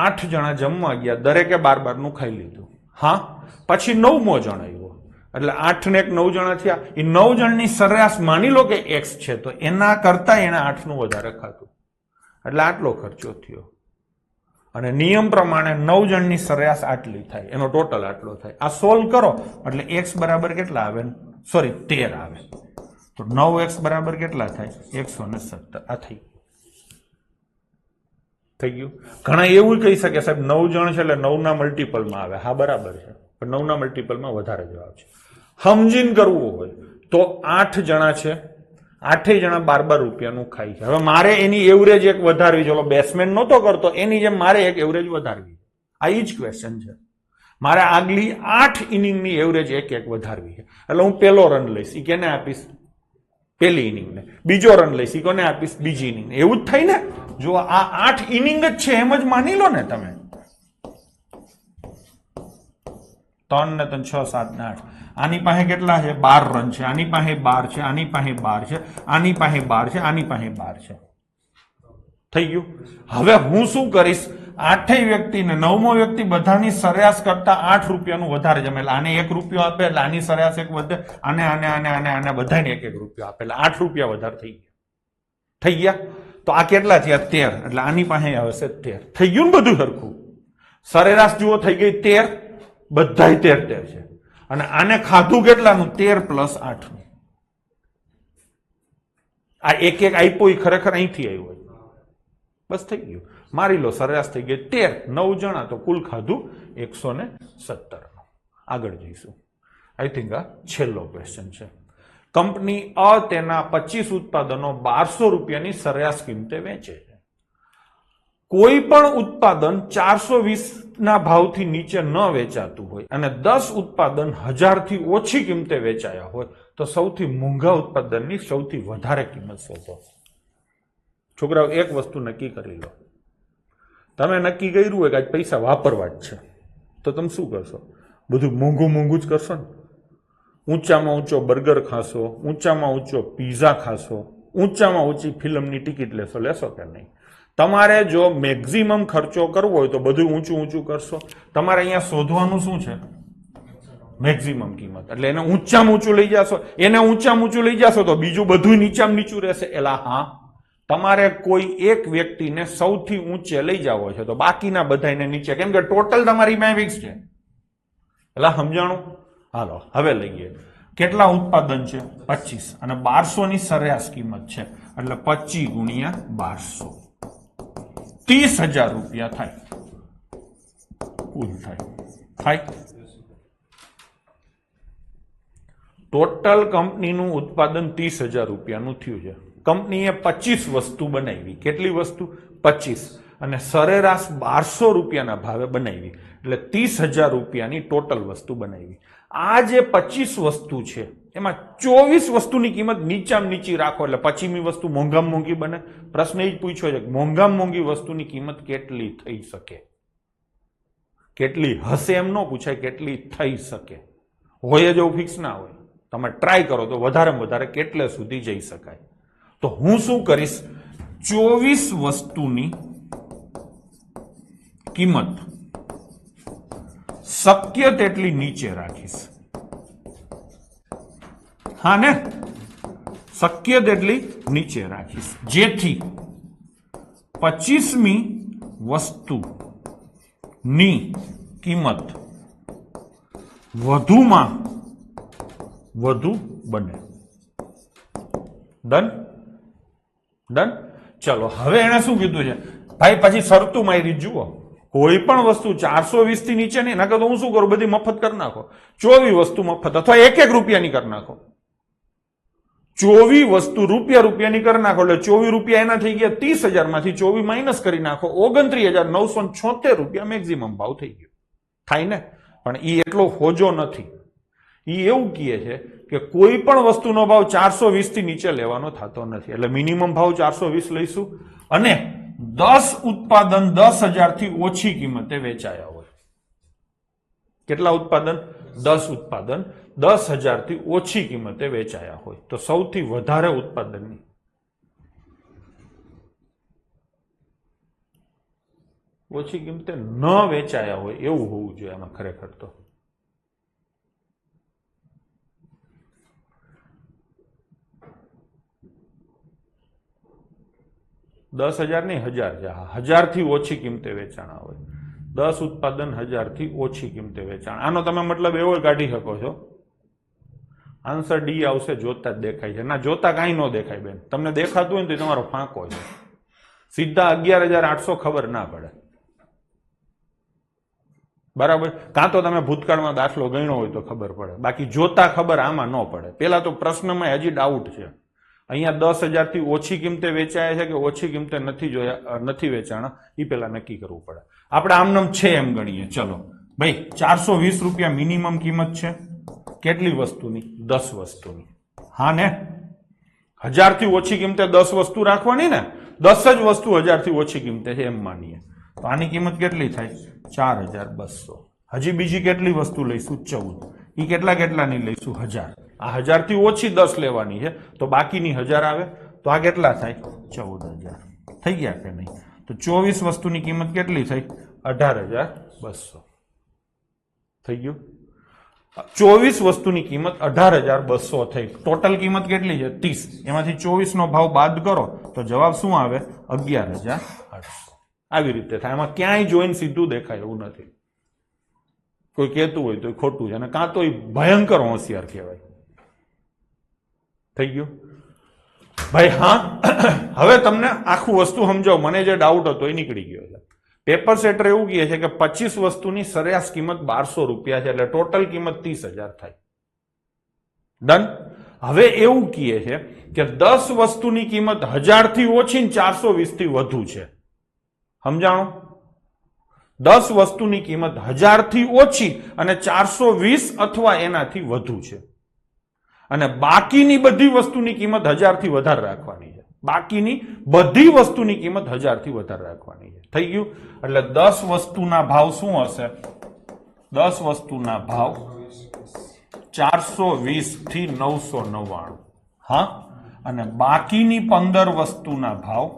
8 જણા જમવા ગયા, દરેકે 12 નું ખાઈ લીધું. હા, પછી 9મો જણ આવ્યો એટલે 8 ને 1 9 જણા થયા. એ 9 જણની સરેરાશ માની લો કે x છે તો એના કરતા એને 8 નું વધારે ખાધું એટલે આટલો ખર્ચો થયો. અને નિયમ પ્રમાણે 9 જણની સરેરાશ આટલી થાય, એનો ટોટલ આટલો થાય. આ સોલ્વ કરો એટલે x બરાબર કેટલા આવે? સોરી 13 આવે. તો 9x બરાબર કેટલા થાય? 117. આ થઈ ગયું. ઘણા એવું કહી શકે સાહેબ 9 જણ છે એટલે 9 ના મલ્ટીપલમાં આવે. હા બરાબર છે, પણ 9 ના મલ્ટીપલમાં વધારે જવાબ છે. સમજીને કરવું હોય તો 8 જણા છે, 8 જણા 12 રૂપિયાનું ખાય છે. હવે મારે એની એવરેજ એક વધારવી. ચલો બેસમેન્ટ નહોતો કરતો એની જેમ મારે એક એવરેજ વધારવી. આ જ ક્વેશ્ચન છે. મારે આગલી 8 ઇનિંગની એવરેજ એક વધારવી છે. એટલે હું પહેલો રન લઈશ, એ કેને આપીશ? પહેલી ઇનિંગને. બીજો રન લઈશ, એ કોને આપીશ? બીજી ઇનિંગ. એવું જ થાય ને? જો આ 8 ઇનિંગ જ છે એમ જ માની લો ને તમે. 3 ને 3 6 7 ને 8. આની પાસે કેટલા છે? 12 રન છે. આની પાસે 12 છે. આની પાસે 12 છે. આની પાસે 12 છે. આની પાસે 12 છે. થઈ ગયું? હવે હું શું કરીશ? 8 વ્યક્તિને 9મો વ્યક્તિ બધાની સરેરાશ કરતા 8 રૂપિયાનું વધારે જમે. એટલે આને 1 રૂપિયો આપે એટલે આની સરેરાશ 1 વધે. આને આને આને આને આને બધાને 1 રૂપિયો આપે એટલે 8 રૂપિયા વધારે થઈ ગયા. થઈ ગયા? તો આ કેટલા થયા? 13. એટલે આની પાસે આવશે 13. થઈ ગયું ને બધું સરખું? સરેરાશ જુઓ થઈ ગઈ 13. બધાય 13 છે. અને આને ખાધું કેટલાનું? 13 + 8. આ એક આપ્યો એ ખરેખર અહીંથી આવ્યો. બસ થઈ ગયું. મારી લો સરેરાશ થઈ ગઈ 13. 9 જણા તો કુલ ખાધું 117. આગળ જઈશું. આઈ થિંક આ છેલ્લો ક્વેશ્ચન છે. કંપની અ તેના 25 ઉત્પાદનો 1200 રૂપિયાની સરેરાશ કિંમતે વેચે છે. કોઈ પણ ઉત્પાદન 420 ના ભાવથી નીચે ન વેચાતું હોય અને 10 ઉત્પાદન 1000 થી ઓછી કિંમતે વેચાયા હોય તો સૌથી મોંઘા ઉત્પાદનની સૌથી વધારે કિંમત શોધો. છોકરાઓ એક વસ્તુ નક્કી કરી લો. તમે નક્કી કર્યું હોય કે આજ પૈસા વાપરવા જ છે તો તમે શું કરશો? બધું મોંઘું મોંઘું જ કરશો ને. ઊંચામાં ઊંચો બર્ગર ખાશો, ઊંચામાં ઊંચો પીઝા ખાશો, ઊંચામાં ઊંચી ફિલ્મની ટિકિટ લેશો કે નહીં? તમારે જો મેક્સિમમ ખર્ચો કરવો હોય તો બધું ઊંચું ઊંચું કરશો. તમારે અહીંયા શોધવાનું શું છે? મેક્સિમમ કિંમત. એટલે એને ઊંચામાં ઊંચું લઈ જશો. એને ઊંચામાં ઊંચું લઈ જશો તો બીજું બધું નીચામાં નીચું રહેશે. એલા હા, તમારે કોઈ એક વ્યક્તિને સૌથી ઊંચે લઈ જવો છે તો બાકીના બધાને નીચે, કેમ કે ટોટલ તમારી માં ફિક્સ છે. એટલે સમજાણું? હાલો હવે લઈએ. કેટલા ઉત્પાદન છે? 25 અને 1200 ની સરેરાશ કિંમત છે એટલે 25 × 1200 30,000 રૂપિયા થાય. કુલ થાય. ટોટલ કંપનીનું ઉત્પાદન 30,000 રૂપિયાનું થયું છે. કંપનીએ 25 વસ્તુ બનાવી. કેટલી વસ્તુ? 25. અને સરેરાશ 1200 રૂપિયાના ભાવે બનાવી એટલે 30,000 રૂપિયાની ટોટલ વસ્તુ બનાવી. આ જે 25 વસ્તુ છે એમાં 24 વસ્તુની કિંમત નીચામાં નીચી રાખો એટલે 25મી વસ્તુ મોંઘામાં મોંઘી બને. પ્રશ્ન એ જ પૂછ્યો છે કે મોંઘામાં મોંઘી વસ્તુની કિંમત કેટલી થઈ શકે, કેટલી હશે એમ ન પૂછાય, કેટલી થઈ શકે. હોય જ એવું ફિક્સ ના હોય, તમે ટ્રાય કરો તો વધારેમાં વધારે કેટલે સુધી જઈ શકાય. તો હું શું કરીશ, 24 વસ્તુની કિંમત શક્ય તેટલી નીચે રાખીશ. હા ને, શક્ય તેટલી નીચે રાખીશ, જેથી 25મી વસ્તુની કિંમત વધુમાં વધુ બને. Done done. ચલો હવે એને શું કીધું છે ભાઈ, પછી શરતું મારી જુઓ, કોઈ પણ વસ્તુ 420 થી નીચે નહીં. નકર તો હું શું કરું, બધી મફત કરી નાખો. 24 વસ્તુ મફત અથવા એક રૂપિયાની કરી નાખો. 24 વસ્તુ રૂપિયાની કરી નાખો એટલે 24 રૂપિયા એના થઈ ગયા 30,000 માંથી 24 માઇનસ કરી નાખો, 29,976 રૂપિયા મેક્સિમમ ભાવ થઈ ગયો. થાય ને? પણ એ એટલો હોજો નથી. એ એવું કહે છે કે કોઈ પણ વસ્તુનો ભાવ 420 થી નીચે લેવાનો થતો નથી, એટલે મિનિમમ ભાવ 420 લઈશું અને 10 ઉત્પાદન 10,000 થી ઓછી કિંમતે વેચાયા હોય. કેટલા ઉત્પાદન? 10 ઉત્પાદન 10,000 થી ઓછી કિંમતે વેચાયા હોય. તો સૌથી વધારે ઉત્પાદનની ઓછી કિંમતે ન વેચાયા હોય એવું હોવું જોઈએ આમાં ખરેખર. તો $10,000 નહીં, 1,000 છે. 1,000 થી ઓછી કિંમતે વેચાણા હોય. 10 ઉત્પાદન 1,000 થી ઓછી કિંમતે વેચાણ. આનો તમે મતલબ એવો કાઢી શકો છો, આન્સર ડી આવશે, જોતા જ દેખાય છે. ના, જોતા કાંઈ ન દેખાય બેન. તમને દેખાતું હોય ને તો તમારો ફાંકો છે. સીધા 11,800 ખબર ના પડે. બરાબર? કાં તો તમે ભૂતકાળમાં દાખલો ગણ્યો હોય તો ખબર પડે, બાકી જોતા ખબર આમાં ન પડે. પેલા તો પ્રશ્નમાં હજી ડાઉટ છે. અહીંયા 10,000 થી ઓછી કિંમતે વેચાય છે કે ઓછી કિંમતે નથી વેચાણા, એ પેલા નક્કી કરવું પડે. આપણે આમનામ છે એમ ગણીએ. ચલો ભાઈ, 420 રૂપિયા મિનિમમ કિંમત છે. કેટલી વસ્તુની? 10 વસ્તુની. હા ને, 1,000 થી ઓછી કિંમતે 10 વસ્તુ રાખવાની ને, 10 જ વસ્તુ 1,000 થી ઓછી કિંમતે છે એમ માનીએ તો આની કિંમત કેટલી થાય? 4,200. હજી બીજી કેટલી વસ્તુ લઈશું? 14. એ કેટલાની લઈશું? 1,000. આ 1,000 થી ઓછી 10 લેવાની છે તો બાકીની 1,000 આવે તો આ કેટલા થાય? 14,000. થઈ ગયા કે નહીં? તો 24 વસ્તુની કિંમત કેટલી થઈ? 18,200. થઈ ગયું? 24 વસ્તુની કિંમત 18,200 થઈ. ટોટલ કિંમત કેટલી છે? 30. એમાંથી 24 નો ભાવ બાદ કરો તો જવાબ શું આવે? 11,800. આવી રીતે થાય. એમાં ક્યાંય જોઈને સીધું દેખાય એવું નથી. કોઈ કહેતું હોય તો ખોટું છે, અને કાં તો એ ભયંકર હોશિયાર કહેવાય. થઈ ગયું ભાઈ? હા, હવે તમને આખું વસ્તુ સમજાવો. મને જે ડાઉટ હતો એ નીકળી ગયો છે. પેપર સેટર એવું કહે છે કે 25 વસ્તુની સરેરાશ કિંમત 1,200 રૂપિયા છે, એટલે ટોટલ કિંમત 30,000 થાય. ડન. હવે એવું કહે છે કે 10 વસ્તુની કિંમત 1,000 થી ઓછી ને 420 થી વધુ છે. સમજાણો? 10 વસ્તુની કિંમત 1,000 થી ઓછી અને 420 અથવા એનાથી વધુ છે, અને બાકીની બધી વસ્તુની કિંમત 1,000 થી વધારે રાખવાની છે. બાકીની બધી વસ્તુની કિંમત 1,000 થી વધારે રાખવાની છે. થઈ ગયું? એટલે 10 વસ્તુના ભાવ શું હશે? 10 વસ્તુના ભાવ 420 થી 999. હા, અને બાકીની 15 વસ્તુના ભાવ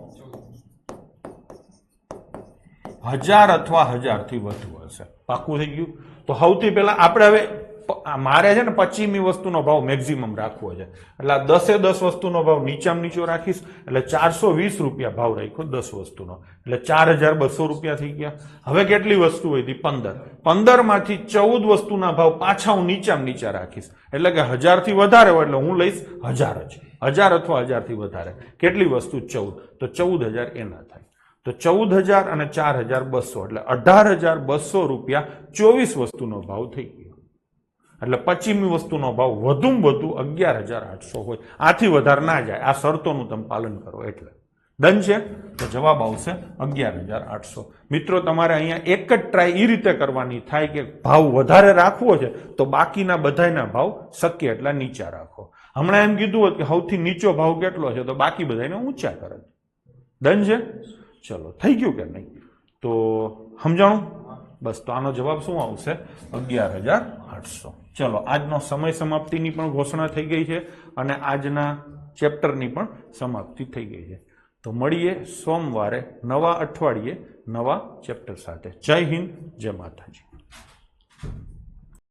1,000 અથવા 1,000 થી વધુ હશે. પાકું થઈ ગયું? તો સૌથી પહેલા આપણે હવે મારે છે ને 25મી વસ્તુનો ભાવ મેક્સિમમ રાખવો છે, એટલે આ 10 વસ્તુનો ભાવ નીચામાં નીચો રાખીશ, એટલે 420 રૂપિયા ભાવ રાખ્યો 10 વસ્તુનો, એટલે 4,200 રૂપિયા થઈ ગયા. હવે કેટલી વસ્તુ હોય? 15. 15 માંથી 14 વસ્તુના ભાવ પાછા હું નીચામાં નીચા રાખીશ, એટલે કે 1,000 થી વધારે હોય એટલે હું લઈશ 1,000 જ. 1,000 અથવા 1,000 થી વધારે. કેટલી વસ્તુ? 14. તો 14,000 એના થાય. તો 14,000 અને 4,200 એટલે 18,200 રૂપિયા 24 વસ્તુનો ભાવ થઈ ગયો. એટલે 25મી વસ્તુનો ભાવ વધુમાં વધુ 11,800 હોય. આથી વધારે ના જાય. આ શરતોનું તમે પાલન કરો એટલે. ડન છે? તો જવાબ આવશે 11,800. મિત્રો તમારે અહીંયા એક જ ટ્રાય એ રીતે કરવાની થાય કે ભાવ વધારે રાખવો છે તો બાકીના બધાના ભાવ શક્ય એટલા નીચા રાખો. હમણાં એમ કીધું હોત કે સૌથી નીચો ભાવ કેટલો છે તો બાકી બધાને ઊંચા કરે. ડન છે? ચલો, થઈ ગયું કે નહીં? તો સમજાણું? બસ, તો આનો જવાબ શું આવશે? 11,800. ચલો, આજનો સમય સમાપ્તિની પણ ઘોષણા થઈ ગઈ છે અને આજના ચેપ્ટરની પણ સમાપ્તિ થઈ ગઈ છે. તો મળીએ સોમવારે નવા અઠવાડિયે નવા ચેપ્ટર સાથે. જય હિન્દ, જય માતાજી.